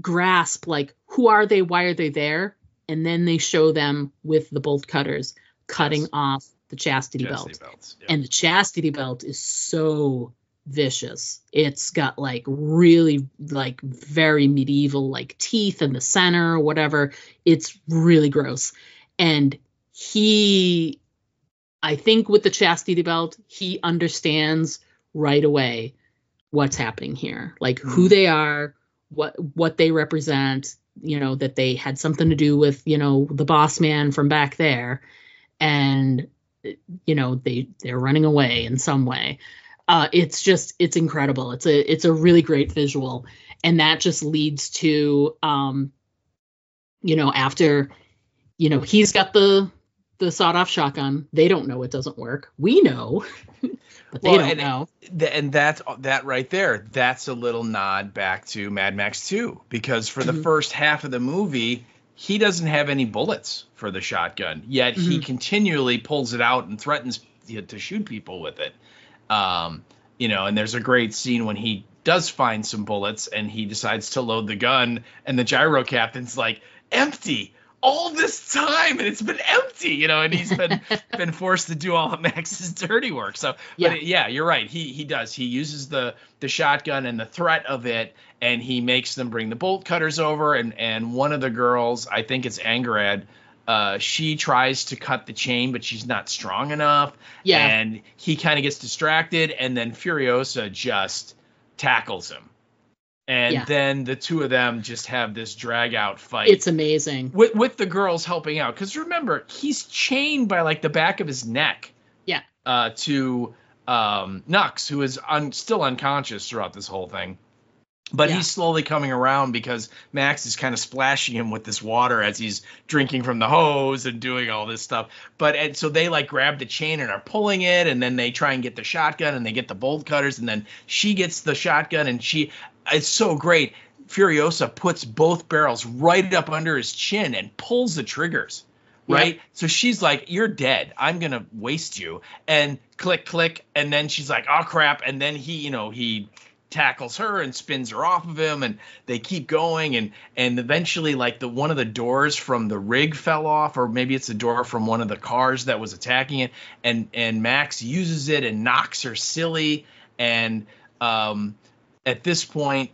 grasp like, who are they? Why are they there? And then they show them with the bolt cutters cutting off the chastity belt. Yep. And the chastity belt is so vicious. It's got like really like very medieval like teeth in the center or whatever. It's really gross. And I think with the chastity belt, he understands right away what's happening here, like who they are, what they represent, that they had something to do with, the boss man from back there, and they're running away in some way. It's incredible. It's a really great visual, and that just leads to after he's got the sawed-off shotgun. They don't know it doesn't work. We know, but they don't know. And that right there, that's a little nod back to Mad Max 2, because for the first half of the movie, he doesn't have any bullets for the shotgun, yet he continually pulls it out and threatens to shoot people with it. And there's a great scene when he does find some bullets and he decides to load the gun, and the gyro captain's like, empty all this time, and it's been empty, and he's been forced to do all of Max's dirty work. So but you're right. He does. He uses the shotgun and the threat of it, and he makes them bring the bolt cutters over, and one of the girls, I think it's Angarad, she tries to cut the chain, but she's not strong enough. Yeah. And he kind of gets distracted, and then Furiosa just tackles him. And then the two of them just have this drag out fight. It's amazing. With the girls helping out. Because remember, he's chained by like the back of his neck. Yeah. To Nux, who is still unconscious throughout this whole thing. But he's slowly coming around because Max is kind of splashing him with this water as he's drinking from the hose and doing all this stuff. And so they like grab the chain and are pulling it, and then they try and get the shotgun, and they get the bolt cutters, and then she gets the shotgun, and it's so great. Furiosa puts both barrels right up under his chin and pulls the triggers. Right. Yep. So she's like, you're dead. I'm going to waste you. And click, click. And then she's like, oh, crap. And then he tackles her and spins her off of him, and they keep going. And eventually, like one of the doors from the rig fell off, or maybe it's a door from one of the cars that was attacking it. And Max uses it and knocks her silly. And at this point,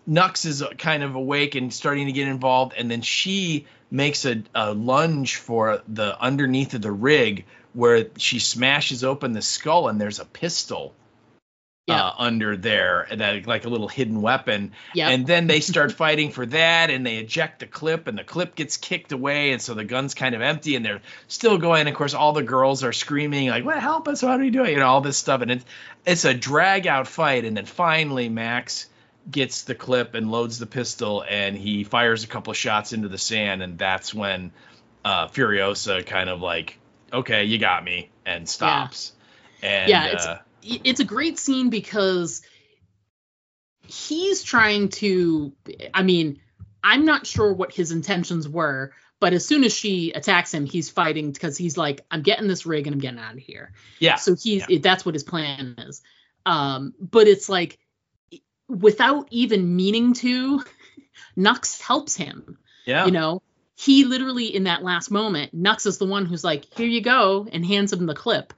Nux is kind of awake and starting to get involved, and then she makes a lunge for the underneath of the rig, where she smashes open the skull, and there's a pistol under there, and that like a little hidden weapon. Yep. And then they start fighting for that, and they eject the clip, and the clip gets kicked away, and so the gun's kind of empty, and they're still going. And of course, all the girls are screaming like, "What? Help us! How do we do it?" You know, all this stuff, and it's a drag out fight. And then finally, Max gets the clip and loads the pistol, and he fires a couple of shots into the sand, and that's when Furiosa kind of like, "Okay, you got me," and stops. And it's a great scene because he's trying to, I mean, I'm not sure what his intentions were, but as soon as she attacks him, he's fighting because he's like, I'm getting this rig and I'm getting out of here. Yeah. So that's what his plan is. But it's like, without even meaning to, Nux helps him. Yeah. You know, he literally, in that last moment, Nux is the one who's like, here you go, and hands him the clip.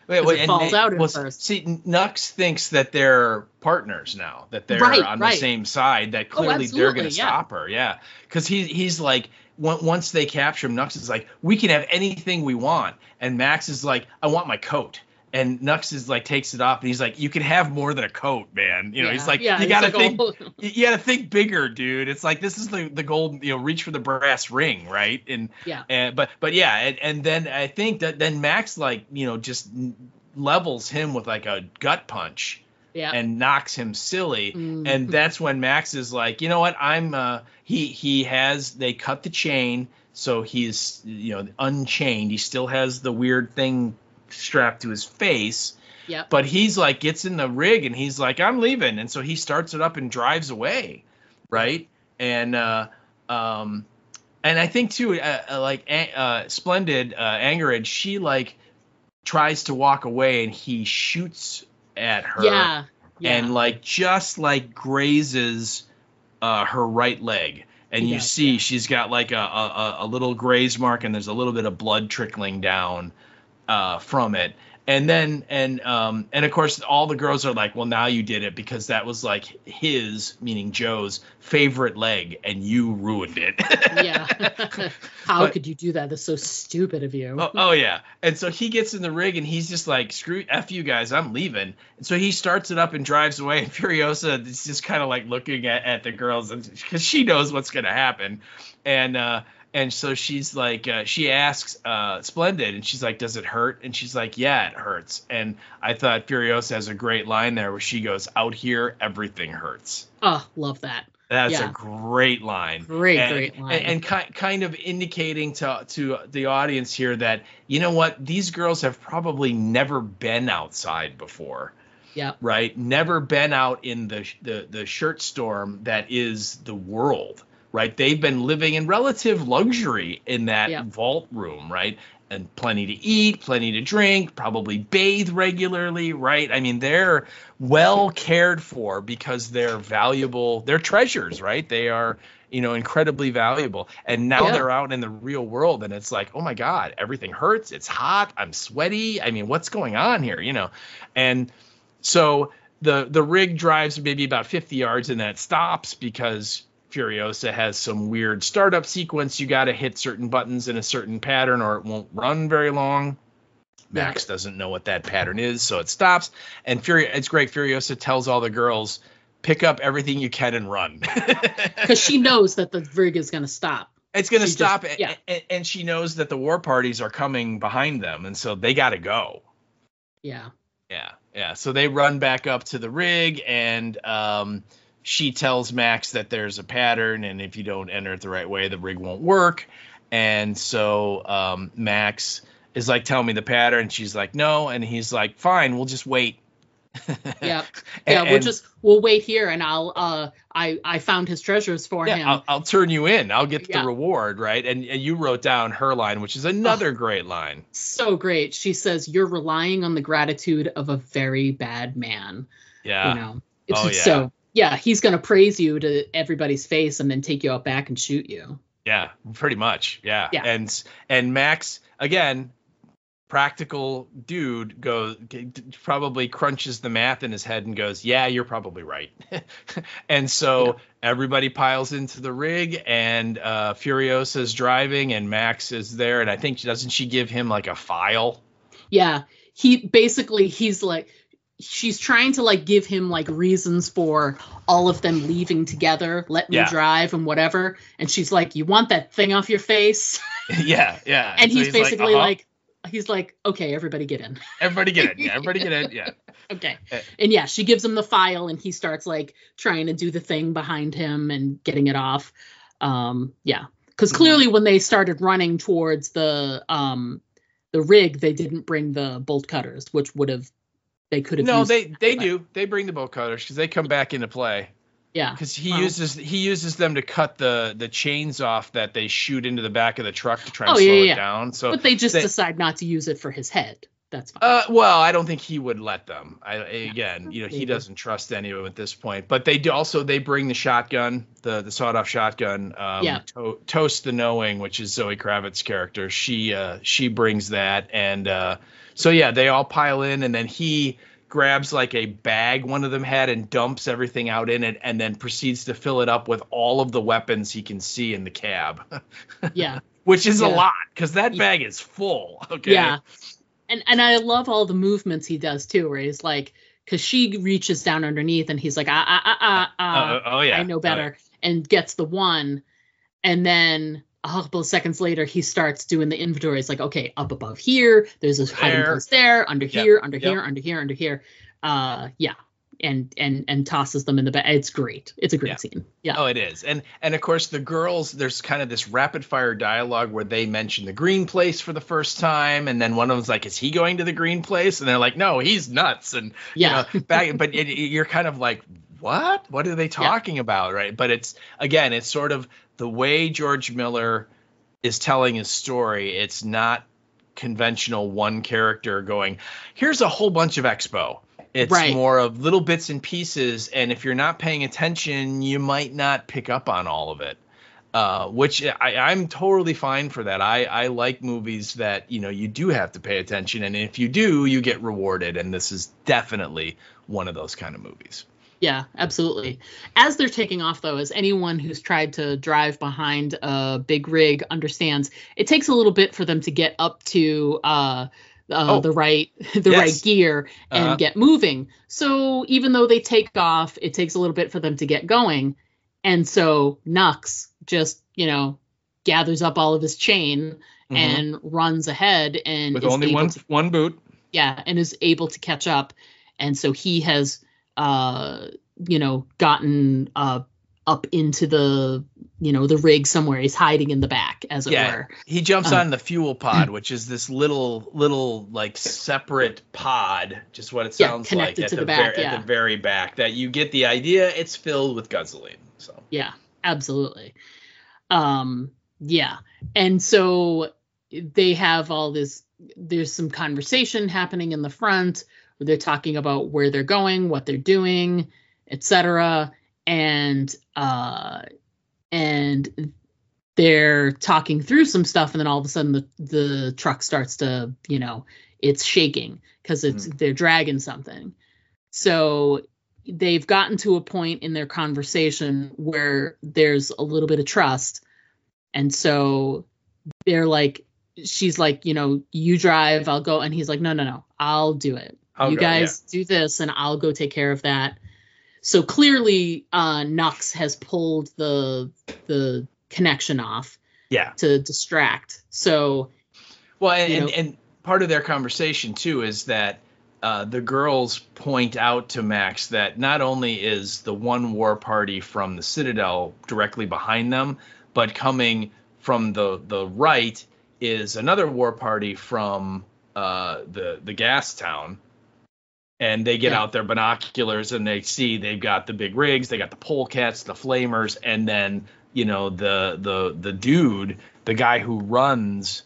Wait, falls out at first. See, Nux thinks that they're partners now, that they're on the same side, that clearly they're going to stop her. Yeah. Because he's like, once they capture him, Nux is like, we can have anything we want. And Max is like, I want my coat. And Nux is like, takes it off, and he's like, you can have more than a coat, man. You know, he's like, you got to think bigger, dude. It's like, this is the gold, you know, reach for the brass ring, right? And but yeah, and then I think that then Max, like, you know, just levels him with like a gut punch. Yeah. And knocks him silly. Mm-hmm. And that's when Max is like, you know what, they cut the chain, so he's, you know, unchained. He still has the weird thing strapped to his face. Yeah. But he's like, gets in the rig, and he's like, I'm leaving. And so he starts it up and drives away. Right. And I think too, Splendid, Angerage, she like tries to walk away, and he shoots at her. Yeah. And like just like grazes her right leg. And you see she's got like a little graze mark, and there's a little bit of blood trickling down from it. And then and of course all the girls are like, well, now you did it, because that was like his, meaning Joe's, favorite leg, and you ruined it. Yeah. How could you do that? That's so stupid of you. Oh yeah. And so he gets in the rig, and he's just like, screw F you guys, I'm leaving. And so he starts it up and drives away, and Furiosa is just kind of like looking at the girls, because she knows what's going to happen. And so she's like, she asks Splendid, and she's like, does it hurt? And she's like, yeah, it hurts. And I thought Furiosa has a great line there where she goes, out here, everything hurts. Oh, love that. That's a great line. Great line. And kind of indicating to the audience here that, you know what, these girls have probably never been outside before. Yeah. Right? Never been out in the shirt storm that is the world. Right. They've been living in relative luxury in that vault room. Right. And plenty to eat, plenty to drink, probably bathe regularly. Right. I mean, they're well cared for because they're valuable. They're treasures. Right. They are, you know, incredibly valuable. And now they're out in the real world, and it's like, oh, my God, everything hurts. It's hot. I'm sweaty. I mean, what's going on here? You know, and so the rig drives maybe about 50 yards, and then it stops because Furiosa has some weird startup sequence. You got to hit certain buttons in a certain pattern, or it won't run very long. Max doesn't know what that pattern is, so it stops. And it's great. Furiosa tells all the girls, pick up everything you can and run. Because she knows that the rig is going to stop. It's going to stop. And she knows that the war parties are coming behind them, and so they got to go. Yeah. Yeah. So they run back up to the rig, and she tells Max that there's a pattern, and if you don't enter it the right way, the rig won't work. And so Max is like, tell me the pattern. She's like, no. And he's like, fine, we'll just wait. Yeah. We'll wait here, and I found his treasures for him. I'll turn you in. I'll get the reward, right? And you wrote down her line, which is another great line. So great. She says, you're relying on the gratitude of a very bad man. Yeah. You know, so. Yeah, he's going to praise you to everybody's face and then take you out back and shoot you. Yeah, pretty much. Yeah. And Max, again, practical dude, probably crunches the math in his head and goes, yeah, you're probably right. And so everybody piles into the rig, and Furiosa's driving, and Max is there. And I think, doesn't she give him like a file? Yeah. He's like, she's trying to like give him like reasons for all of them leaving together, let me drive and whatever. And she's like, you want that thing off your face? Yeah. And so he's basically he's like, okay, everybody get in. Everybody get in. Yeah, everybody get in. Yeah. Okay. And yeah, she gives him the file and he starts like trying to do the thing behind him and getting it off. Yeah. Because clearly when they started running towards the rig, they didn't bring the bolt cutters, which they could have. No, they do. They bring the bolt cutters because they come back into play. Yeah. Because he uses them to cut the chains off that they shoot into the back of the truck to try and slow it down. So, but they decide not to use it for his head. That's fine. Well, I don't think he would let them. He doesn't trust anyone at this point. But they bring the shotgun, the sawed-off shotgun. Toast the Knowing, which is Zoe Kravitz's character. She brings that, and so yeah, they all pile in, and then he grabs like a bag one of them had and dumps everything out in it, and then proceeds to fill it up with all of the weapons he can see in the cab. Yeah, which is a lot because that bag is full. Okay. Yeah. And I love all the movements he does too, where he's like, because she reaches down underneath and he's like, I know better, and gets the one, and then a couple of seconds later he starts doing the inventory. It's like, okay, up above here, there's a hiding place there, under here, under here, under here, under here. And tosses them in the back. It's great. It's a great scene. Yeah. Oh, it is. And of course the girls, there's kind of this rapid fire dialogue where they mention the green place for the first time, and then one of them's like, is he going to the green place? And they're like, no, he's nuts. And but you're kind of like, what are they talking about? Right. But it's sort of the way George Miller is telling his story. It's not conventional one character going, here's a whole bunch of expo. It's more of little bits and pieces, and if you're not paying attention, you might not pick up on all of it, which I'm totally fine for that. I like movies that, you do have to pay attention, and if you do, you get rewarded, and this is definitely one of those kind of movies. Yeah, absolutely. As they're taking off, though, as anyone who's tried to drive behind a big rig understands, it takes a little bit for them to get up to the right gear and get moving. So even though they take off, it takes a little bit for them to get going. And so Nux just, gathers up all of his chain and runs ahead and with only one boot. Yeah, and is able to catch up. And so he has gotten up into the rig somewhere. He's hiding in the back, as it were. He jumps on the fuel pod, which is this little like separate pod, just what it sounds like at the very back, that you get the idea it's filled with gasoline. So yeah, absolutely. And so they have all this, there's some conversation happening in the front where they're talking about where they're going, what they're doing, etc. And they're talking through some stuff, and then all of a sudden the truck starts to, it's shaking because they're dragging something. So they've gotten to a point in their conversation where there's a little bit of trust, and so they're like, she's like, you drive, I'll go, and he's like, no, I'll do it. You guys do this, and I'll go take care of that. So clearly, Nux has pulled the connection off. Yeah. To distract. So. Well, and part of their conversation too is that the girls point out to Max that not only is the one war party from the Citadel directly behind them, but coming from the right is another war party from the gas town. And they get out their binoculars and they see they've got the big rigs, they got the polecats, the flamers, and then the dude, the guy who runs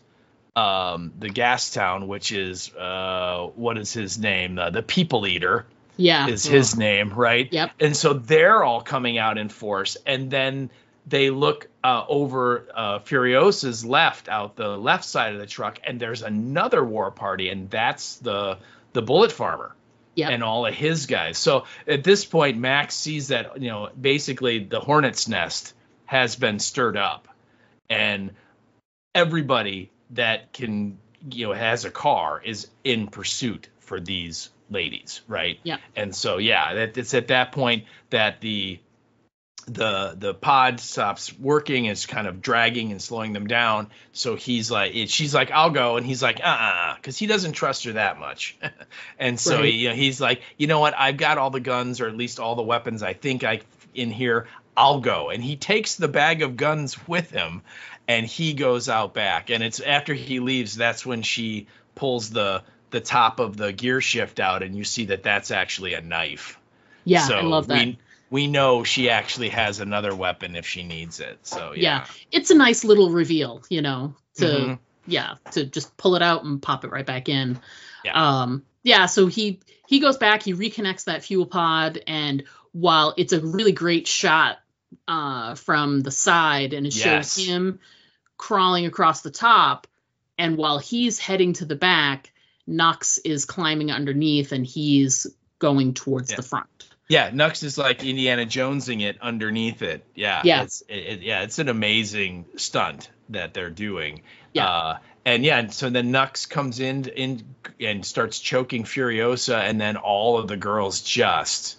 the gas town, which is what is his name? The People Eater. Yeah, is his name, right? Yep. And so they're all coming out in force, and then they look over Furiosa's out the left side of the truck, and there's another war party, and that's the Bullet Farmer. Yep. And all of his guys. So at this point, Max sees that, basically the hornet's nest has been stirred up, and everybody that can, has a car is in pursuit for these ladies, right? Yeah. And so it's at that point that the pod stops working, it's kind of dragging and slowing them down. So she's like, I'll go, and he's like, because he doesn't trust her that much. And so right. he's like, you know what, I've got all the guns, or at least all the weapons I think in here, I'll go. And he takes the bag of guns with him, and he goes out back. And it's after he leaves, that's when she pulls the top of the gear shift out, and you see that that's actually a knife. Yeah, so I love that. We know she actually has another weapon if she needs it. So yeah, it's a nice little reveal, to just pull it out and pop it right back in. Yeah. So he goes back, he reconnects that fuel pod, and while it's a really great shot from the side, and it shows him crawling across the top, and while he's heading to the back, Nux is climbing underneath, and he's going towards the front. Yeah, Nux is like Indiana Jonesing it underneath it. Yeah. It's an amazing stunt that they're doing. Yeah. So then Nux comes in and starts choking Furiosa, and then all of the girls just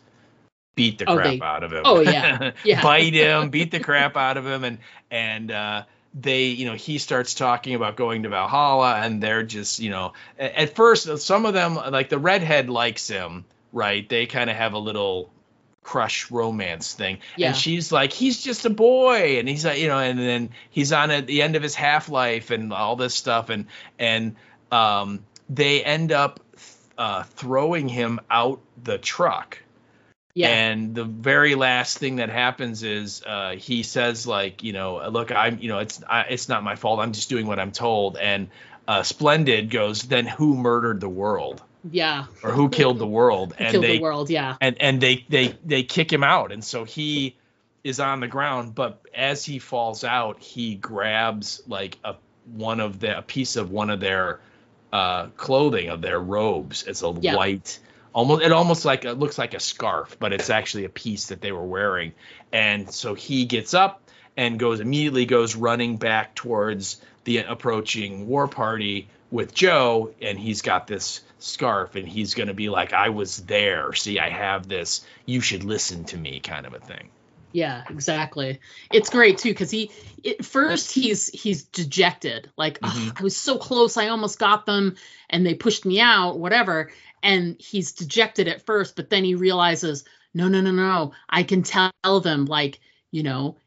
beat the crap out of him. Oh yeah. Bite him, beat the crap out of him, and they, he starts talking about going to Valhalla, and they're just, at first some of them, like the redhead, likes him. Right, they kind of have a little crush romance thing, and she's like, he's just a boy, and he's like, and then he's on at the end of his half-life and all this stuff, and they end up throwing him out the truck. Yeah. And the very last thing that happens is he says, like, look, I'm, it's not my fault. I'm just doing what I'm told. And Splendid goes, then who murdered the world? Yeah. Or who killed the world? The world, yeah. And they kick him out, and so he is on the ground. But as he falls out, he grabs like a piece of one of their clothing, of their robes. It's a white, it looks like a scarf, but it's actually a piece that they were wearing. And so he gets up and immediately goes running back towards the approaching war party with Joe, and he's got this scarf, and he's going to be like, I was there. See, I have this. You should listen to me, kind of a thing. Yeah, exactly. It's great too, because he's dejected, like, I was so close, I almost got them, and they pushed me out, whatever. And he's dejected at first, but then he realizes, no, I can tell them, like,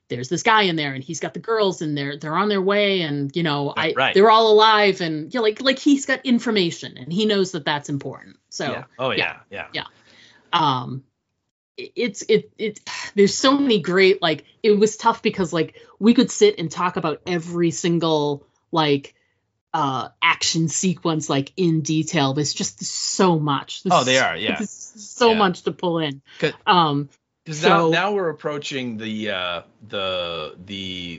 there's this guy in there, and he's got the girls, and they're on their way, and they're all alive, and like he's got information, and he knows that that's important. So it's there's so many great, like, it was tough because, like, we could sit and talk about every single, like, action sequence, like, in detail. There's just so much. There's so much to pull in. Because now we're approaching the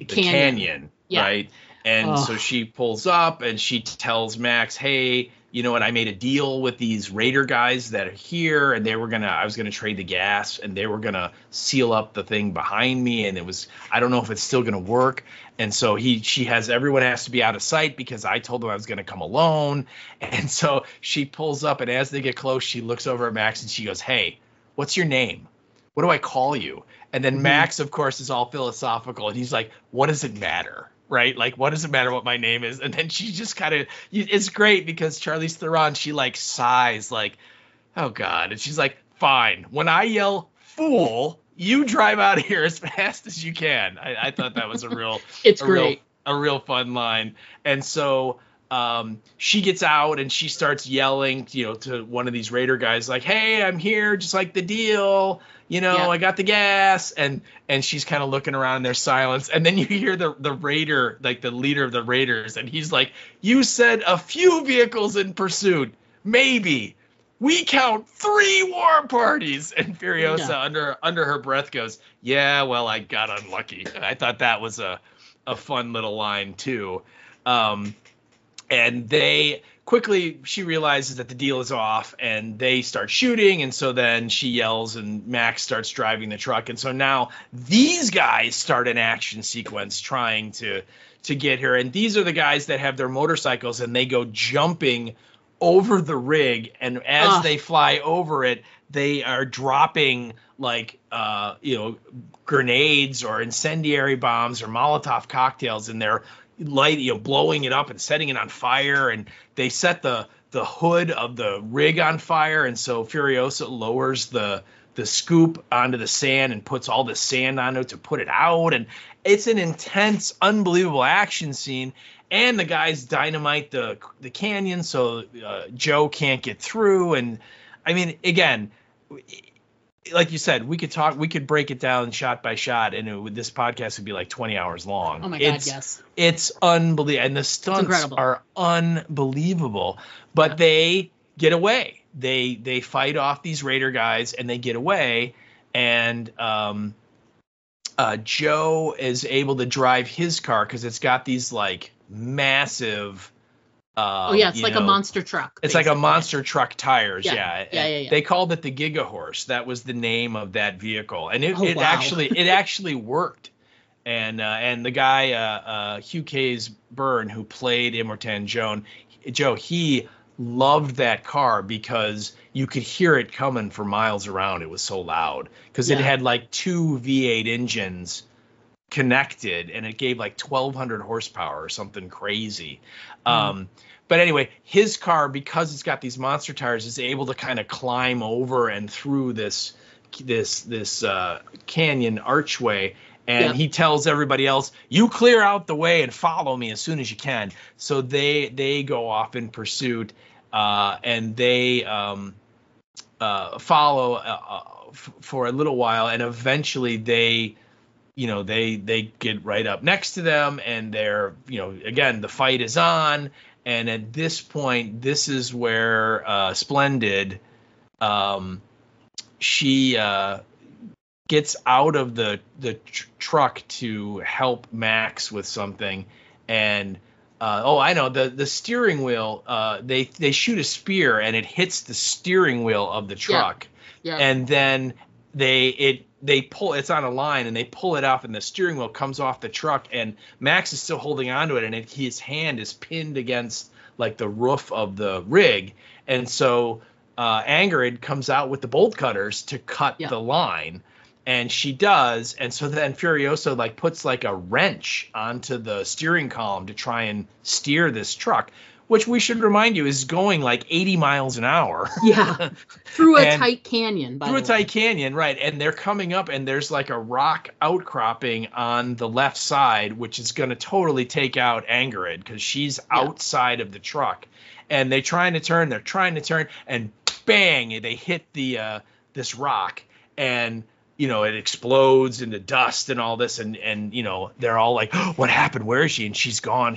canyon, right? And so she pulls up, and she tells Max, hey, you know what? I made a deal with these Raider guys that are here, and I was gonna trade the gas, and they were gonna seal up the thing behind me, and I don't know if it's still gonna work. And so everyone has to be out of sight because I told them I was gonna come alone. And so she pulls up, and as they get close, she looks over at Max, and she goes, hey, what's your name? What do I call you? And then Max, of course, is all philosophical, and he's like, what does it matter? Right? Like, what does it matter what my name is? And then she just kind of, it's great because Charlize Theron, she like sighs like, oh God. And she's like, fine. When I yell fool, you drive out of here as fast as you can. I thought that was a real, great. A real fun line. And so she gets out, and she starts yelling, to one of these Raider guys, like, hey, I'm here, just like the deal. I got the gas, and she's kind of looking around in their silence, and then you hear the Raider, like the leader of the Raiders, and he's like, you said a few vehicles in pursuit, maybe. We count 3 war parties. And Furiosa under her breath goes, yeah, well, I got unlucky. I thought that was a fun little line too. And she realizes that the deal is off, and they start shooting. And so then she yells, and Max starts driving the truck. And so now these guys start an action sequence trying to get her. And these are the guys that have their motorcycles, and they go jumping over the rig, and as they fly over it, they are dropping like grenades or incendiary bombs or Molotov cocktails, and they're blowing it up and setting it on fire, and they set the hood of the rig on fire, and so Furiosa lowers the scoop onto the sand and puts all the sand on it to put it out, and it's an intense, unbelievable action scene. And the guys dynamite the canyon so Joe can't get through. And I mean, again, like you said, we could break it down shot by shot, and this podcast would be like 20 hours long. Oh my God, yes. It's unbelievable. And the stunts are unbelievable, but they get away. They fight off these Raider guys and they get away. And Joe is able to drive his car because it's got these like massive it's like a monster truck. It's like a monster truck tires. Yeah. They called it the Giga Horse. That was the name of that vehicle, and it actually worked. And the guy Hugh Case Byrne, who played Immortan Joe, he loved that car because you could hear it coming for miles around. It was so loud because it had like 2 V8 engines connected, and it gave like 1,200 horsepower or something crazy. But anyway, his car, because it's got these monster tires, is able to kind of climb over and through this canyon archway. And he tells everybody else, you clear out the way and follow me as soon as you can. So they go off in pursuit, and they follow for a little while, and eventually they get right up next to them, and they're, again, the fight is on. And at this point, this is where Splendid, she gets out of the truck to help Max with something. And I know the steering wheel, they shoot a spear and it hits the steering wheel of the truck. Yeah. And then they pull, it's on a line, and they pull it off, and the steering wheel comes off the truck, and Max is still holding onto it, and his hand is pinned against like the roof of the rig. And so Ingrid comes out with the bolt cutters to cut the line, and she does. And so then Furiosa like puts like a wrench onto the steering column to try and steer this truck, which we should remind you is going like 80 miles an hour. Yeah. Through a tight canyon. Through a tight canyon, right. And they're coming up, and there's like a rock outcropping on the left side, which is going to totally take out Ingrid because she's outside of the truck. And they're trying to turn, and bang, they hit this rock, and it explodes into dust and all this, and they're all like, oh, what happened? Where is she? And she's gone.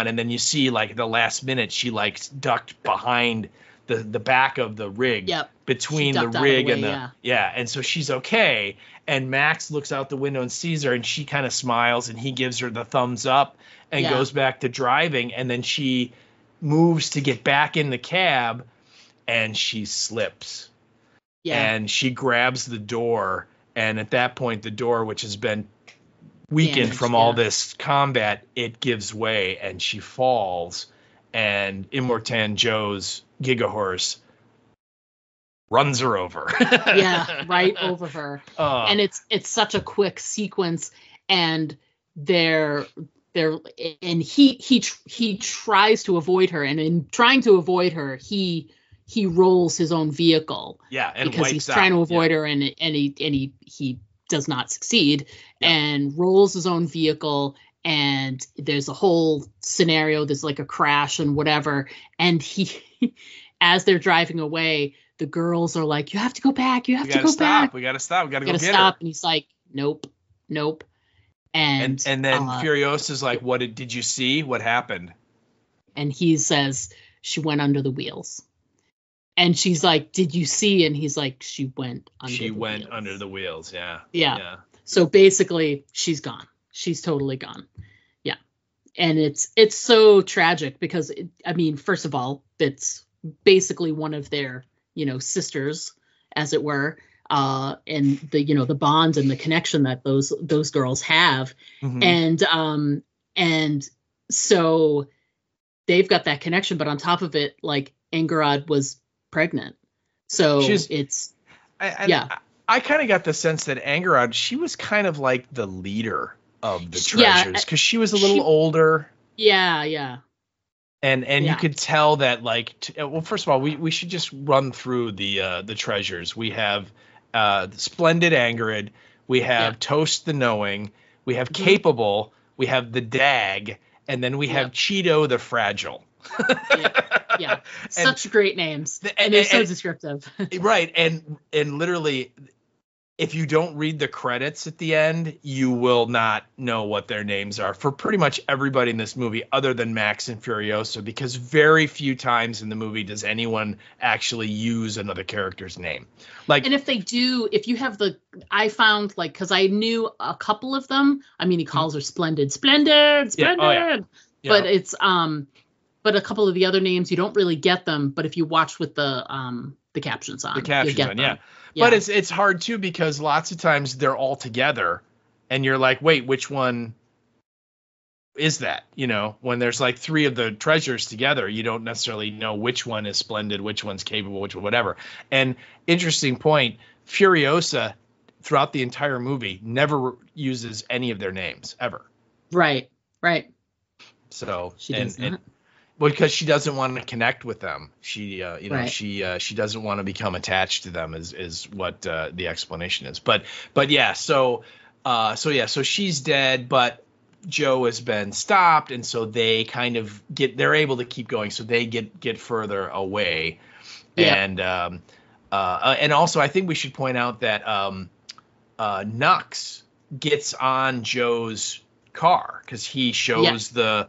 And then you see like the last minute, she like ducked behind the back of the rig, between the rig and and so she's okay. And Max looks out the window and sees her, and she kind of smiles, and he gives her the thumbs up and goes back to driving. And then she moves to get back in the cab, and she slips. And she grabs the door. And at that point, the door, which has been weakened from all this combat, it gives way, and she falls. And Immortan Joe's Giga Horse runs her over. Right over her. And it's such a quick sequence, and he tries to avoid her, and in trying to avoid her, he rolls his own vehicle. And because he's trying to avoid her, and he does not succeed, and rolls his own vehicle. And there's a whole scenario. There's like a crash and whatever. And he, as they're driving away, the girls are like, "You have to go back. You have to go back. We got to stop. We got to go get stop." her. And he's like, "Nope." And then Furiosa's like, "What did you see? What happened?" And he says, "She went under the wheels." And she's like, "Did you see?" And he's like, "She went under the wheels." Under the wheels, yeah. So basically, she's gone. She's totally gone. Yeah. And it's so tragic because, first of all, it's basically one of their, sisters, as it were, and the bond and the connection that those girls have. Mm-hmm. And so they've got that connection, but on top of it, like, Angharad was pregnant. So I kind of got the sense that Angharad, she was kind of like the leader of the treasures because she was a little older. Yeah. And you could tell that, like, well, first of all, we should just run through the treasures. We have Splendid Angharad, we have Toast the Knowing, we have Capable, we have the Dag, and then we have Cheeto the Fragile. Yeah. Such great names. And they're so descriptive. Right. And literally, if you don't read the credits at the end, you will not know what their names are for pretty much everybody in this movie other than Max and Furiosa, because very few times in the movie does anyone actually use another character's name. Like, and if they do, if you have I found, like, because I knew a couple of them. I mean, he calls her Splendid. Yeah. But it's but a couple of the other names you don't really get them. But if you watch with the captions on, you get them. Yeah. But it's hard too, because lots of times they're all together and you're like, wait, which one is that? You know, when there's like three of the treasures together, you don't necessarily know which one is Splendid, which one's Capable, which one, whatever. And interesting point, Furiosa throughout the entire movie never uses any of their names ever. Right. So she does not. Because she doesn't want to connect with them. She, right. she doesn't want to become attached to them is what the explanation is. But yeah, so she's dead, but Joe has been stopped. And so they kind of they're able to keep going. So they get further away. Yeah. And also I think we should point out that Nux gets on Joe's car because he shows the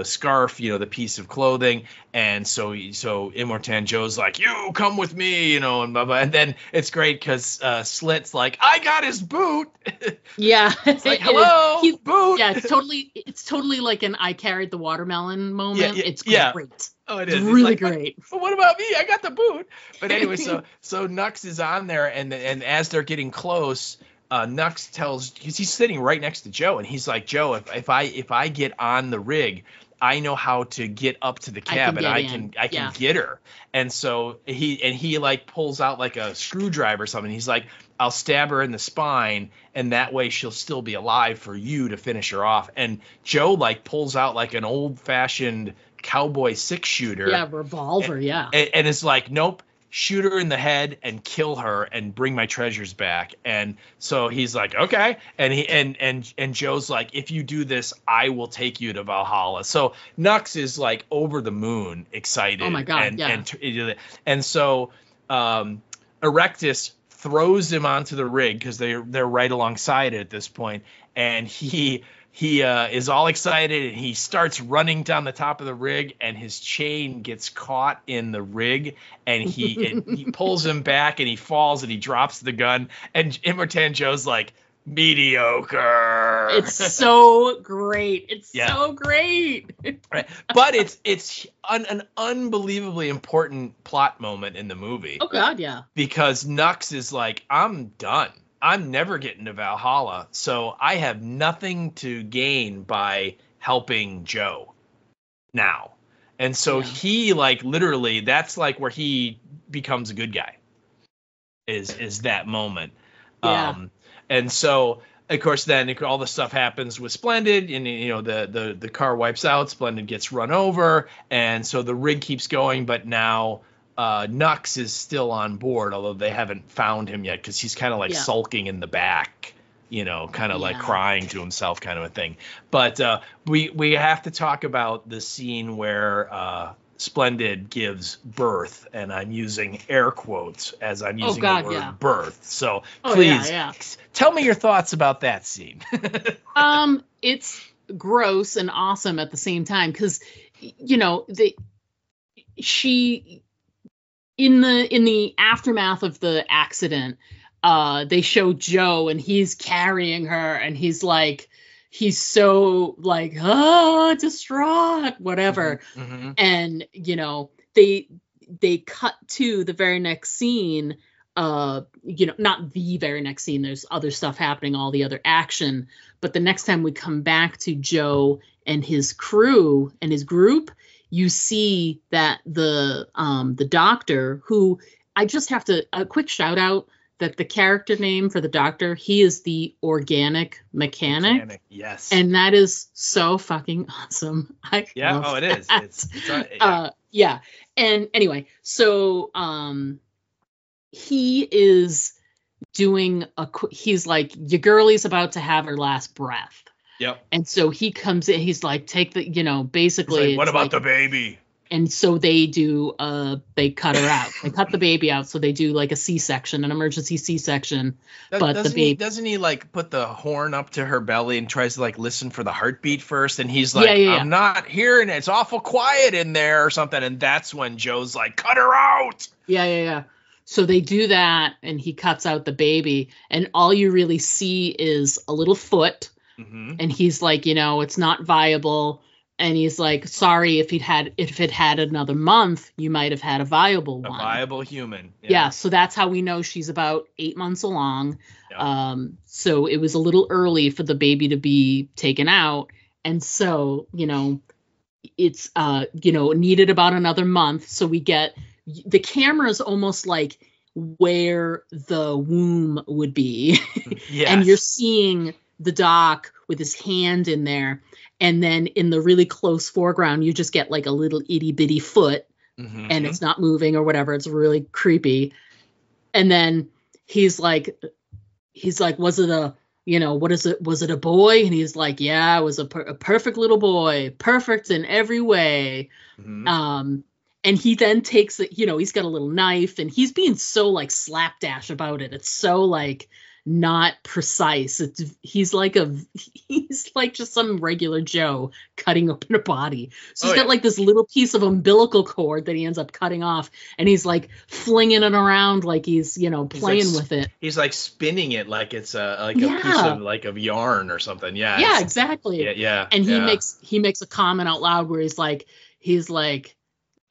scarf, the piece of clothing, and so Immortan Joe's like, you come with me, and blah, blah. And then it's great because Slit's like, I got his boot. It's like, hello, boot. Yeah, it's totally like an I carried the watermelon moment. It's great. Yeah. Oh, it is. It's really great. But what about me? I got the boot. But anyway, so Nux is on there, and as they're getting close, Nux tells, because he's sitting right next to Joe, and he's like, Joe, if I get on the rig, I know how to get up to the cab, and I can get her. And so he like pulls out like a screwdriver or something. He's like, I'll stab her in the spine, and that way she'll still be alive for you to finish her off. And Joe like pulls out like an old fashioned cowboy 6-shooter. Yeah, revolver. And it's like, nope. Shoot her in the head and kill her and bring my treasures back. And so he's like, okay. And he and Joe's like, if you do this, I will take you to Valhalla. So Nux is like over the moon excited. Oh my God. And so Erectus throws him onto the rig because they're right alongside it at this point. And he is all excited, and he starts running down the top of the rig, and his chain gets caught in the rig, and he pulls him back, and he falls, and he drops the gun, and Immortan Joe's like, mediocre. It's so great. So great. Right. But it's an unbelievably important plot moment in the movie. Oh God, yeah. Because Nux is like, I'm done. I'm never getting to Valhalla, so I have nothing to gain by helping Joe now. And so he like literally, that's like where he becomes a good guy, is that moment. Yeah. And so of course then all the stuff happens with Splendid, and the car wipes out, Splendid gets run over, and so the rig keeps going, but now Nux is still on board, although they haven't found him yet because he's kind of like sulking in the back, kind of like crying to himself kind of a thing. But we have to talk about the scene where Splendid gives birth, and I'm using air quotes as I'm using the word birth. So please tell me your thoughts about that scene. It's gross and awesome at the same time because, she... In the aftermath of the accident, they show Joe, and he's carrying her, and he's so like, distraught, whatever. Mm-hmm. And they cut to the very next scene. Not the very next scene. There's other stuff happening, all the other action. But the next time we come back to Joe and his crew and his group, you see that the doctor, who I just have to a quick shout out that the character name for the doctor, he is the organic mechanic. Yes. And that is so fucking awesome. It is. Yeah. And anyway, so he is doing he's like, your girlie's about to have her last breath. Yep. And so he comes in, he's like, take the, basically. Like, what about the baby? And so they do, they cut her out. They cut the baby out. So they do like a C-section, an emergency C-section. But the baby. Doesn't he like put the horn up to her belly and tries to like listen for the heartbeat first? And he's like, I'm not hearing it. It's awful quiet in there or something. And that's when Joe's like, cut her out. Yeah. So they do that and he cuts out the baby. And all you really see is a little foot. Mm-hmm. And he's like, it's not viable. And he's like, sorry, if it had another month, you might have had a viable one. A viable human. Yeah. So that's how we know she's about 8 months along. Yeah. So it was a little early for the baby to be taken out. And so, it's, needed about another month. So we get the camera's almost like where the womb would be. Yes. And you're seeing the doc with his hand in there. And then in the really close foreground, you just get like a little itty bitty foot and it's not moving or whatever. It's really creepy. And then he's like, was it a, what is it? Was it a boy? And he's like, yeah, it was a perfect little boy, perfect in every way. Mm-hmm. And he then takes it, he's got a little knife and he's being so like slapdash about it. It's so like not precise. He's like just some regular Joe cutting open a body. So he's got like this little piece of umbilical cord that he ends up cutting off, and he's like flinging it around like he's playing with it. He's like spinning it like it's a piece of like of yarn or something. Yeah, exactly. Yeah. And he makes a comment out loud where he's like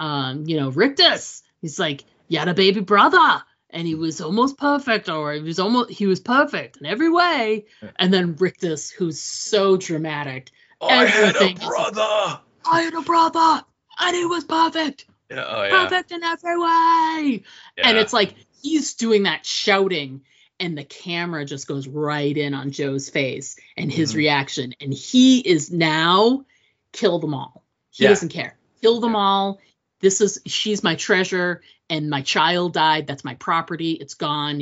Rictus, he's like, you had a baby brother and he was almost perfect, or he was perfect in every way. And then Rictus, who's so dramatic. I had a brother and he was perfect. Yeah, perfect in every way. Yeah. And it's like he's doing that shouting and the camera just goes right in on Joe's face and his reaction. And he is now kill them all. He doesn't care. Kill them all. She's my treasure and my child died. That's my property. It's gone.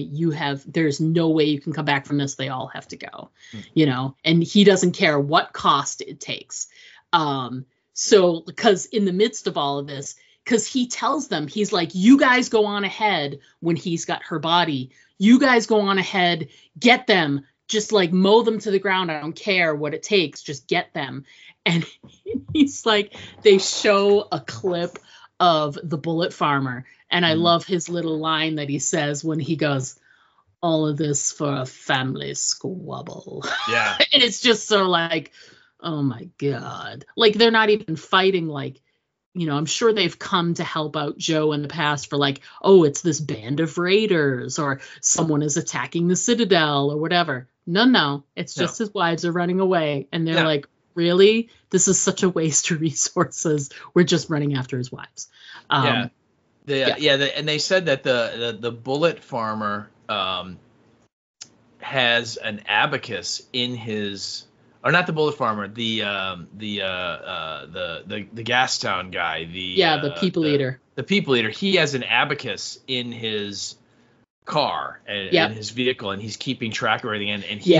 There's no way you can come back from this. They all have to go, and he doesn't care what cost it takes. So because in the midst of all of this, because he tells them, he's like, you guys go on ahead when he's got her body. You guys go on ahead, get them, just like mow them to the ground. I don't care what it takes. Just get them. And he's like, they show a clip of the bullet farmer. And I love his little line that he says when he goes, all of this for a family squabble. Yeah. And it's just so like, oh my God. Like they're not even fighting like, I'm sure they've come to help out Joe in the past for like, oh, it's this band of raiders or someone is attacking the Citadel or whatever. No. It's just his wives are running away. And they're like, really? This is such a waste of resources. We're just running after his wives. And they said that the bullet farmer has an abacus in his, or not the bullet farmer, the Gastown guy, the people eater. The people eater. He has an abacus in his car and in his vehicle, and he's keeping track of everything. And he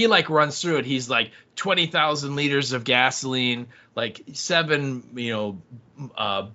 runs through it. He's like 20,000 liters of gasoline, like 7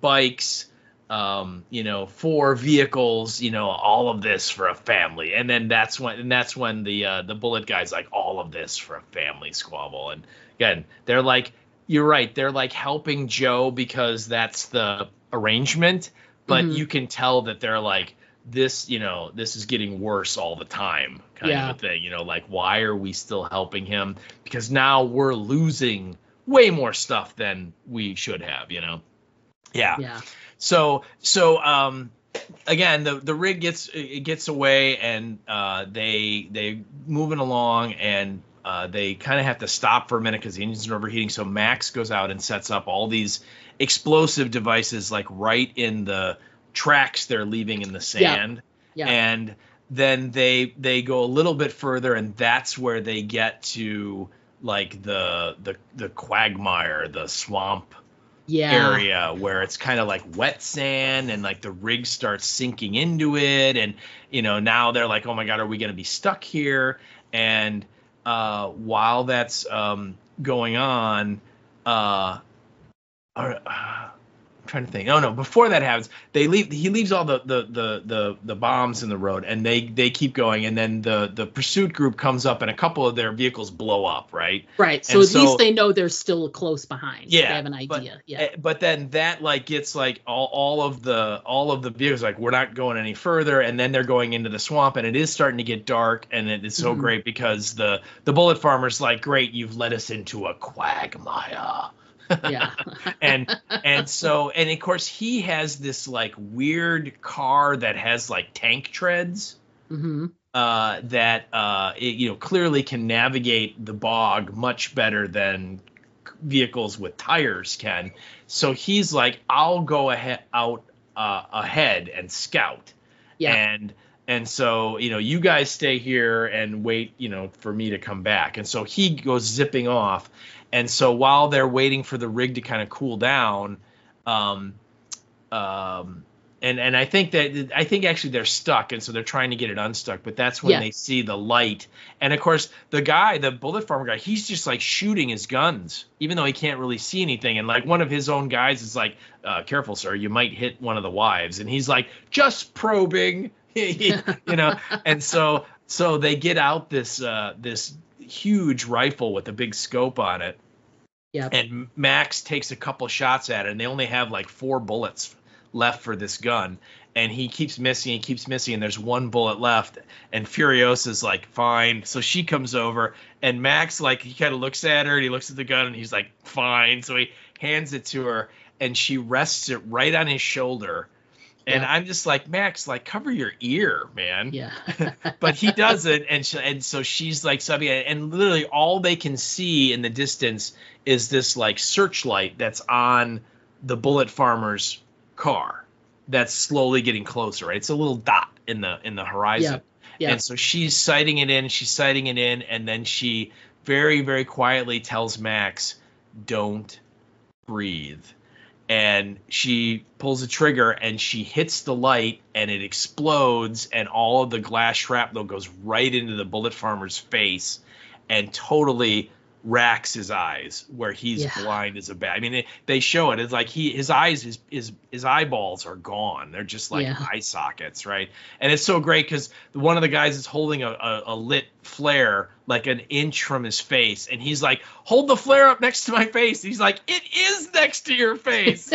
bikes, 4 vehicles, all of this for a family. And then that's when the bullet guy's like, all of this for a family squabble. And again, they're like, you're right, they're like helping Joe because that's the arrangement, but you can tell that they're like, this is getting worse all the time kind of a thing, like, why are we still helping him? Because now we're losing way more stuff than we should have, So again, the rig gets away, and they moving along, and they kind of have to stop for a minute because the engines are overheating. So Max goes out and sets up all these explosive devices like right in the tracks they're leaving in the sand. Yeah. And then they go a little bit further, and that's where they get to like the quagmire, the swamp area, where it's kind of like wet sand, and like the rig starts sinking into it, and now they're like, oh my god, are we going to be stuck here? And while that's going on, I'm trying to think. Oh no! Before that happens, he leaves all the bombs in the road, and they keep going, and then the pursuit group comes up, and a couple of their vehicles blow up. Right. Right. So at least they know they're still close behind. Yeah. They have an idea. But then that like gets like all of the vehicles like, we're not going any further, and then they're going into the swamp, and it is starting to get dark, and it is so great because the bullet farmer's like, great, you've led us into a quagmire. Yeah. and of course he has this like weird car that has like tank treads that it, clearly can navigate the bog much better than vehicles with tires can. So he's like, I'll go ahead and scout. Yeah. And so, you guys stay here and wait, for me to come back. And so he goes zipping off. And so while they're waiting for the rig to kind of cool down, and I think actually they're stuck, and so they're trying to get it unstuck. But that's when they see the light, and of course the bullet farmer guy, he's just like shooting his guns, even though he can't really see anything. And like one of his own guys is like, "Careful, sir, you might hit one of the wives." And he's like, "Just probing," And so they get out this huge rifle with a big scope on it. Yeah. And Max takes a couple shots at it, and they only have like 4 bullets left for this gun. And he keeps missing, and there's 1 bullet left. And Furiosa's like, fine. So she comes over, and Max, like, he kind of looks at her, and he looks at the gun, and he's like, fine. So he hands it to her, and she rests it right on his shoulder. And I'm just like, Max, like, cover your ear, man. Yeah. But he doesn't, and so she's like subbing, and literally all they can see in the distance is this like searchlight that's on the bullet farmer's car that's slowly getting closer. Right? It's a little dot in the horizon. Yeah. And so she's sighting it in, and then she very, very quietly tells Max, don't breathe. And she pulls the trigger, and she hits the light, and it explodes, and all of the glass shrapnel goes right into the bullet farmer's face and totally racks his eyes, where he's blind as a bat. I mean, they show it. It's like his eyes, his eyeballs are gone. They're just like eye sockets, right? And it's so great because one of the guys is holding a lit flare like an inch from his face, and he's like, hold the flare up next to my face. He's like, it is next to your face.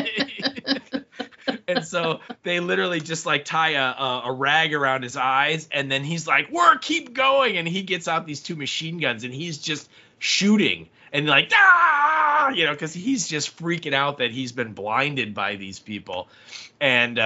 And so they literally just like tie a rag around his eyes, and then he's like, keep going. And he gets out these 2 machine guns, and he's just shooting and like, because he's just freaking out that he's been blinded by these people. And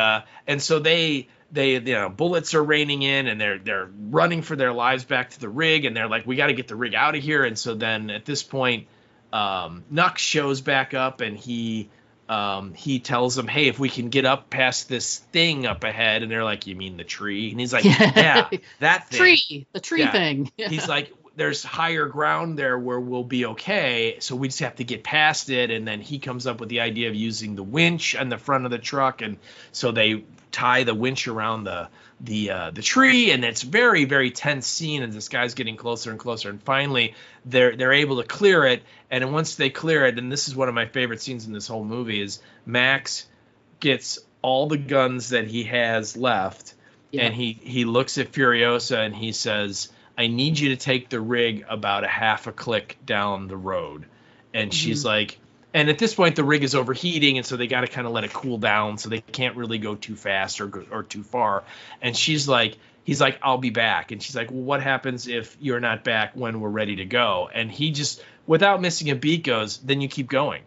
so they bullets are raining in, and they're running for their lives back to the rig, and they're like, we got to get the rig out of here. And so then at this point, Nux shows back up, and he tells them, hey, if we can get up past this thing up ahead. And they're like, you mean the tree? And he's like, yeah, that thing. The tree thing. Yeah. He's like, there's higher ground there where we'll be okay. So we just have to get past it. And then he comes up with the idea of using the winch on the front of the truck. And so they tie the winch around the tree, and it's very, very tense scene as this guy's getting closer and closer. And finally they're able to clear it. And once they clear it, and this is one of my favorite scenes in this whole movie, is Max gets all the guns that he has left. Yeah. And he looks at Furiosa, and he says, I need you to take the rig about a half a click down the road. And she's like, and at this point the rig is overheating, and so they got to kind of let it cool down, so they can't really go too fast or too far. And he's like, I'll be back. And she's like, well, what happens if you're not back when we're ready to go? And he just, without missing a beat, goes, then you keep going.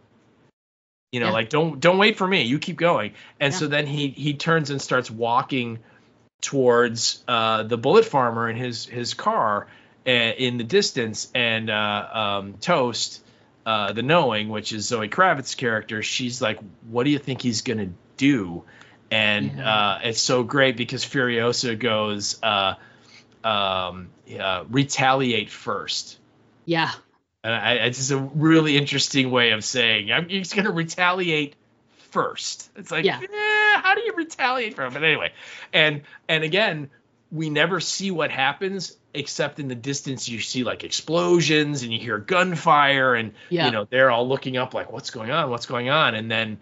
Like, don't wait for me. You keep going. And so then he turns and starts walking towards the bullet farmer in his car in the distance, and Toast the Knowing, which is Zoe Kravitz's character, she's like, what do you think he's going to do? And it's so great because Furiosa goes, retaliate first. Yeah. And it's just a really interesting way of saying, he's going to retaliate first. It's like, how do you retaliate from him? But anyway, and again, we never see what happens, except in the distance you see like explosions and you hear gunfire and you know, they're all looking up like, what's going on? And then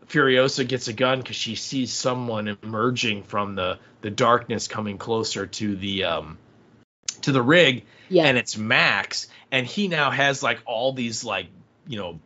Furiosa gets a gun because she sees someone emerging from the darkness coming closer to the rig, and it's Max, and he now has like all these like, you know,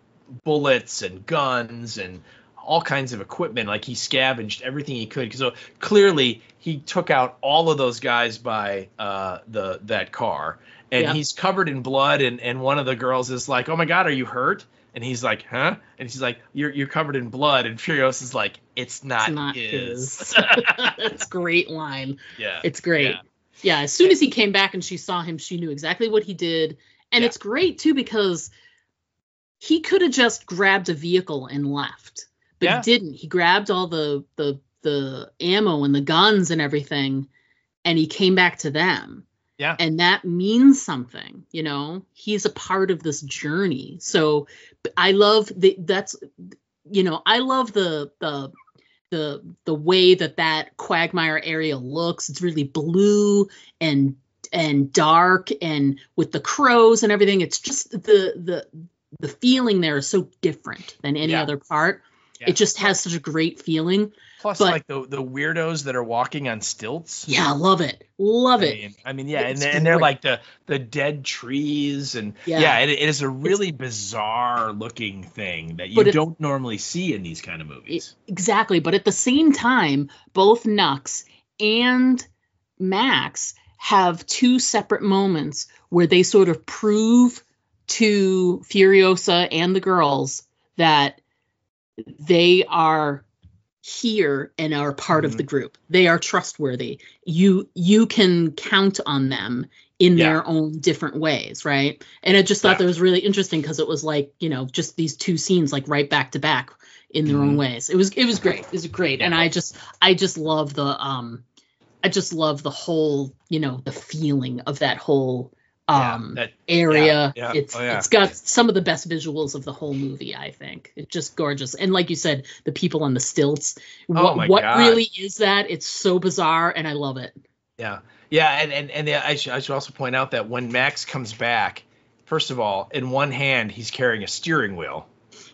bullets and guns and all kinds of equipment. Like he scavenged everything he could. So clearly he took out all of those guys by that car, and he's covered in blood. And one of the girls is like, "Oh my God, are you hurt?" And he's like, "Huh?" And she's like, "You're covered in blood." And Furious is like, "It's not his." It's a great line. Yeah, it's great. Yeah, as soon as he came back and she saw him, she knew exactly what he did. And it's great too because he could have just grabbed a vehicle and left. But he didn't. He grabbed all the ammo and the guns and everything, and he came back to them. Yeah. And that means something, you know. He's a part of this journey. So I love I love the way that quagmire area looks. It's really blue and dark, and with the crows and everything. It's just the feeling there is so different than any other part. It just has such a great feeling. Plus, like the weirdos that are walking on stilts. Yeah, love it. I mean, and they're like the dead trees, and it is a really bizarre looking thing that you don't normally see in these kind of movies. Exactly, but at the same time, both Nux and Max have two separate moments where they sort of prove to Furiosa and the girls that they are here and are part of the group. They are trustworthy. You can count on them in their own different ways, right? And I just thought that was really interesting because it was like, you know, just these two scenes like right back to back in their own ways. It was great. It was great. And I just love the whole, you know, the feeling of that whole area. It's got some of the best visuals of the whole movie, I think. It's just gorgeous. And like you said, the people on the stilts. What really is that? It's so bizarre, and I love it. Yeah. And I should also point out that when Max comes back, first of all, in one hand he's carrying a steering wheel.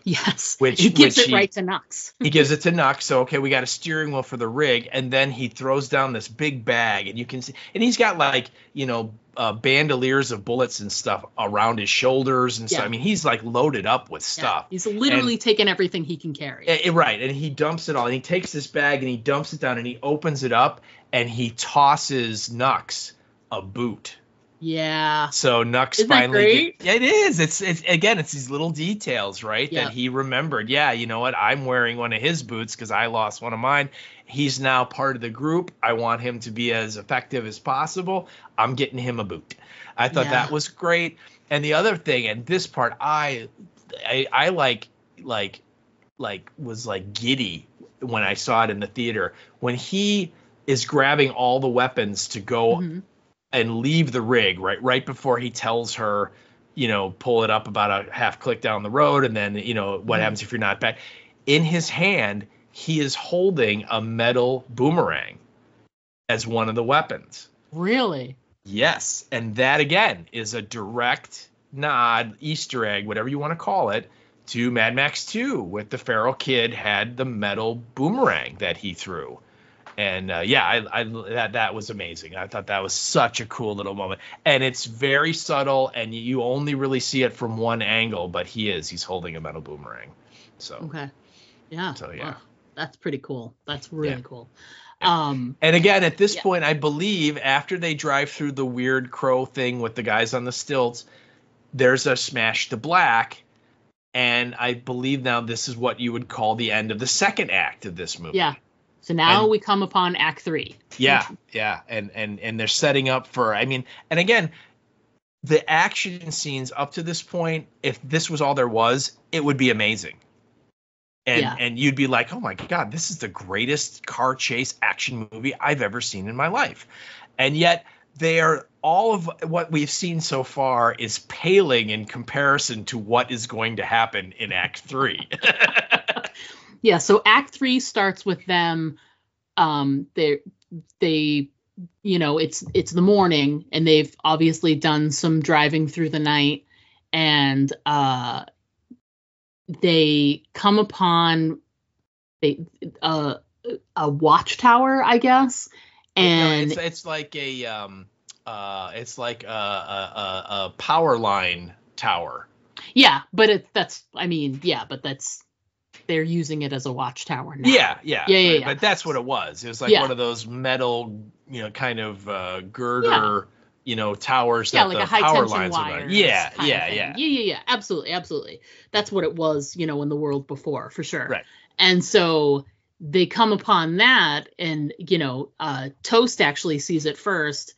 Yes, he gives it right to Nux. He gives it to Nux. So, okay, we got a steering wheel for the rig. And then he throws down this big bag. And you can see, and he's got like, you know, bandoliers of bullets and stuff around his shoulders and stuff. I mean, he's like loaded up with stuff. He's literally taking everything he can carry. Right. And he dumps it all. And he takes this bag and he dumps it down and he opens it up and he tosses Nux a boot. Yeah. So Nux finally. It is. It's again. It's these little details, right? Yeah. That he remembered. Yeah. You know what? I'm wearing one of his boots because I lost one of mine. He's now part of the group. I want him to be as effective as possible. I'm getting him a boot. I thought that was great. And the other thing, and this part, I was like giddy when I saw it in the theater when he is grabbing all the weapons to go. And leave the rig right before he tells her, you know, pull it up about a half click down the road. And then, you know, what happens if you're not back? In his hand, he is holding a metal boomerang as one of the weapons. Really? Yes. And that, again, is a direct nod, Easter egg, whatever you want to call it, to Mad Max 2, with the feral kid had the metal boomerang that he threw. And that was amazing. I thought that was such a cool little moment. And it's very subtle, and you only really see it from one angle, but he's holding a metal boomerang. So okay. Yeah. So yeah. Wow. That's pretty cool. That's really cool. And again, at this point, I believe after they drive through the weird crow thing with the guys on the stilts, there's a smash to black. And I believe now this is what you would call the end of the second act of this movie. Yeah. So now we come upon Act 3. Yeah. And they're setting up for, I mean, and again, the action scenes up to this point, if this was all there was, it would be amazing. And you'd be like, oh my God, this is the greatest car chase action movie I've ever seen in my life. And yet all of what we've seen so far is paling in comparison to what is going to happen in Act 3. Yeah, so Act 3 starts with them. They it's the morning, and they've obviously done some driving through the night, and they come upon a watchtower, I guess, and it's like a power line tower. Yeah, but they're using it as a watchtower now. Yeah. But that's what it was. It was like one of those metal, kind of girder. Towers that like the power lines are on. Yeah. Absolutely. That's what it was, in the world before, for sure. Right. And so they come upon that, and, Toast actually sees it first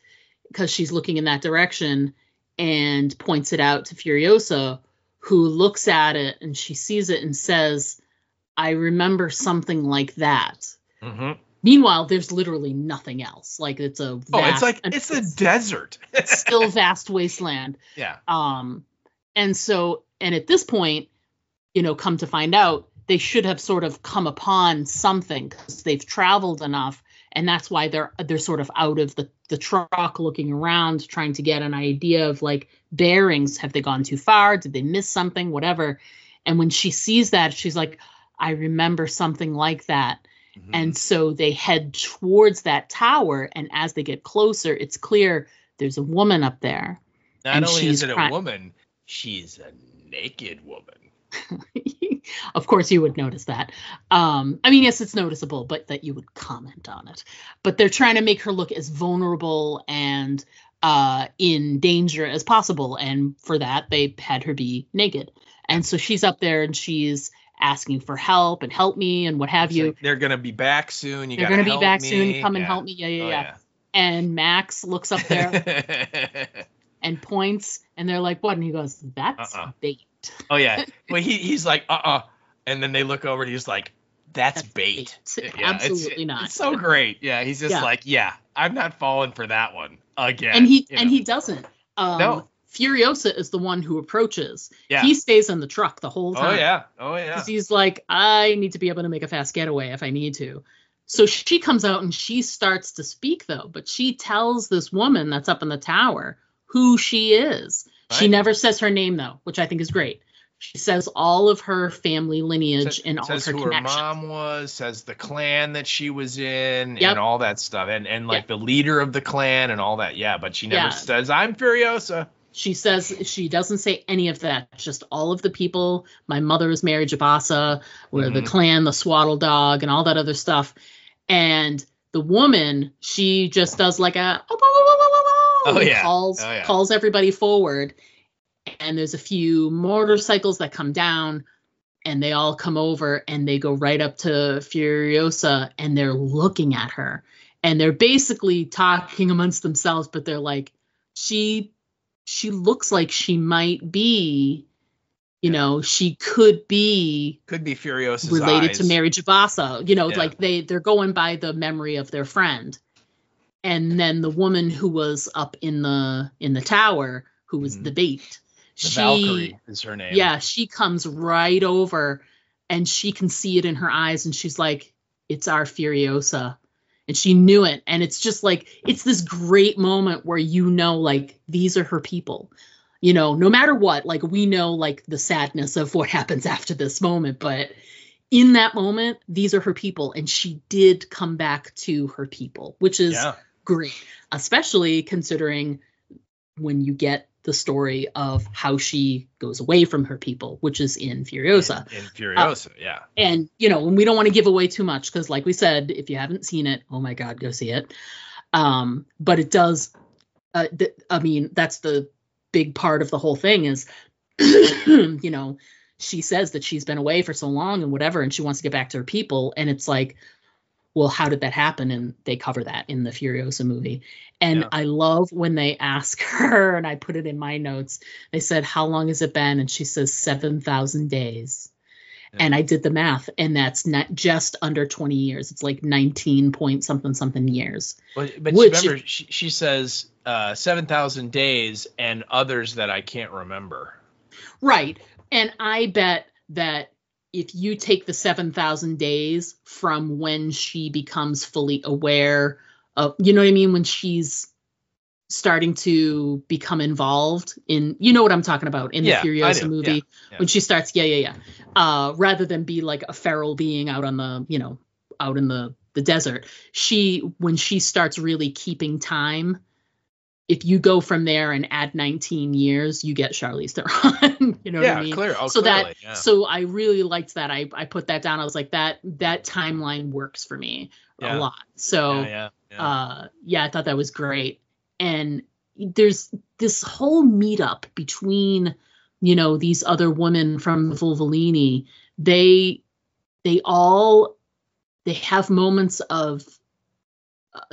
because she's looking in that direction and points it out to Furiosa, who looks at it, and she sees it and says, I remember something like that. Mm-hmm. Meanwhile, there's literally nothing else. Like, it's a vast, it's a desert. It's still vast wasteland. Yeah. And at this point, come to find out, they should have sort of come upon something because they've traveled enough, and that's why they're sort of out of the truck, looking around, trying to get an idea of like bearings. Have they gone too far? Did they miss something? Whatever. And when she sees that, she's like, I remember something like that. Mm-hmm. And so they head towards that tower, and as they get closer, it's clear there's a woman up there. Not only is it a woman, she's a naked woman. Of course you would notice that. Yes, it's noticeable, but that you would comment on it. But they're trying to make her look as vulnerable and in danger as possible, and for that they had her be naked. And so she's up there, and she's asking for help and help me and what have you. Like, they're going to be back soon. They're going to be back soon. Come and help me. Yeah. And Max looks up there and points, and they're like, what? And he goes, that's bait. Oh, yeah. Well, he's like, And then they look over, and he's like, that's bait. Yeah, absolutely not. It's so great. Yeah. He's just like, I'm not falling for that one again. And he doesn't. No. Furiosa is the one who approaches. Yeah. He stays in the truck the whole time. Oh, yeah. Because he's like, I need to be able to make a fast getaway if I need to. So she comes out, and she starts to speak, though. But she tells this woman that's up in the tower who she is. Right. She never says her name, though, which I think is great. She says all of her family lineage and all of her connections. Says who her mom was, says the clan that she was in, and all that stuff. And like the leader of the clan and all that. Yeah, but she never says, I'm Furiosa. She says, she doesn't say any of that. Just all of the people. My mother is Mary Jabasa, where the clan, the swaddle dog, and all that other stuff. And the woman, she just does like a calls everybody forward. And there's a few motorcycles that come down, and they all come over, and they go right up to Furiosa, and they're looking at her, and they're basically talking amongst themselves, but they're like, she looks like she might be, she could be Furiosa's related eyes. to Mary Jabasa, like they're going by the memory of their friend. And then the woman who was up in the tower, who was the bait, Valkyrie is her name. Yeah, she comes right over, and she can see it in her eyes, and she's like, it's our Furiosa. And she knew it. And it's just like, it's this great moment where, like, these are her people, no matter what, like, we know, like, the sadness of what happens after this moment. But in that moment, these are her people. And she did come back to her people, which is great, especially considering when you get the story of how she goes away from her people, which is in Furiosa. In Furiosa, yeah. And, and we don't want to give away too much because, like we said, if you haven't seen it, oh my God, go see it. But it does, that's the big part of the whole thing is, she says that she's been away for so long and whatever, and she wants to get back to her people. And it's like, well, how did that happen? And they cover that in the Furiosa movie. And I love when they ask her, and I put it in my notes, they said, how long has it been? And she says 7,000 days. Yeah. And I did the math, and that's not just under 20 years. It's like 19 point something years. But remember, she says 7,000 days and others that I can't remember. Right. And I bet that if you take the 7,000 days from when she becomes fully aware of, you know what I mean? When she's starting to become involved in, you know what I'm talking about, in the Furiosa movie, when she starts, rather than be like a feral being out on the, you know, out in the desert, when she starts really keeping time, if you go from there and add 19 years, you get Charlize Theron. You know what I mean? So I really liked that. I put that down. I was like, that timeline works for me a lot. So I thought that was great. And there's this whole meetup between, you know, these other women from the Vulvolini. They have moments of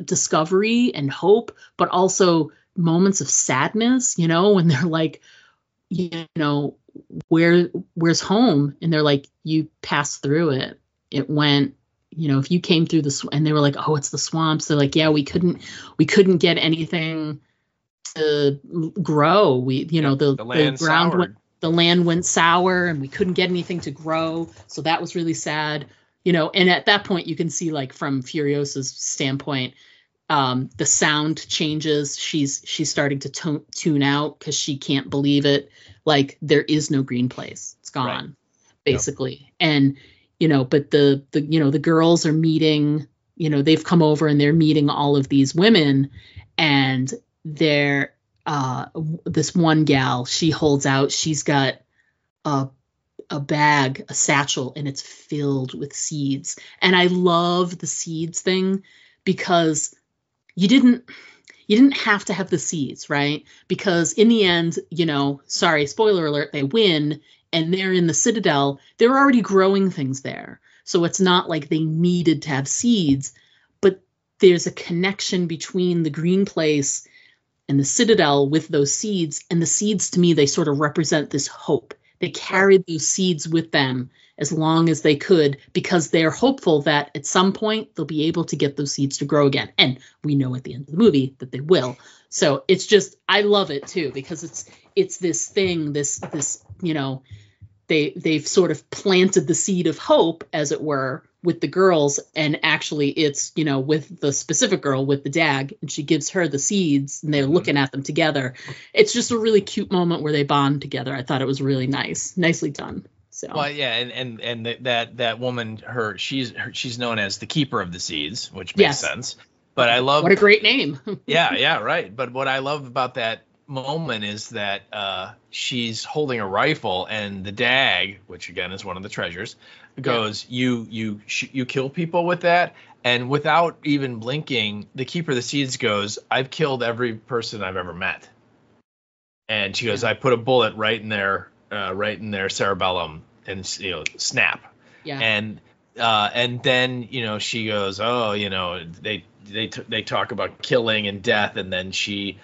discovery and hope, but also moments of sadness, you know, when they're like, you know, where's home? And they're like, you passed through it. It went, you know, if you came through and they were like, oh, it's the swamps. They're like, yeah, we couldn't get anything to grow. The land went sour and we couldn't get anything to grow. So that was really sad, you know. And at that point you can see, like, from Furiosa's standpoint, the sound changes. She's starting to tune out because she can't believe it. Like, there is no green place. It's gone, basically. Yep. And, you know, but the girls are meeting, you know, they've come over and they're meeting all of these women, and they're, this one gal, she holds out, she's got a bag, a satchel, and it's filled with seeds. And I love the seeds thing, because you didn't have to have the seeds, right? Because in the end, you know, sorry, spoiler alert, they win and they're in the Citadel. They're already growing things there. So it's not like they needed to have seeds, but there's a connection between the green place and the Citadel with those seeds. And the seeds, to me, they sort of represent this hope. They carried those seeds with them as long as they could, because they're hopeful that at some point they'll be able to get those seeds to grow again. And we know at the end of the movie that they will. So it's just, I love it too, because it's this thing, this, you know, they've sort of planted the seed of hope, as it were, with the girls. And actually it's, you know, with the specific girl with the dag, and she gives her the seeds and they're looking at them together. It's just a really cute moment where they bond together. I thought it was really nicely done. So. Well, yeah, and that woman, she's known as the keeper of the seeds, which makes sense. But I love, what a great name. yeah, right. But what I love about that moment is that she's holding a rifle, and the dag, which again is one of the treasures, goes, you kill people with that. And without even blinking, the keeper of the seeds goes, I've killed every person I've ever met. And she goes, I put a bullet right in their cerebellum, and, you know, snap. Yeah. And then, you know, she goes, oh, you know, they talk about killing and death, and then she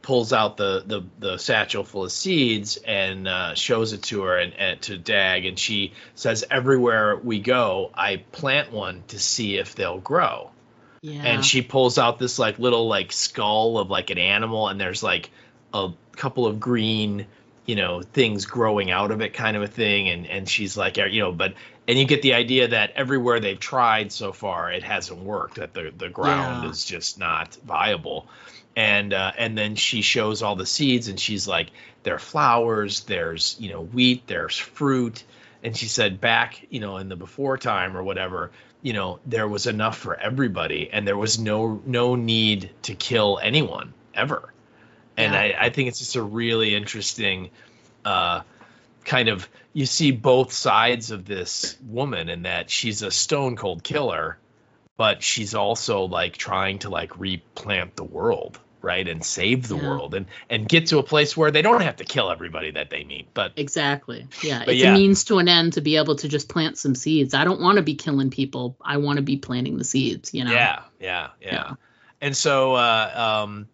pulls out the satchel full of seeds and shows it to her and to Dag, and she says, everywhere we go, I plant one to see if they'll grow. Yeah. And she pulls out this like little like skull of like an animal, and there's like a couple of green, you know, things growing out of it, kind of a thing. And she's like, you know, and you get the idea that everywhere they've tried so far, it hasn't worked, that the ground is just not viable. And then she shows all the seeds, and she's like, there are flowers, there's, you know, wheat, there's fruit. And she said, back, you know, in the before time or whatever, you know, there was enough for everybody, and there was no need to kill anyone ever. And I think it's just a really interesting kind of, you see both sides of this woman, in that she's a stone cold killer, but she's also like trying to like replant the world, right, and save the world and get to a place where they don't have to kill everybody that they meet. But exactly, it's a means to an end to be able to just plant some seeds. I don't want to be killing people. I want to be planting the seeds. Yeah. And so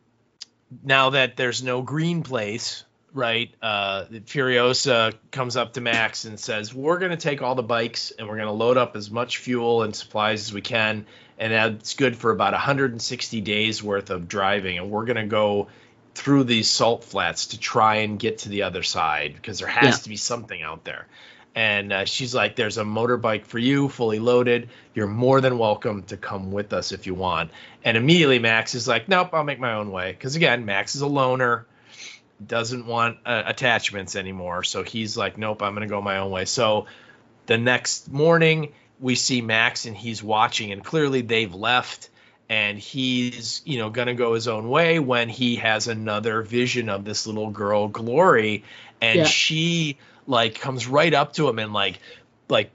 now that there's no green place, right, Furiosa comes up to Max and says, we're going to take all the bikes and we're going to load up as much fuel and supplies as we can, and that's good for about 160 days worth of driving, and we're going to go through these salt flats to try and get to the other side because there has to be something out there. And she's like, there's a motorbike for you, fully loaded. You're more than welcome to come with us if you want. And immediately Max is like, nope, I'll make my own way. Because, again, Max is a loner, doesn't want attachments anymore. So he's like, nope, I'm going to go my own way. So the next morning we see Max and he's watching, and clearly they've left. And he's, going to go his own way when he has another vision of this little girl, Glory. And she comes right up to him and like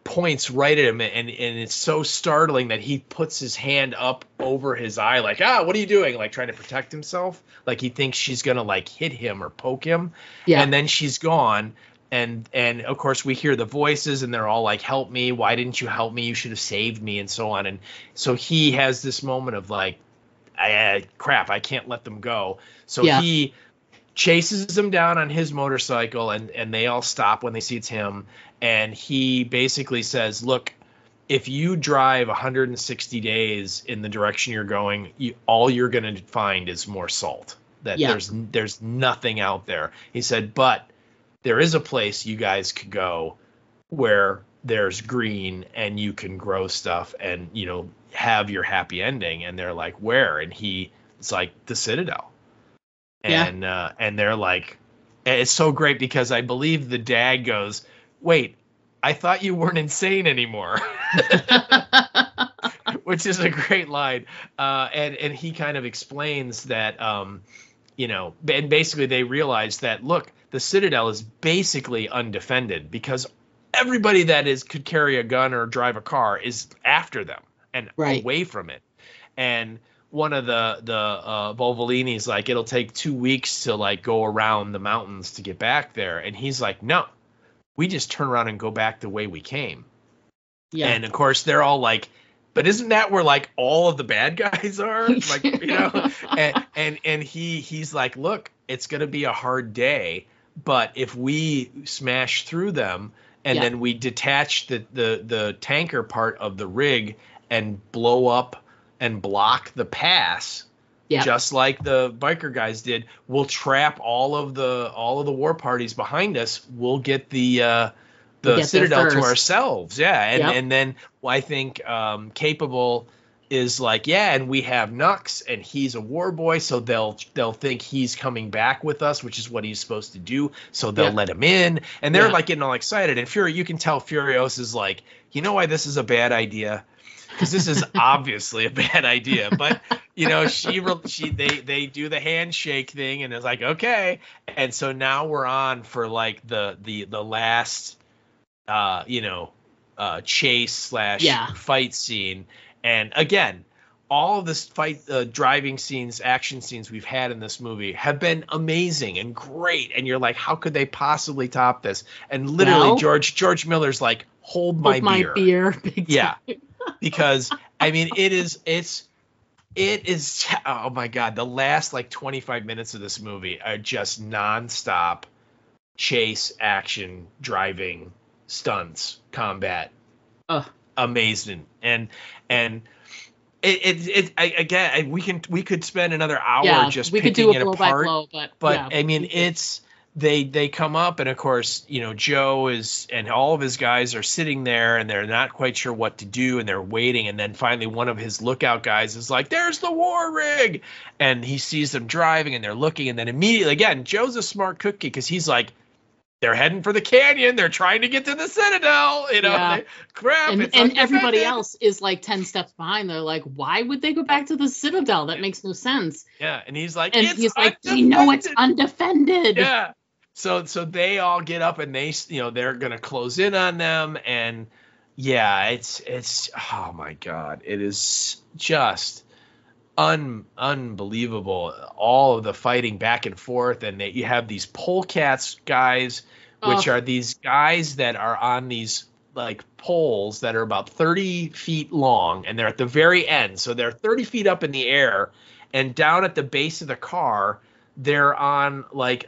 points right at him, and it's so startling that he puts his hand up over his eye like, what are you doing, like trying to protect himself, like he thinks she's gonna like hit him or poke him. And then she's gone, and of course we hear the voices and they're all like, help me, why didn't you help me, you should have saved me, and so on. And so he has this moment of like, crap, I can't let them go. So he chases them down on his motorcycle, and they all stop when they see it's him. And he basically says, look, if you drive 160 days in the direction you're going, all you're going to find is more salt. That there's nothing out there. He said, but there is a place you guys could go where there's green and you can grow stuff and, have your happy ending. And they're like, where? And it's like the Citadel. And they're like, it's so great because I believe the dad goes, wait, I thought you weren't insane anymore, which is a great line. And he kind of explains that, and basically they realize that, look, the Citadel is basically undefended because everybody that could carry a gun or drive a car is after them and away from it. And one of the Volvolini's like, it'll take 2 weeks to like go around the mountains to get back there. And he's like, no, we just turn around and go back the way we came. Yeah. And of course they're all like, but isn't that where like all of the bad guys are? Like, and he's like, look, it's going to be a hard day, but if we smash through them and then we detach the tanker part of the rig and blow up and block the pass, just like the biker guys did, we'll trap all of the war parties behind us. We'll get the Citadel to ourselves. And then I think Capable is like, and we have Nux and he's a war boy, so they'll think he's coming back with us, which is what he's supposed to do, so they'll let him in. And they're like getting all excited, and you can tell Furios is like, you know why this is a bad idea? Because this is obviously a bad idea, but they do the handshake thing, and it's like, okay. And so now we're on for like the last chase / fight scene. And again, all of this driving scenes, action scenes we've had in this movie have been amazing and great. And you're like, how could they possibly top this? And literally, George Miller's like, hold my beer. Because I mean, it is. Oh my God, the last like 25 minutes of this movie are just nonstop chase, action, driving, stunts, combat. Amazing. And we could spend another hour just picking it apart. But I mean, it's. They come up, and of course, Joe and all of his guys are sitting there, and they're not quite sure what to do, and they're waiting. And then finally, one of his lookout guys is like, "There's the war rig," and he sees them driving, and they're looking, and then immediately, again, Joe's a smart cookie because he's like, "They're heading for the canyon. They're trying to get to the Citadel." Crap. And everybody else is like 10 steps behind. They're like, "Why would they go back to the Citadel? That makes no sense." Yeah, and he's like, "We know it's undefended." Yeah. So they all get up and they're gonna close in on them, and it's oh my God, it is just unbelievable. All of the fighting back and forth, and you have these polecats guys, which are these guys that are on these like poles that are about 30 feet long, and they're at the very end. So they're 30 feet up in the air, and down at the base of the car, they're on like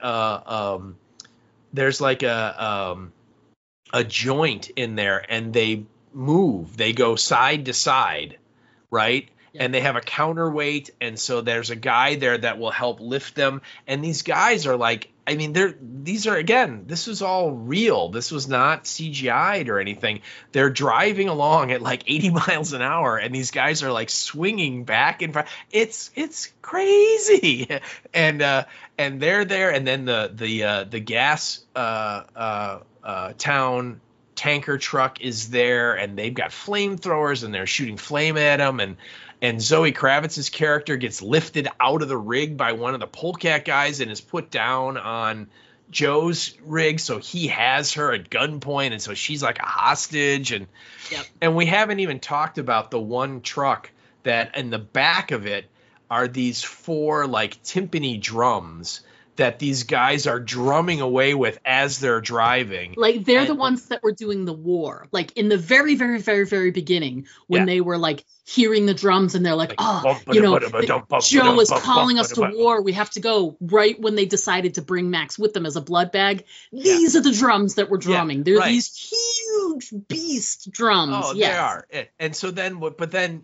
there's like a joint in there, and they move. They go side to side, right? Yeah. And they have a counterweight, and so there's a guy there that will help lift them. And these guys are like, I mean, these are, again, this was all real. This was not CGI'd or anything. They're driving along at like 80 miles an hour, and these guys are like swinging back and forth. It's crazy. And they're there, and then the gas town tanker truck is there, and they've got flamethrowers, and they're shooting flame at them, and Zoe Kravitz's character gets lifted out of the rig by one of the polecat guys and is put down on Joe's rig, so he has her at gunpoint, and so she's like a hostage. And and we haven't even talked about the one truck that in the back of it are these 4 like timpani drums that these guys are drumming away with as they're driving. Like they're the ones that were doing the war. Like in the very, very, very, very beginning, when they were like hearing the drums, and they're like, Joe is calling us to war. We have to go. Right when they decided to bring Max with them as a blood bag, these are the drums that were drumming. They're these huge beast drums. Oh, they are. And so then, but then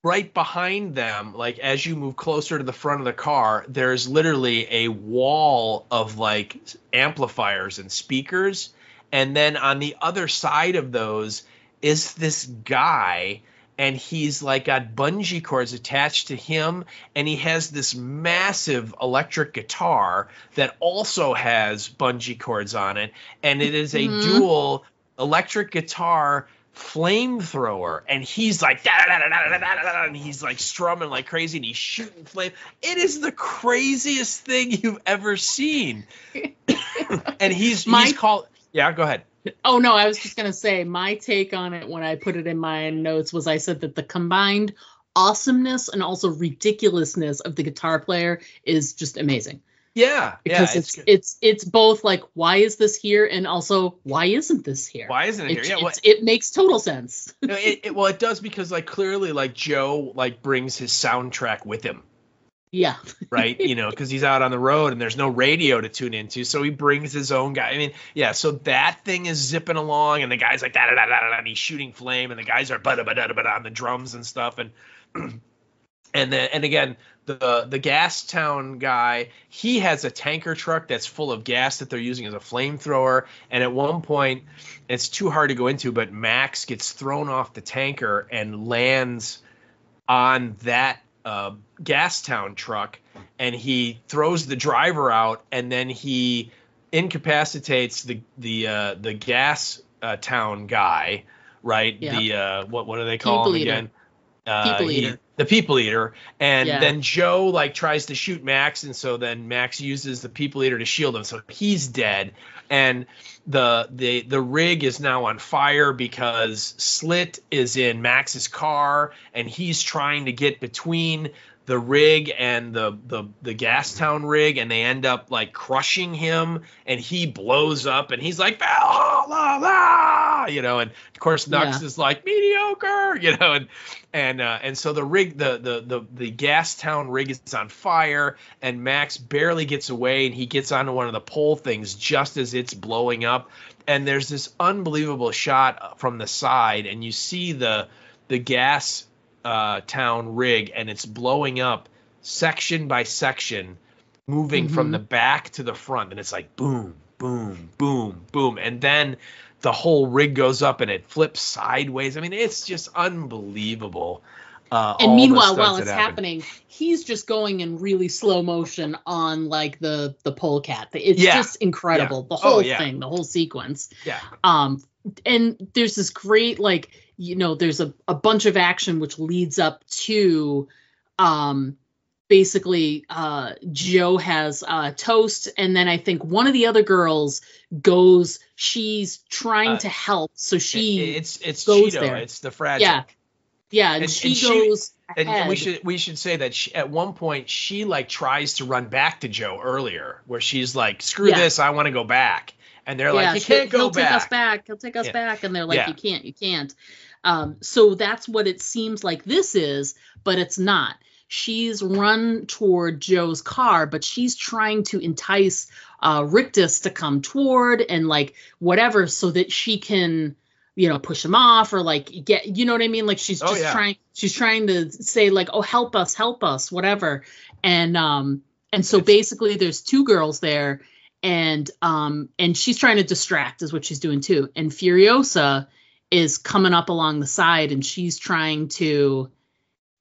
right behind them, like as you move closer to the front of the car, there's literally a wall of like amplifiers and speakers. And then on the other side of those is this guy, and he's like got bungee cords attached to him, and he has this massive electric guitar that also has bungee cords on it. And it is a dual electric guitar flamethrower, and he's like and he's like strumming like crazy, and he's shooting flame. It is the craziest thing you've ever seen. And he's called go ahead. Oh no, I was just gonna say my take on it when I put it in my notes was I said that the combined awesomeness and also ridiculousness of the guitar player is just amazing. Yeah, because it's both like, why is this here, and also why isn't this here? Why isn't it here? It makes total sense. Well, it does, because like clearly like Joe like brings his soundtrack with him. Yeah. Right. Because he's out on the road and there's no radio to tune into, so he brings his own guy. I mean, so that thing is zipping along, and the guy's like da da da da, and he's shooting flame, and the guys are ba da ba da ba on the drums and stuff, and again. The gas town guy, he has a tanker truck that's full of gas that they're using as a flamethrower. And at one point, it's too hard to go into, but Max gets thrown off the tanker and lands on that gas town truck, and he throws the driver out, and then he incapacitates the gas town guy, right? Yep. What do they call him again? People eater. The people eater. And then Joe like tries to shoot Max, and so then Max uses the people eater to shield him, so he's dead. And the rig is now on fire because Slit is in Max's car, and he's trying to get between the rig and the Gastown rig, and they end up like crushing him, and he blows up, and he's like Valhalla, and of course Nux is like mediocre, and so the rig, the Gastown rig is on fire, and Max barely gets away, and he gets onto one of the pole things just as it's blowing up, and there's this unbelievable shot from the side, and you see the gas town rig, and it's blowing up section by section, moving from the back to the front, and it's like boom, boom, boom, boom, and then the whole rig goes up and it flips sideways. I mean, it's just unbelievable. And meanwhile, while it's happening, he's just going in really slow motion on like the polecat. It's just incredible. The whole thing, the whole sequence. Yeah. And there's this great like, there's a bunch of action which leads up to basically Joe has toast, and then I think one of the other girls goes, she's trying to help, so she it's goes Cheeto, there. It's the fragile. Yeah, and she goes ahead. And we should say that at one point she like tries to run back to Joe earlier, where she's like, "Screw this, I want to go back." And they're like, "You can't go back. He'll take us back." And they're like, "You can't." So that's what it seems like this is, but it's not. She's run toward Joe's car, but she's trying to entice Rictus to come toward and like whatever, so that she can, push him off or like get, you know what I mean? Like she's just trying to say like, "Oh, help us, whatever." And so basically there's two girls there, and she's trying to distract is what she's doing too. And Furiosa is coming up along the side, and she's trying to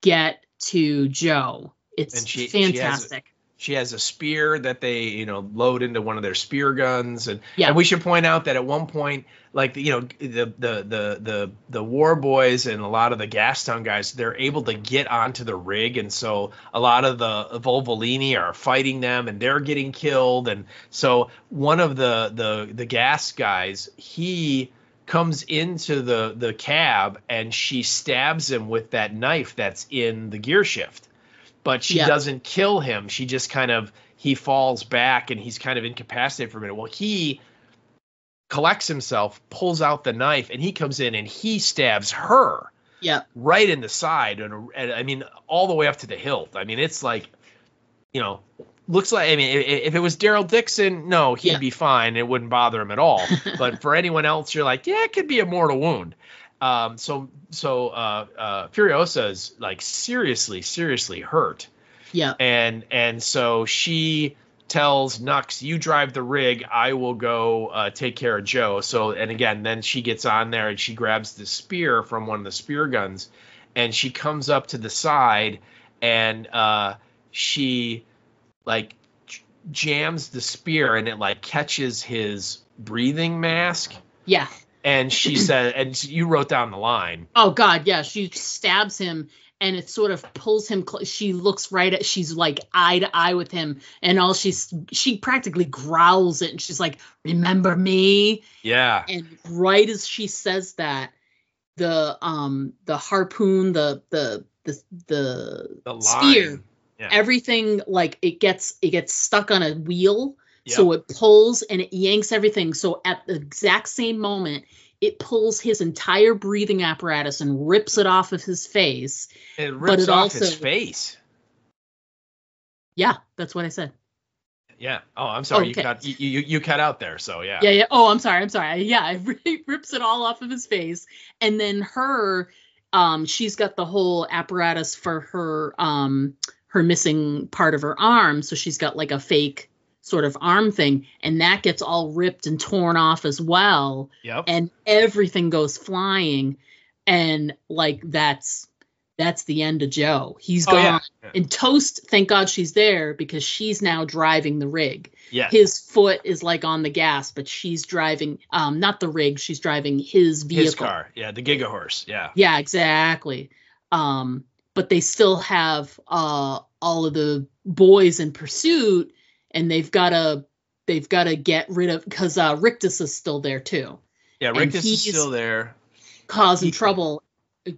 get to Joe. It's fantastic. She has a spear that they, load into one of their spear guns, and we should point out that at one point, like the War Boys and a lot of the Gastown guys, they're able to get onto the rig, and so a lot of the Volvolini are fighting them, and they're getting killed, and so one of the gas guys, he comes into the cab, and she stabs him with that knife that's in the gear shift. But she doesn't kill him. She just he falls back, and he's kind of incapacitated for a minute. Well, he collects himself, pulls out the knife, and he comes in and he stabs her right in the side. And I mean, all the way up to the hilt. I mean, it's like, looks like, I mean, if it was Daryl Dixon, no, he'd be fine. It wouldn't bother him at all. But for anyone else, you're like, it could be a mortal wound. So Furiosa is like seriously hurt. Yeah. And so she tells Nux, "You drive the rig, I will go take care of Joe." So, and again, then she gets on there and she grabs the spear from one of the spear guns, and she comes up to the side, and she like jams the spear, and it like catches his breathing mask. Yeah. And she said, and you wrote down the line. Oh God, yeah. She stabs him, and it sort of pulls him. She looks she's like eye to eye with him, and she practically growls it, and she's like, "Remember me?" Yeah. And right as she says that, the harpoon, the spear, everything, like it gets stuck on a wheel. Yep. So it pulls and it yanks everything. So at the exact same moment, it pulls his entire breathing apparatus and rips it off of his face. It rips off his face. Yeah, that's what I said. Yeah. Oh, I'm sorry. Okay. You cut out there. So yeah. Yeah. Oh, I'm sorry. Yeah, it rips it all off of his face, and then she's got the whole apparatus for her missing part of her arm. So she's got like a fake sort of arm thing, and that gets all ripped and torn off as well. Yep. And everything goes flying, and like that's the end of Joe. He's gone. Yeah. And Toast, thank God she's there, because she's now driving the rig. Yeah. His foot is like on the gas, but she's driving not the rig, she's driving his vehicle. His car. Yeah, the Gigahorse. Yeah. Yeah, exactly. But they still have all of the boys in pursuit, and they've got to get rid of, because Rictus is still there too. Yeah, Rictus is still there, causing trouble.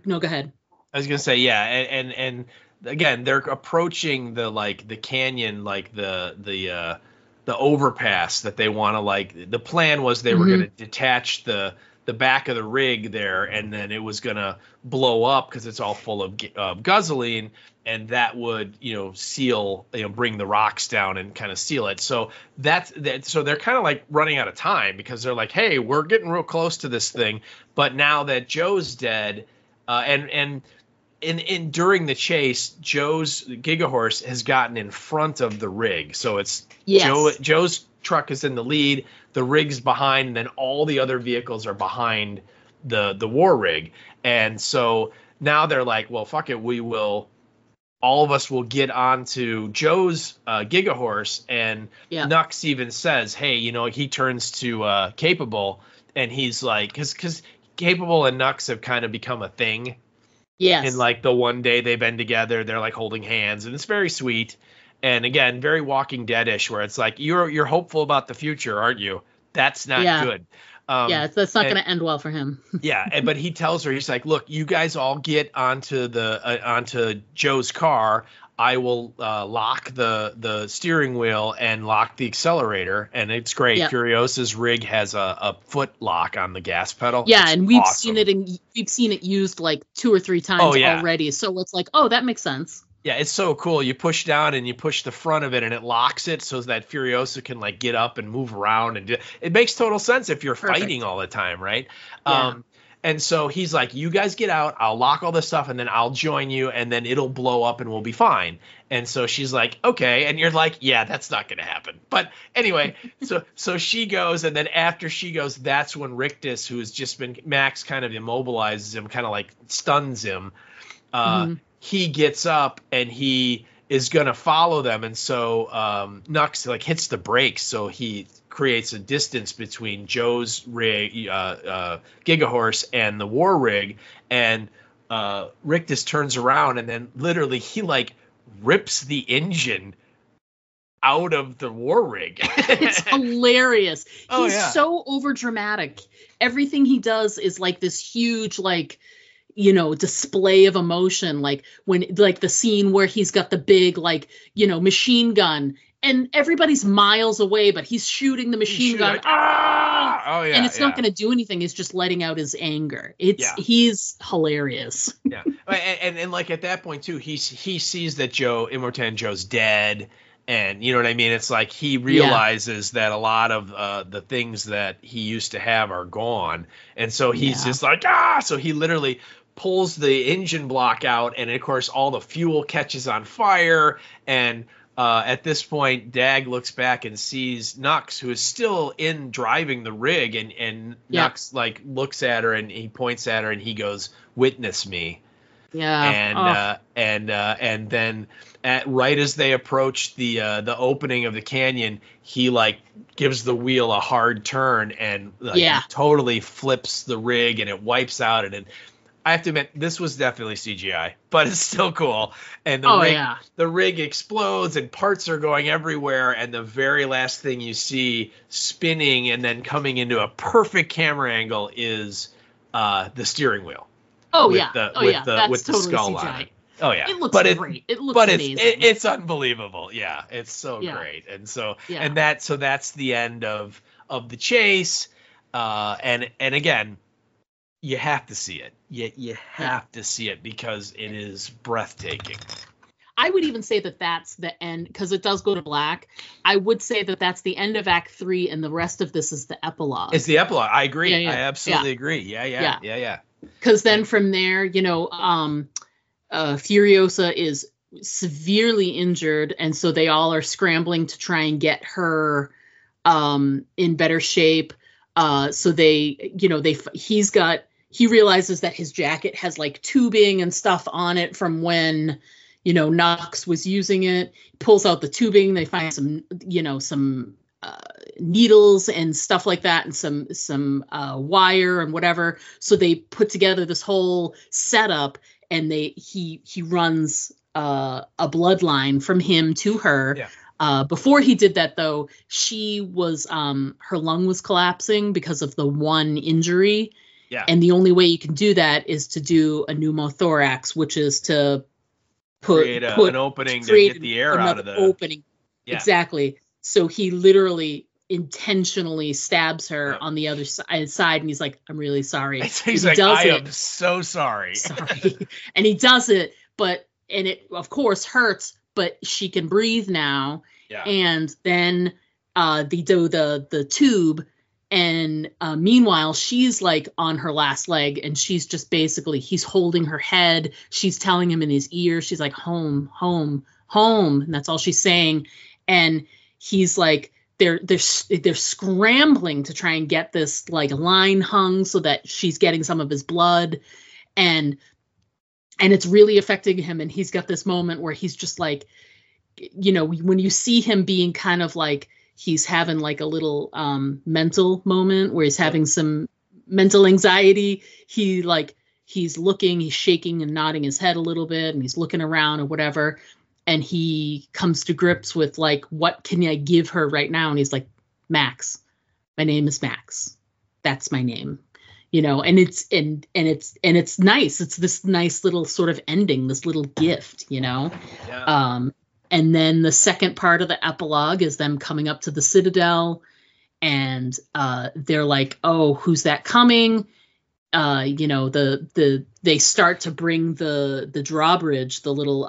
No, go ahead. I was gonna say, yeah, and again, they're approaching the canyon, like the overpass that they want to, like, the plan was they were gonna detach the back of the rig there, and then it was gonna blow up because it's all full of guzzling, and that would seal, bring the rocks down and kind of seal it. So so they're kind of like running out of time, because they're like, hey, we're getting real close to this thing, but now that Joe's dead, and during the chase, Joe's Gigahorse has gotten in front of the rig, so it's Joe's truck is in the lead, the rig's behind, and then all the other vehicles are behind the war rig. And so now they're like, well, fuck it, all of us will get onto Joe's Gigahorse. And Nux even says, hey, he turns to Capable, and he's like, because Capable and Nux have kind of become a thing. Yes. And like the one day they've been together, they're like holding hands, and it's very sweet. And again, very Walking Dead-ish, where it's like, you're hopeful about the future, aren't you? That's not good. That's not going to end well for him. But he tells her, he's like, look, you guys all get onto Joe's car. I will lock the steering wheel and lock the accelerator, and it's great. Yep. Furiosa's rig has a foot lock on the gas pedal. Yeah, it's and we've seen it used like 2 or 3 times already. So it's like, oh, that makes sense. Yeah, it's so cool. You push down and you push the front of it, and it locks it so that Furiosa can like get up and move around, and it makes total sense if you're fighting all the time, right? Yeah. And so he's like, you guys get out, I'll lock all this stuff, and then I'll join you, and then it'll blow up and we'll be fine. And so she's like, okay. And you're like, yeah, that's not going to happen. But anyway, so she goes, and then after she goes, that's when Rictus, who has just been, Max kind of immobilizes him, kind of like stuns him. He gets up and he is going to follow them. And so Nux like hits the brakes. So he creates a distance between Joe's rig, Gigahorse, and the war rig. And Rictus turns around, and then literally he like rips the engine out of the war rig. It's hilarious. He's so over dramatic. Everything he does is like this huge, like, you know, display of emotion, like when, like the scene where he's got the big, like, you know, machine gun, and everybody's miles away, but he's shooting the machine gun. And it's not going to do anything. It's just letting out his anger. He's hilarious. Yeah. And like at that point too, he sees that Immortan Joe's dead. And you know what I mean? It's like he realizes that a lot of the things that he used to have are gone. And so he's just like, so he literally pulls the engine block out, and of course all the fuel catches on fire. And at this point, Dag looks back and sees Nux, who is still in driving the rig, and Nux like looks at her and he points at her and he goes, "Witness me." Yeah. And then right as they approach the opening of the canyon, he like gives the wheel a hard turn and he totally flips the rig, and it wipes out. And I have to admit, this was definitely CGI, but it's still cool. And the rig explodes, and parts are going everywhere. And the very last thing you see spinning and then coming into a perfect camera angle is the steering wheel. With the skull CGI. On it. Oh yeah, it looks great. It looks amazing. It's unbelievable. Yeah, it's so great. And so that's the end of the chase. And again, you have to see it. You have to see it because it is breathtaking. I would even say that that's the end, because it does go to black. I would say that that's the end of Act 3, and the rest of this is the epilogue. It's the epilogue. I agree. I absolutely agree. Yeah. Because then from there, you know, Furiosa is severely injured, and so they all are scrambling to try and get her in better shape. So they, you know, he realizes that his jacket has like tubing and stuff on it from when, you know, Nux was using it. He pulls out the tubing. They find some needles and stuff like that, and some wire and whatever. So they put together this whole setup, and he runs a bloodline from him to her. Yeah. Before he did that, though, she was her lung was collapsing because of the one injury. Yeah. And the only way you can do that is to do a pneumothorax, which is to create an opening to get the air out of the opening. Yeah. Exactly. So he literally intentionally stabs her on the other side, and he's like, "I'm really sorry." He's like, "I am so sorry." And he does it, and it of course hurts, but she can breathe now. Yeah. And then they do the tube, and meanwhile she's like on her last leg, and she's just basically, he's holding her head. She's telling him in his ear, she's like, "Home, home, home," and that's all she's saying. And he's like, they're scrambling to try and get this like line hung so that she's getting some of his blood, and it's really affecting him. And he's got this moment where he's just like, you know, when you see him being kind of like, he's having like a little mental moment where he's having some mental anxiety. He's looking, he's shaking and nodding his head a little bit, and he's looking around or whatever. And he comes to grips with like, what can I give her right now? And he's like, Max, My name is Max. That's my name. You know, and it's nice. It's this nice little sort of ending, this little gift, you know. Yeah. And then the second part of the epilogue is them coming up to the Citadel, and they're like, "Oh, who's that coming?" You know, they start to bring the drawbridge, the little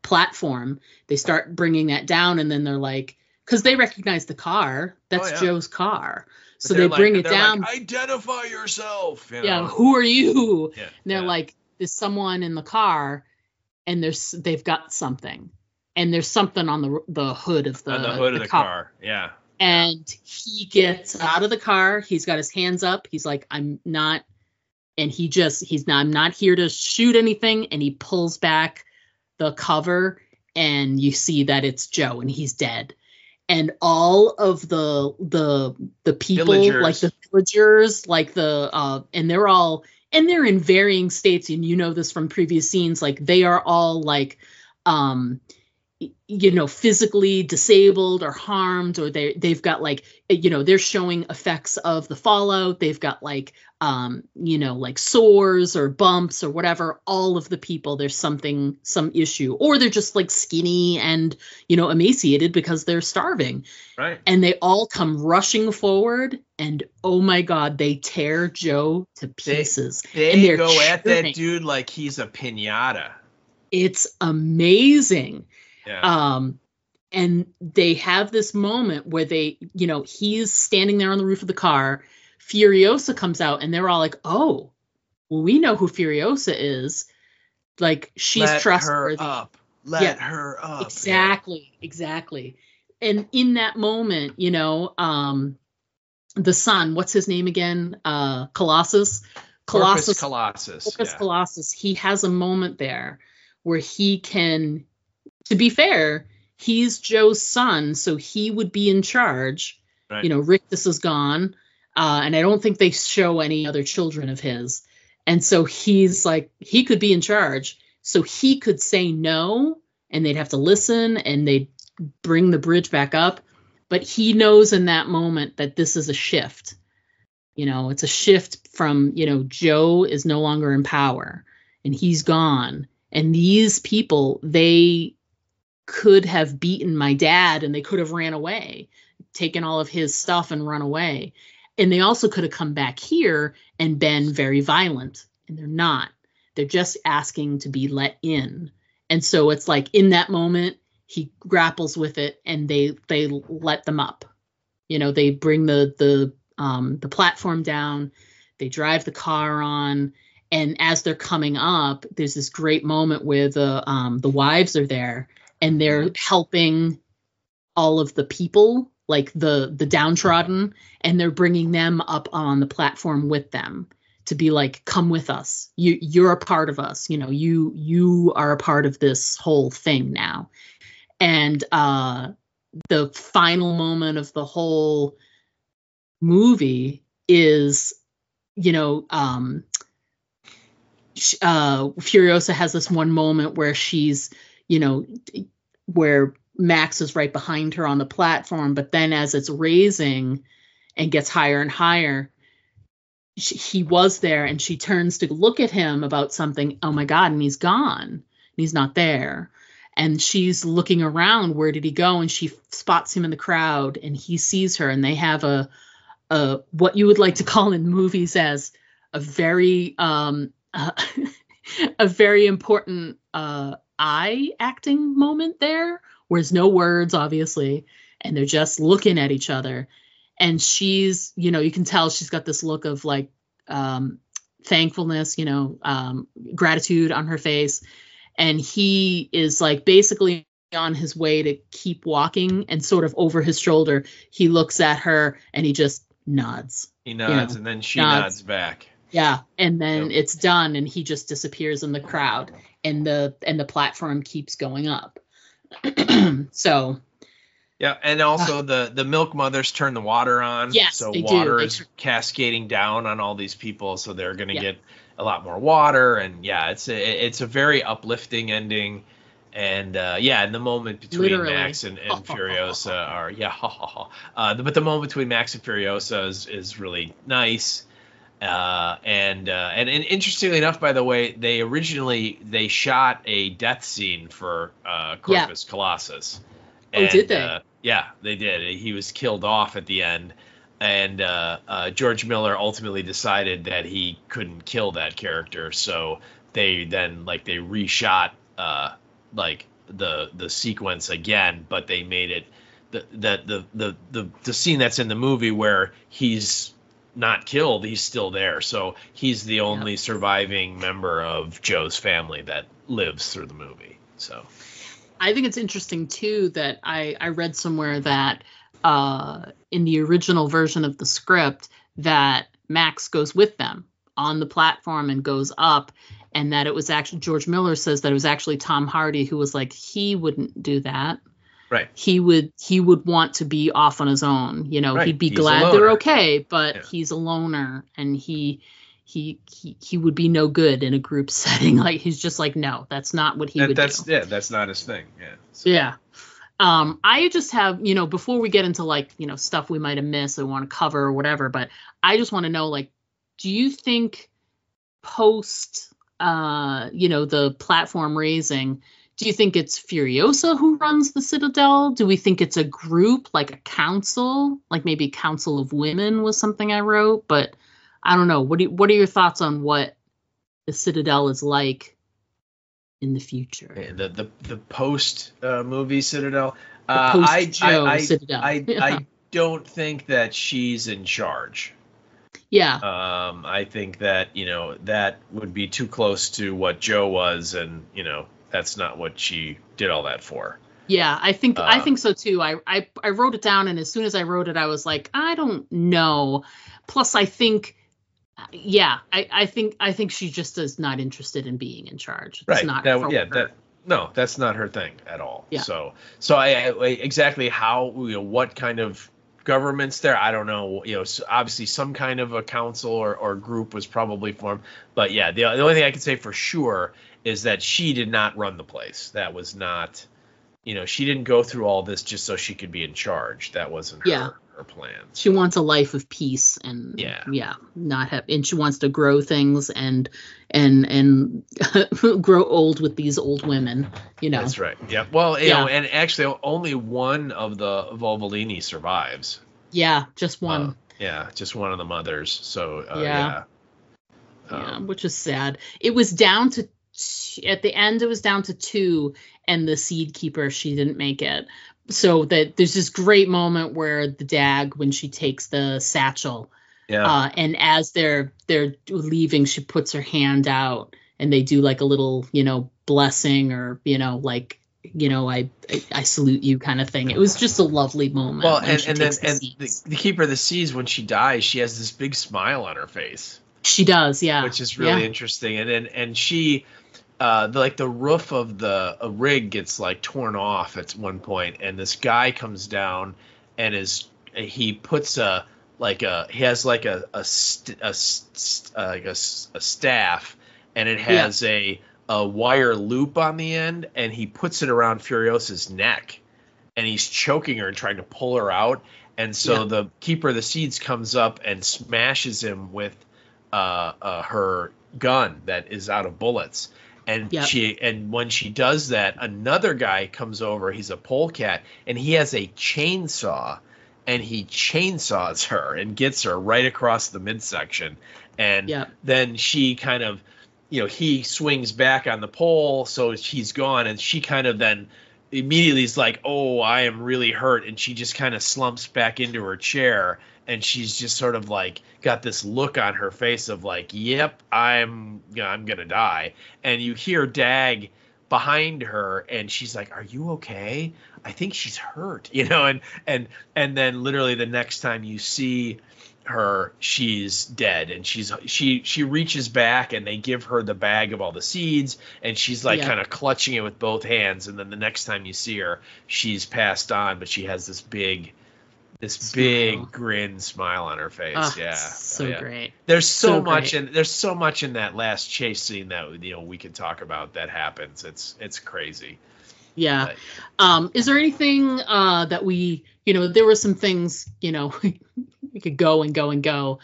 platform. They start bringing that down, and then they're like, because they recognize the car. That's Joe's car. So they bring it down. Like, identify yourself. You know? Yeah, who are you? Yeah, and they're like, there's someone in the car, and they've got something, and there's something on the hood of the car. Yeah. And he gets out of the car. He's got his hands up. He's like, I'm not here to shoot anything. And he pulls back the cover, and you see that it's Joe, and he's dead. And all of the people, villagers. Like the villagers, like and they're in varying states, and you know this from previous scenes, like they are all like, you know, physically disabled or harmed, or they've got like, you know, they're showing effects of the fallout. They've got like, you know, like sores or bumps or whatever. All of the people, there's some issue, or they're just like skinny and, you know, emaciated because they're starving. Right. And they all come rushing forward, and oh my God, they tear Joe to pieces. They go at that dude like he's a piñata. It's amazing. Yeah. And they have this moment where they, you know, he's standing there on the roof of the car. Furiosa comes out, and they're all like, "Oh, well, we know who Furiosa is. Like, she's trustworthy. Let her up." Exactly. And in that moment, you know, the son, what's his name again? Colossus. Colossus. He has a moment there where he can. To be fair, he's Joe's son, so he would be in charge. Right. You know, Rictus is gone, and I don't think they show any other children of his. And so he's like, he could be in charge, so he could say no, and they'd have to listen, and they'd bring the bridge back up. But he knows in that moment that this is a shift. You know, it's a shift from, you know, Joe is no longer in power, and he's gone. And these people, they could have beaten my dad, and they could have ran away, taken all of his stuff and run away. And they also could have come back here and been very violent, and they're not. They're just asking to be let in. And so it's like in that moment, he grapples with it, and they let them up. You know, they bring the platform down, they drive the car on, and as they're coming up, there's this great moment where the wives are there, and they're helping all of the people, like the downtrodden, and they're bringing them up on the platform with them to be like, come with us. You're a part of us. You know, you are a part of this whole thing now. And the final moment of the whole movie is, you know, Furiosa has this one moment where she's, you know, where Max is right behind her on the platform, but then as it's raising and gets higher and higher, he was there, and she turns to look at him about something. Oh my God, and he's gone, and he's not there. And she's looking around, where did he go? And she spots him in the crowd, and he sees her, and they have a what you would like to call in movies as a very a very important eye acting moment there, where there's no words, obviously, and they're just looking at each other. And she's, you know, you can tell she's got this look of like thankfulness, you know, gratitude on her face. And he is like basically on his way to keep walking, and sort of over his shoulder, he looks at her and he just nods. He nods, you know, and then she nods back. Yeah, and then it's done, and he just disappears in the crowd, and the platform keeps going up. So. Yeah, and also the milk mothers turn the water on. Yes, so they water do. is cascading down on all these people, so they're going to get a lot more water. And yeah, it's a very uplifting ending. And the moment between Max and Furiosa but the moment between Max and Furiosa is really nice. And interestingly enough, by the way, they shot a death scene for Corpus Colossus. And, did they? Yeah, they did. He was killed off at the end, and George Miller ultimately decided that he couldn't kill that character, so they reshot the sequence again, but they made it the scene that's in the movie where he's not killed, he's still there, so he's the only surviving member of Joe's family that lives through the movie. So I think it's interesting too that I read somewhere that in the original version of the script that Max goes with them on the platform and goes up, and that it was actually George Miller says that it was actually Tom Hardy who was like, he wouldn't do that. Right. He would want to be off on his own. He'd be glad they're okay, but he's a loner, and he would be no good in a group setting. Like, he's just like, no, that's not what he would do. Yeah, that's not his thing. Yeah. So. Yeah. I just have, before we get into stuff we might have missed or want to cover or whatever, but I just want to know, do you think post, the platform raising, do you think it's Furiosa who runs the Citadel? Do we think it's a group, like a council, like maybe Council of Women was something I wrote, but I don't know. What are your thoughts on what the Citadel is like in the future? The post movie Citadel. Citadel. I don't think that she's in charge. Yeah. I think that that would be too close to what Joe was, and that's not what she did all that for. Yeah, I think so too. I wrote it down, and as soon as I wrote it, I was like, I don't know. Plus, I think. Yeah, I think she just is not interested in being in charge. It's right. Not no, that's not her thing at all. Yeah. So I exactly how what kind of government's there, I don't know. So obviously some kind of a council or group was probably formed. But yeah, the only thing I can say for sure is that she did not run the place. That was not, she didn't go through all this just so she could be in charge. That wasn't her plans. She wants a life of peace and not have, and she wants to grow things and grow old with these old women. That's right. Yeah. Well, and actually only one of the Volvolini survives. Yeah, just one. Just one of the mothers. So which is sad. It was down to at the end. It was down to 2, and the Seed Keeper, she didn't make it. So that there's this great moment where the Dag, when she takes the satchel, and as they're leaving, she puts her hand out, and they do like a little, blessing, or I salute you kind of thing. It was just a lovely moment. Well, and then the Keeper of the Seas, when she dies, she has this big smile on her face. She does, yeah, which is really interesting. And she. The roof of the rig gets torn off at one point, and this guy comes down and he puts a staff, and it has a wire loop on the end, and he puts it around Furiosa's neck, and he's choking her and trying to pull her out, and so the Keeper of the Seeds comes up and smashes him with her gun that is out of bullets. And when she does that, another guy comes over. He's a polecat, and he has a chainsaw, and he chainsaws her and gets her right across the midsection. And then she kind of, he swings back on the pole, so she's gone, and she kind of then immediately is like, "Oh, I am really hurt," and she just kind of slumps back into her chair. And she's just sort of got this look on her face of yep, I'm gonna die. And you hear Dag behind her, and she's like, "Are you okay? I think she's hurt," And then literally the next time you see her, she's dead, and she reaches back, and they give her the bag of all the seeds, and she's kind of clutching it with both hands. And then the next time you see her, she's passed on, but she has this big this big grin smile on her face. Yeah. So great. There's so much in that last chase scene that we could talk about that happens. It's crazy. Yeah. Is there anything that there were some things, we could go and go and go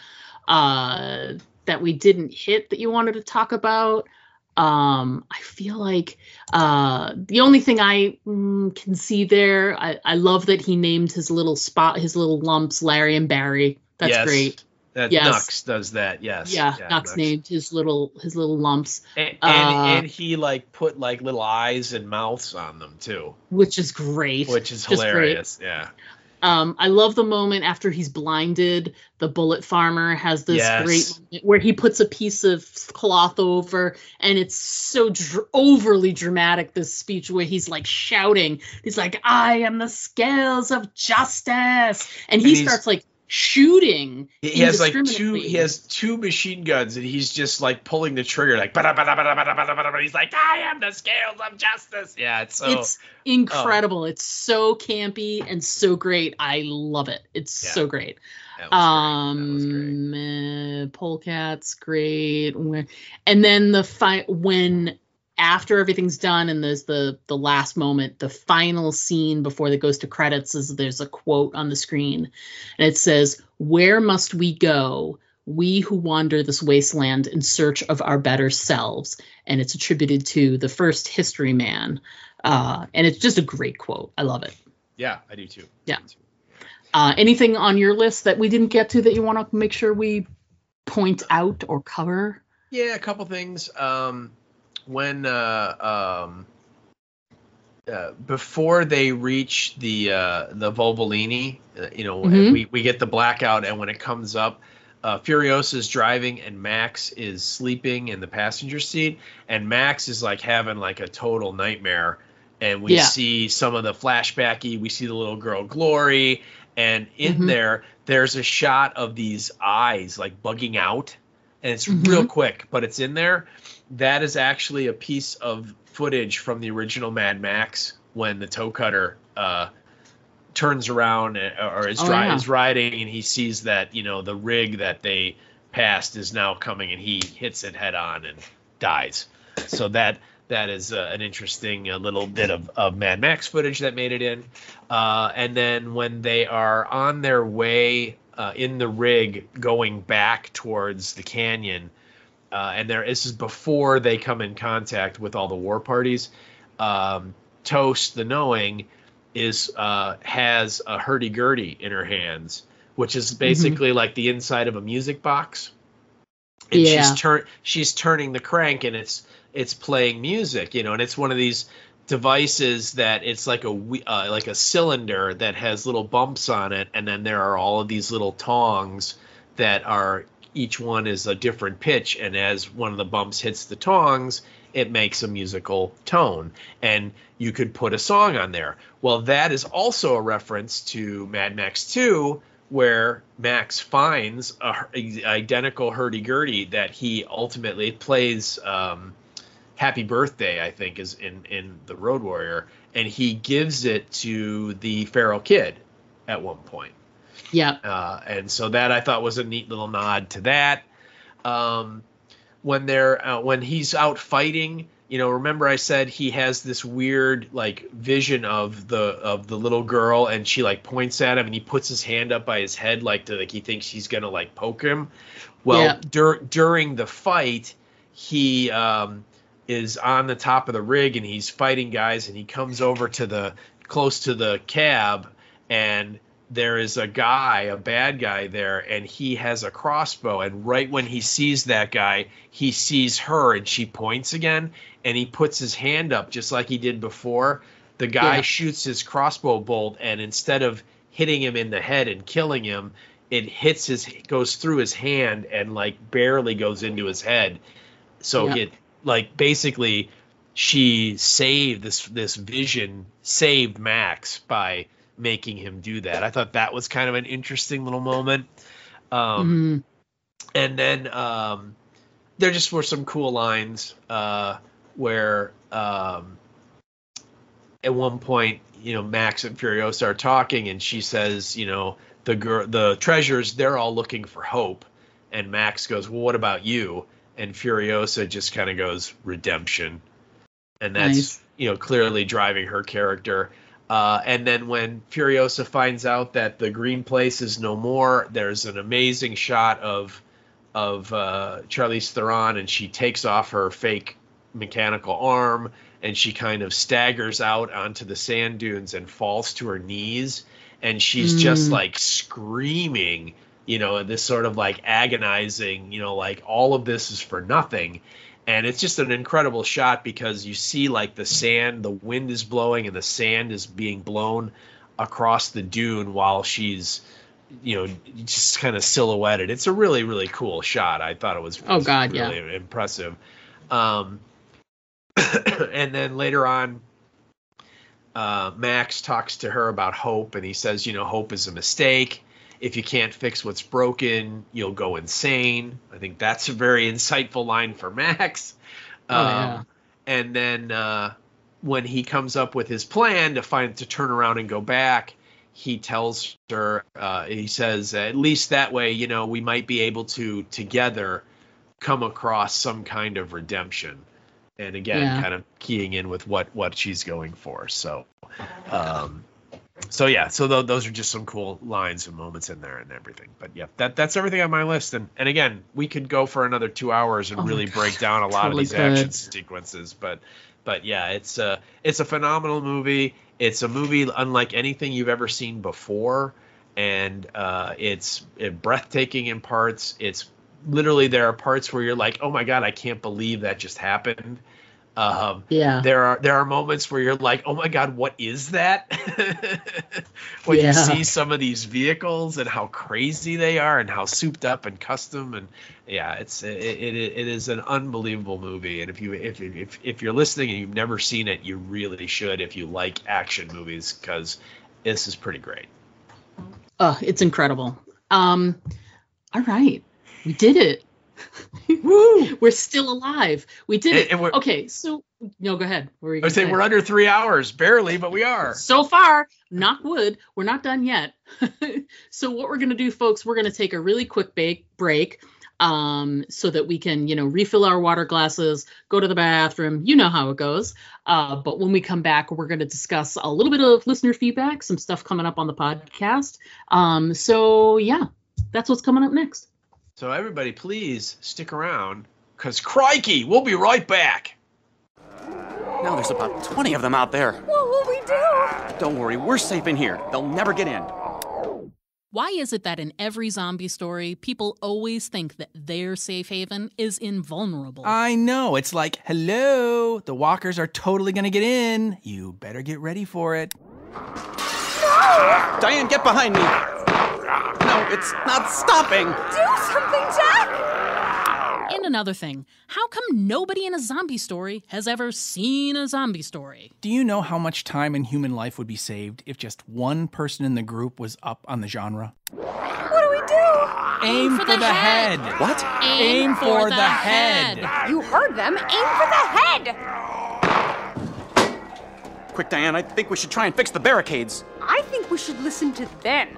that we didn't hit that you wanted to talk about? I feel like the only thing I can see there, I love that he named his little lumps Larry and Barry. That's great. Nux does that. Yes. Yeah, Nux named his little lumps. And he put little eyes and mouths on them too. Which is great. Which is hilarious. Yeah. I love the moment after he's blinded. The bullet farmer has this great moment where he puts a piece of cloth over, and it's so overly dramatic, this speech where he's shouting. He's like, "I am the scales of justice," and he starts shooting. He has two machine guns, and he's just pulling the trigger bada, bada, bada, bada, bada, bada. He's like, "I am the scales of justice." Yeah, it's incredible. It's so campy and so great. I love it. It's so great. That was great. Polecat's great. And then the fight when after everything's done and there's the last moment, the final scene before it goes to credits is there's a quote on the screen, and it says, "Where must we go, we who wander this wasteland in search of our better selves?" And it's attributed to the first history man. And it's just a great quote. I love it. Yeah, I do too. Yeah. Anything on your list that we didn't get to that you want to make sure we point out or cover? Yeah, a couple things. When before they reach the Volvolini, we get the blackout, and when it comes up, Furiosa is driving and Max is sleeping in the passenger seat, and Max is having a total nightmare, and we see some of the flashbacky. We see the little girl Glory, and in there's a shot of these eyes bugging out, and it's real quick, but it's in there. That is actually a piece of footage from the original Mad Max when the toe cutter turns around or is riding, and he sees that the rig that they passed is now coming, and he hits it head on and dies. So that is an interesting little bit of Mad Max footage that made it in. And then when they are on their way in the rig going back towards the canyon, and this is before they come in contact with all the war parties. Toast, the Knowing, has a hurdy-gurdy in her hands, which is basically like the inside of a music box. And she's turning the crank, and it's playing music, and it's one of these devices that it's like a cylinder that has little bumps on it, and then there are all of these little tongs that are. Each one is a different pitch, and as one of the bumps hits the tongs, it makes a musical tone, and you could put a song on there. Well, that is also a reference to Mad Max 2, where Max finds an identical hurdy-gurdy that he ultimately plays. Happy Birthday, I think, is in the Road Warrior, and he gives it to the feral kid at one point. Yeah. And so that I thought was a neat little nod to that. When he's out fighting, remember I said he has this weird vision of the little girl, and she points at him, and he puts his hand up by his head he thinks she's gonna poke him. Well, during the fight, he is on the top of the rig, and he's fighting guys, and he comes over close to the cab, and there is a bad guy there, and he has a crossbow, and right when he sees that guy, he sees her, and she points again, and he puts his hand up just like he did before. The guy shoots his crossbow bolt, and instead of hitting him in the head and killing him, it goes through his hand and barely goes into his head. So it basically she saved this vision, saved Max by making him do that. I thought that was kind of an interesting little moment. And then there just were some cool lines where at one point, Max and Furiosa are talking, and she says, the treasures, they're all looking for Hope. And Max goes, well, what about you? And Furiosa just kind of goes, redemption. And that's, clearly driving her character. And then when Furiosa finds out that the green place is no more, there's an amazing shot of Charlize Theron, and she takes off her fake mechanical arm, and she kind of staggers out onto the sand dunes and falls to her knees. And she's just like screaming, this sort of like agonizing, like all of this is for nothing. And it's just an incredible shot because you see like the sand, the wind is blowing and the sand is being blown across the dune while she's, just kind of silhouetted. It's a really, really cool shot. I thought it was really impressive. And then later on, Max talks to her about Hope, and he says, Hope is a mistake. If you can't fix what's broken, you'll go insane. I think that's a very insightful line for Max. And then when he comes up with his plan to turn around and go back, he tells her, he says, at least that way, we might be able to together come across some kind of redemption. And again, kind of keying in with what she's going for. So, those are just some cool lines and moments in there and everything. But yeah, that's everything on my list. And again, we could go for another 2 hours and really break down a lot of these action sequences. But yeah, it's a phenomenal movie. It's a movie unlike anything you've ever seen before, and it's breathtaking in parts. It's literally, there are parts where you're like, oh my God, I can't believe that just happened. There are moments where you're like, oh my God, what is that? When you see some of these vehicles and how crazy they are and how souped up and custom, and it is an unbelievable movie. And if you're listening and you've never seen it, you really should if you like action movies, because this is pretty great. It's incredible. All right. We did it. Woo! We're still alive. We did it. Okay, so no, go ahead. I was saying we're under 3 hours, barely, but we are. So far, knock wood, we're not done yet. So what we're going to do, folks, we're going to take a really quick break so that we can, refill our water glasses, go to the bathroom. You know how it goes. But when we come back, we're going to discuss a little bit of listener feedback, some stuff coming up on the podcast. So yeah, that's what's coming up next. So everybody, please stick around, because crikey, we'll be right back. Now there's about 20 of them out there. What will we do? Don't worry, we're safe in here. They'll never get in. Why is it that in every zombie story, people always think that their safe haven is invulnerable? I know. It's like, hello, the walkers are totally going to get in. You better get ready for it. No! Diane, get behind me. No, it's not stopping. Do something, Jack! And another thing, how come nobody in a zombie story has ever seen a zombie story? Do you know how much time in human life would be saved if just one person in the group was up on the genre? What do we do? Aim for the head. What? Aim for the head. You heard them. Aim for the head. Quick, Diane, I think we should try and fix the barricades. I think we should listen to them.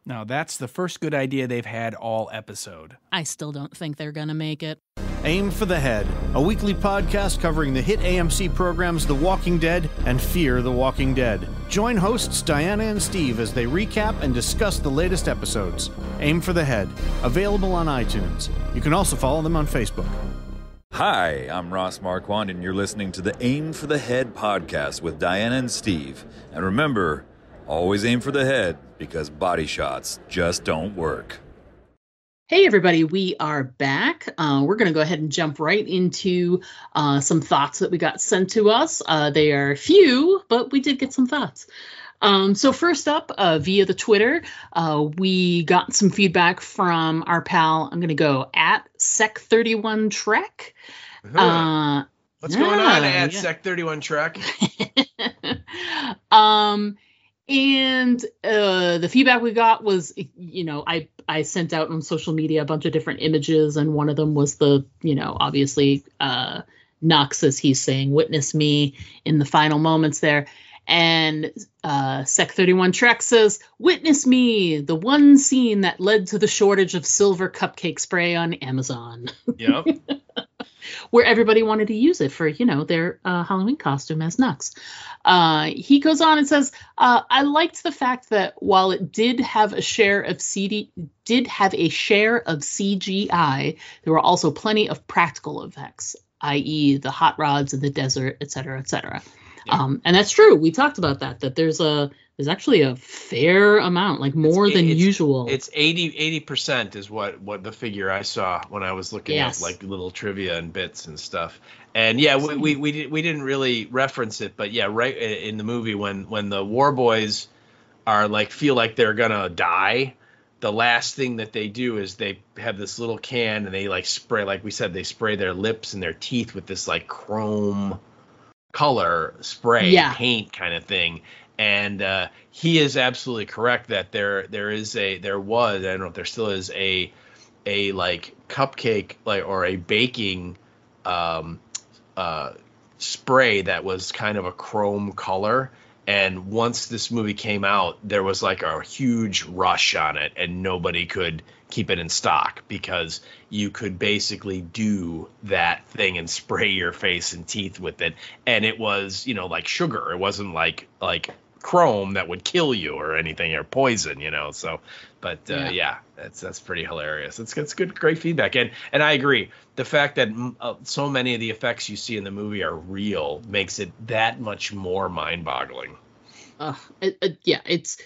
Now, that's the first good idea they've had all episode. I still don't think they're gonna make it. Aim for the Head, a weekly podcast covering the hit AMC programs The Walking Dead and Fear the Walking Dead. Join hosts Diana and Steve as they recap and discuss the latest episodes. Aim for the Head, available on iTunes. You can also follow them on Facebook. Hi, I'm Ross Marquand, and you're listening to the Aim for the Head podcast with Diana and Steve. And remember, always aim for the head, because body shots just don't work. Hey everybody, we are back. We're going to go ahead and jump right into some thoughts that we got sent to us. They are few, but we did get some thoughts. So first up, via the Twitter, we got some feedback from our pal, I'm going to go at Sec31Trek. What's going on at Sec31Trek? And the feedback we got was, I sent out on social media a bunch of different images, and one of them was the, obviously Nux, as he's saying, "Witness me," in the final moments there. And Sec 31 Trek says, "Witness me, the one scene that led to the shortage of silver cupcake spray on Amazon." Yep. Where everybody wanted to use it for, their Halloween costume as Nux. He goes on and says, "I liked the fact that while it did have a share of CGI, there were also plenty of practical effects, i.e., the hot rods in the desert, et cetera, et cetera." Yeah. And that's true. We talked about that there's actually a fair amount, like more than usual. It's 80% is what the figure I saw when I was looking at like little trivia and bits and stuff. And yeah, we didn't really reference it, but yeah, right in the movie when the war boys are feel like they're gonna die, the last thing that they do is they have this little can and they spray, like we said, they spray their lips and their teeth with this chrome color spray paint kind of thing. And he is absolutely correct that there was, I don't know if there still is a cupcake or a baking spray that was kind of a chrome color. And once this movie came out, there was a huge rush on it, and nobody could keep it in stock because you could basically do that thing and spray your face and teeth with it. And it was, like sugar. It wasn't like chrome that would kill you or anything, or poison, so yeah, that's pretty hilarious. It's good, great feedback. And I agree, the fact that so many of the effects you see in the movie are real makes it that much more mind-boggling. It's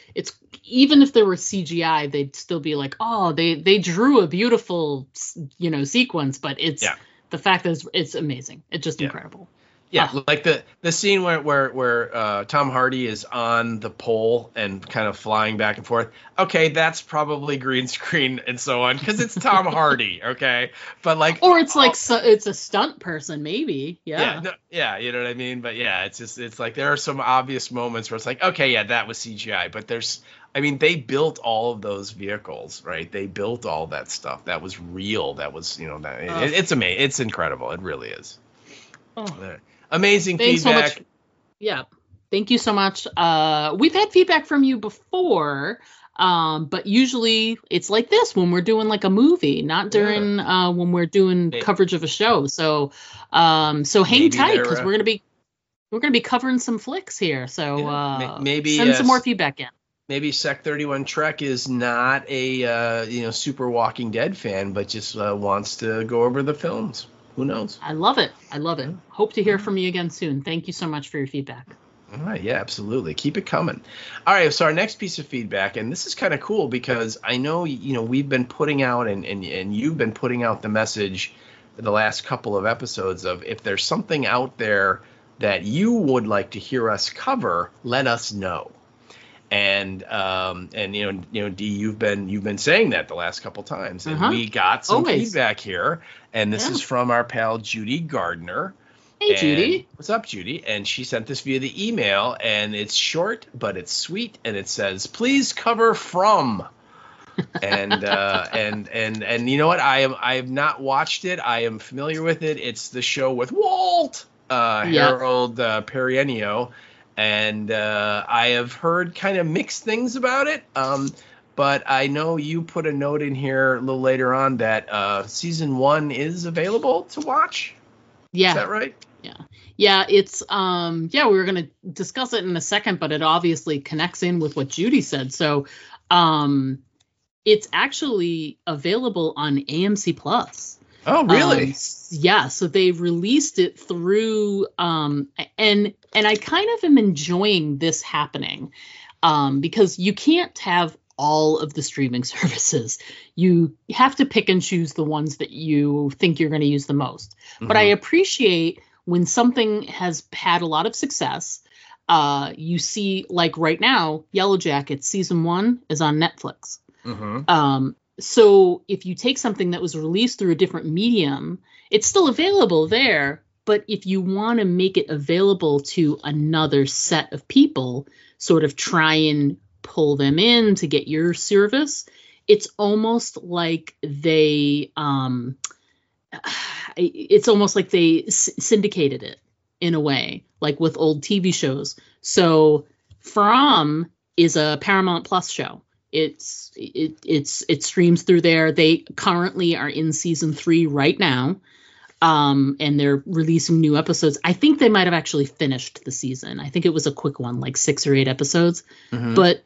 even if there were CGI, they'd still be like, oh, they drew a beautiful sequence, but it's the fact that it's amazing. It's just incredible. Yeah, like the scene where Tom Hardy is on the pole and kind of flying back and forth. Okay, that's probably green screen and so on because it's Tom Hardy. Okay, but or it's it's a stunt person maybe. Yeah. You know what I mean. But yeah, it's like there are some obvious moments where it's like, okay, yeah, that was CGI. But they built all of those vehicles, right? They built all that stuff. That was real. That was it's amazing. It's incredible. It really is. Oh. Amazing feedback. So much. Yeah. Thank you so much. We've had feedback from you before, but usually it's like this when we're doing a movie, not during when we're doing coverage of a show. So hang tight because we're gonna be covering some flicks here. So maybe send some more feedback in. Maybe Sec 31 Trek is not a super Walking Dead fan, but just wants to go over the films. Who knows? I love it. Hope to hear from you again soon. Thank you so much for your feedback. All right. Yeah, absolutely. Keep it coming. All right. So our next piece of feedback, and this is kind of cool because I know, we've been putting out and you've been putting out the message the last couple of episodes of if there's something out there that you would like to hear us cover, let us know. And Dee, you've been saying that the last couple times, and we got some feedback here, and this is from our pal Judy Gardner. Hey, Judy. What's up, Judy? And she sent this via the email, and it's short, but it's sweet, and it says, "Please cover From." And you know what? I have not watched it. I am familiar with it. It's the show with Walt Harold Perrineau. And I have heard kind of mixed things about it, but I know you put a note in here a little later on that season 1 is available to watch. Yeah. Is that right? Yeah. It's we were going to discuss it in a second, but it obviously connects in with what Judy said. So it's actually available on AMC Plus. Oh, really? So they released it through and I kind of am enjoying this happening because you can't have all of the streaming services. You have to pick and choose the ones that you think you're going to use the most. Mm-hmm. But I appreciate when something has had a lot of success. You see, like right now, Yellow Jackets season 1 is on Netflix. Mm-hmm. So if you take something that was released through a different medium, it's still available there. But if you want to make it available to another set of people, sort of try and pull them in to get your service, it's almost like they it's almost like they syndicated it in a way, like with old TV shows. So From is a Paramount Plus show. It streams through there. They currently are in season 3 right now. And they're releasing new episodes. I think they might have actually finished the season. I think it was a quick one, like 6 or 8 episodes. Mm-hmm. But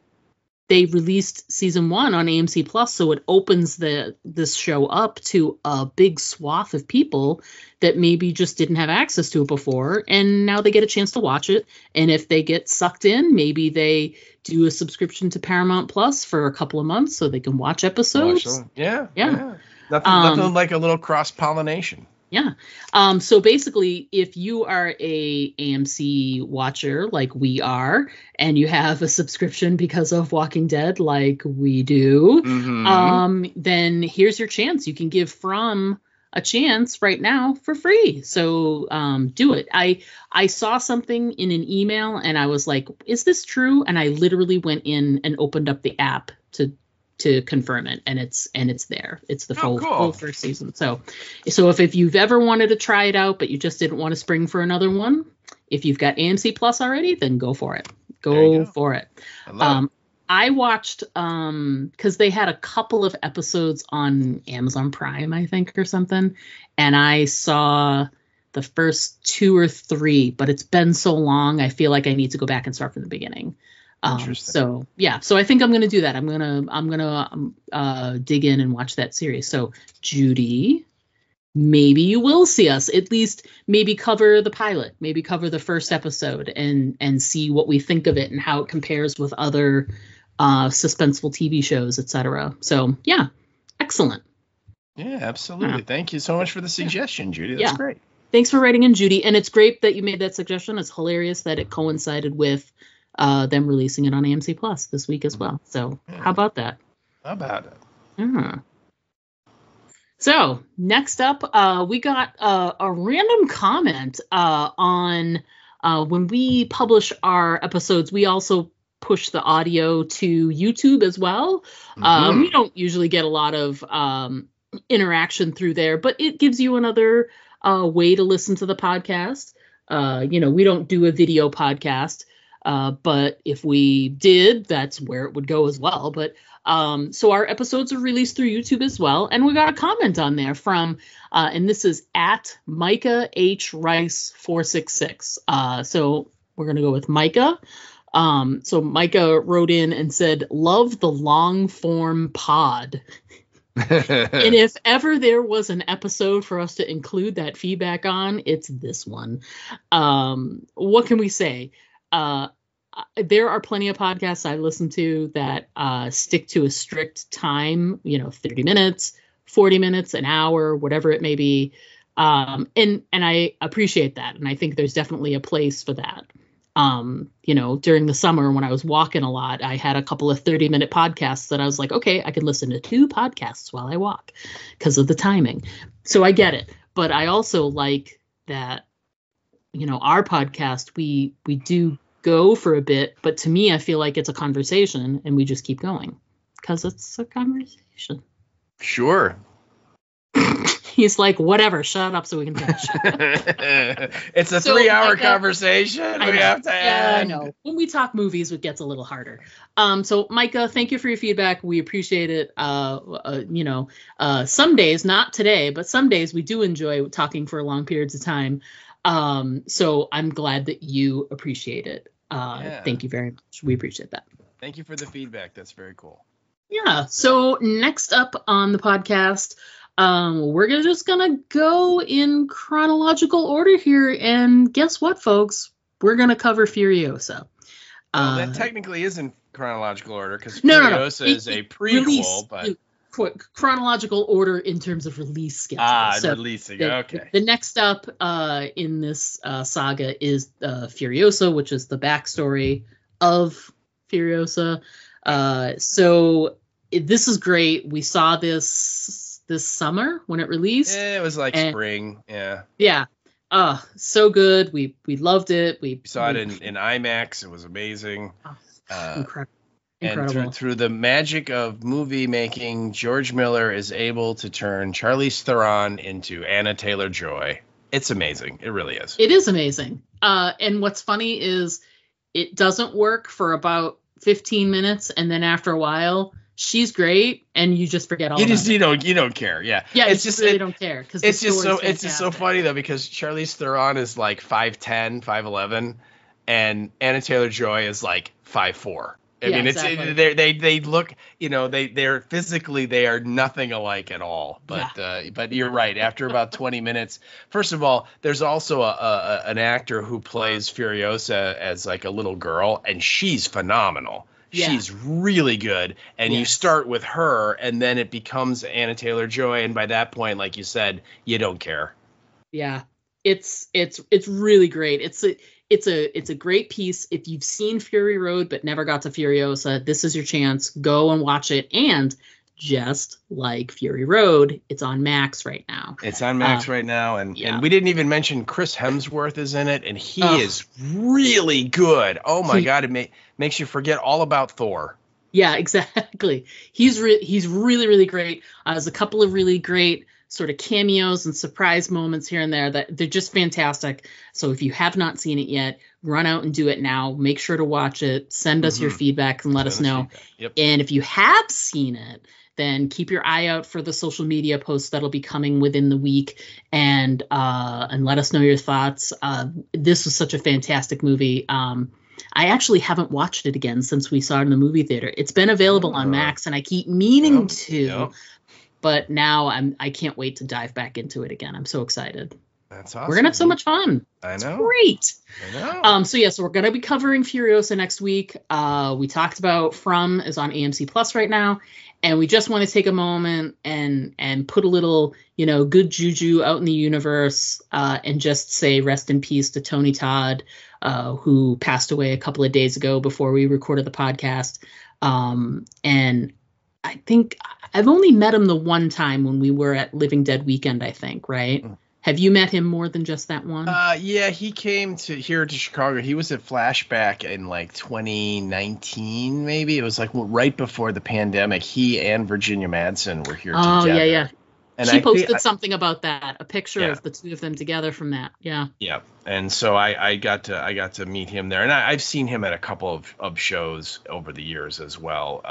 they released season 1 on AMC Plus, so it opens this show up to a big swath of people that maybe just didn't have access to it before, and now they get a chance to watch it. And if they get sucked in, maybe they do a subscription to Paramount Plus for a couple of months so they can watch episodes. Yeah. Nothing like a little cross-pollination. Yeah. So basically, if you are a AMC watcher like we are, and you have a subscription because of Walking Dead like we do, then here's your chance. You can give From a chance right now for free. So do it. I saw something in an email and I was like, is this true? And I literally went in and opened up the app to confirm it, and it's there. It's the full first season. So if you've ever wanted to try it out, but you just didn't want to spring for another one, if you've got AMC Plus already, then go for it. Go for it. I watched because they had a couple of episodes on Amazon Prime, I think, or something, and I saw the first 2 or 3, but it's been so long, I feel like I need to go back and start from the beginning. So I think I'm going to do that. I'm going to dig in and watch that series. So Judy, maybe you will see us at least maybe cover the pilot, maybe cover the first episode and see what we think of it and how it compares with other suspenseful TV shows, etc. So yeah, excellent. Yeah, absolutely. Thank you so much for the suggestion, Judy. That's great. Thanks for writing in, Judy. And it's great that you made that suggestion. It's hilarious that it coincided with them releasing it on AMC Plus this week as well. So how about that? How about it? Yeah. So next up, we got a random comment on when we publish our episodes, we also push the audio to YouTube as well. We don't usually get a lot of interaction through there, but it gives you another way to listen to the podcast. We don't do a video podcast. But if we did, that's where it would go as well. But so our episodes are released through YouTube as well. And we got a comment on there from, and this is at Micah H. Rice 466. So we're going to go with Micah. So Micah wrote in and said, love the long form pod. And if ever there was an episode for us to include that feedback on, it's this one. What can we say? There are plenty of podcasts I listen to that stick to a strict time, 30 minutes, 40 minutes, an hour, whatever it may be. And I appreciate that. And I think there's definitely a place for that. During the summer when I was walking a lot, I had a couple of 30-minute podcasts that I was like, okay, I could listen to 2 podcasts while I walk because of the timing. So I get it. But I also like that, our podcast, we do go for a bit, but to me, I feel like it's a conversation and we just keep going because it's a conversation. Sure. He's like, whatever, shut up so we can finish. It's a 3-hour conversation. We have to end. I know. When we talk movies, it gets a little harder. So Micah, thank you for your feedback. We appreciate it. Some days, not today, but some days we do enjoy talking for long periods of time. So I'm glad that you appreciate it. Thank you very much. We appreciate that. Thank you for the feedback. That's very cool. Yeah. So next up on the podcast, we're just gonna go in chronological order here, and guess what, folks? We're gonna cover Furiosa. That technically isn't chronological order because Furiosa is a prequel, but chronological order in terms of release schedule. Releasing. Okay. The next up in this saga is Furiosa, which is the backstory of Furiosa. So this is great. We saw this summer when it released. Yeah, it was like spring. Yeah. Yeah. So good. We loved it. We saw it in IMAX. It was amazing. Incredible. Incredible. And through the magic of movie making, George Miller is able to turn Charlize Theron into Anna Taylor-Joy. It's amazing. It really is. It is amazing. And what's funny is it doesn't work for about 15 minutes, and then after a while, she's great, and you just forget all about it. You don't care. Yeah. Yeah, it's just really don't care because it's just so funny though, because Charlize Theron is like 5'10", 5'11", and Anna Taylor-Joy is like 5'4". I mean, exactly. They look, they're physically, they are nothing alike at all. But you're right. After about 20 minutes, first of all, there's also an actor who plays Furiosa as like a little girl, and she's phenomenal. Yeah. She's really good. And you start with her, and then it becomes Anna Taylor-Joy, and by that point, like you said, you don't care. Yeah, it's really great. It's a great piece. If you've seen Fury Road but never got to Furiosa, this is your chance. Go and watch it. And just like Fury Road, it's on Max right now. It's on Max right now. And we didn't even mention Chris Hemsworth is in it, and he is really good. Oh my God, it makes you forget all about Thor. Yeah, exactly. He's really, really great. There's a couple of really great sort of cameos and surprise moments here and there that they're just fantastic. So if you have not seen it yet, run out and do it now. Make sure to watch it. Send us your feedback and let us know. Yep. And if you have seen it, then keep your eye out for the social media posts that'll be coming within the week, and let us know your thoughts. This was such a fantastic movie. I actually haven't watched it again since we saw it in the movie theater. It's been available on Max, and I keep meaning to. Yep. But now I can't wait to dive back into it again. I'm so excited. That's awesome. We're gonna have so much fun. I know. It's great. I know. So we're gonna be covering Furiosa next week. We talked about From is on AMC Plus right now, and we just want to take a moment and put a little good juju out in the universe, and just say rest in peace to Tony Todd, who passed away a couple of days ago before we recorded the podcast. And I think I've only met him the one time when we were at Living Dead Weekend, I think, right? Have you met him more than just that one? Yeah, he came here to Chicago. He was at Flashback in like 2019, maybe. It was like right before the pandemic. He and Virginia Madsen were here together. Oh, yeah. And she posted something about that, a picture of the two of them together from that. Yeah. Yeah. And so I got to meet him there, and I've seen him at a couple of shows over the years as well.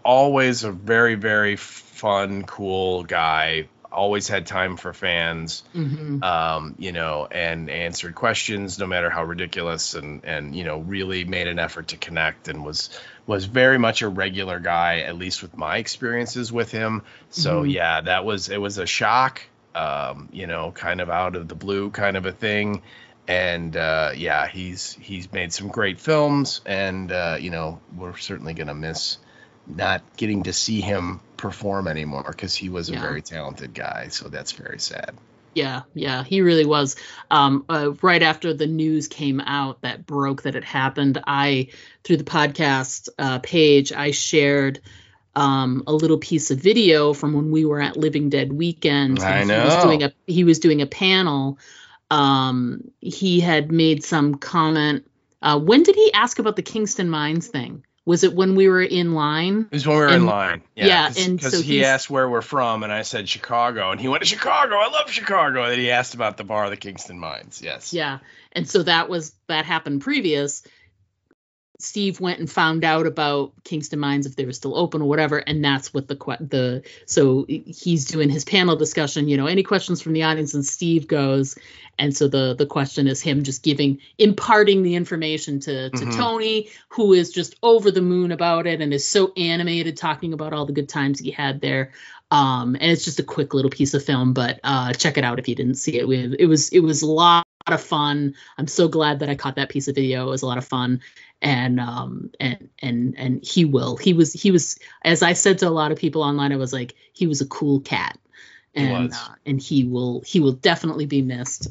Always a very, very fun, cool guy. Always had time for fans, and answered questions no matter how ridiculous, and really made an effort to connect, and was very much a regular guy, at least with my experiences with him. So it was a shock, kind of out of the blue kind of a thing. And he's made some great films, and we're certainly gonna miss not getting to see him perform anymore, because he was a very talented guy. So that's very sad. Yeah, he really was. Right after the news came out that broke that it happened, through the podcast page, I shared a little piece of video from when we were at Living Dead Weekend. I know. He was doing a panel. He had made some comment. When did he ask about the Kingston Mines thing? Was it when we were in line? It was when we were in line. Yeah. Because he asked where we're from, and I said Chicago, and he went to Chicago. I love Chicago. And then he asked about the bar of the Kingston Mines. Yes. Yeah. And so that happened previous. Steve went and found out about Kingston Mines, if they were still open or whatever, and that's what so he's doing his panel discussion, any questions from the audience, and Steve goes, and so the question is him just imparting the information to Tony, who is just over the moon about it and is so animated, talking about all the good times he had there. And it's just a quick little piece of film, but check it out if you didn't see it. It was a lot of fun. I'm so glad that I caught that piece of video. It was a lot of fun. And he was, as I said to a lot of people online, I was like, he was a cool cat, and he will definitely be missed.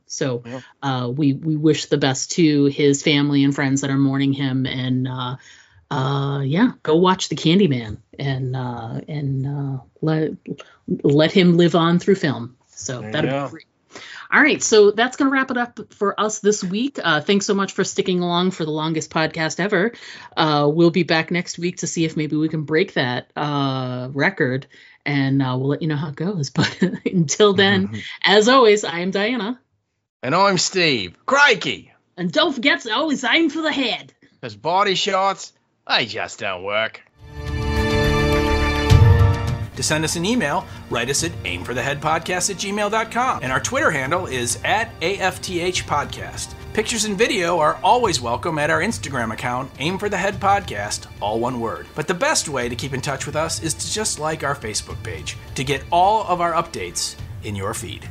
So we wish the best to his family and friends that are mourning him, and go watch the Candyman, and let him live on through film. So that'd be great. All right, so that's going to wrap it up for us this week. Thanks so much for sticking along for the longest podcast ever. We'll be back next week to see if maybe we can break that record, and we'll let you know how it goes. But until then, as always, I am Diana. And I'm Steve. Crikey! And don't forget to always aim for the head. Because body shots, they just don't work. To send us an email, write us at aimfortheheadpodcast@gmail.com. And our Twitter handle is @AFTHpodcast. Pictures and video are always welcome at our Instagram account, Aim for the Head Podcast, all one word. But the best way to keep in touch with us is to just like our Facebook page to get all of our updates in your feed.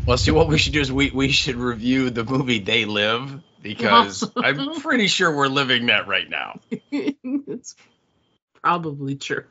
Well, see, what we should do is we should review the movie They Live, because I'm pretty sure we're living that right now. It's probably true.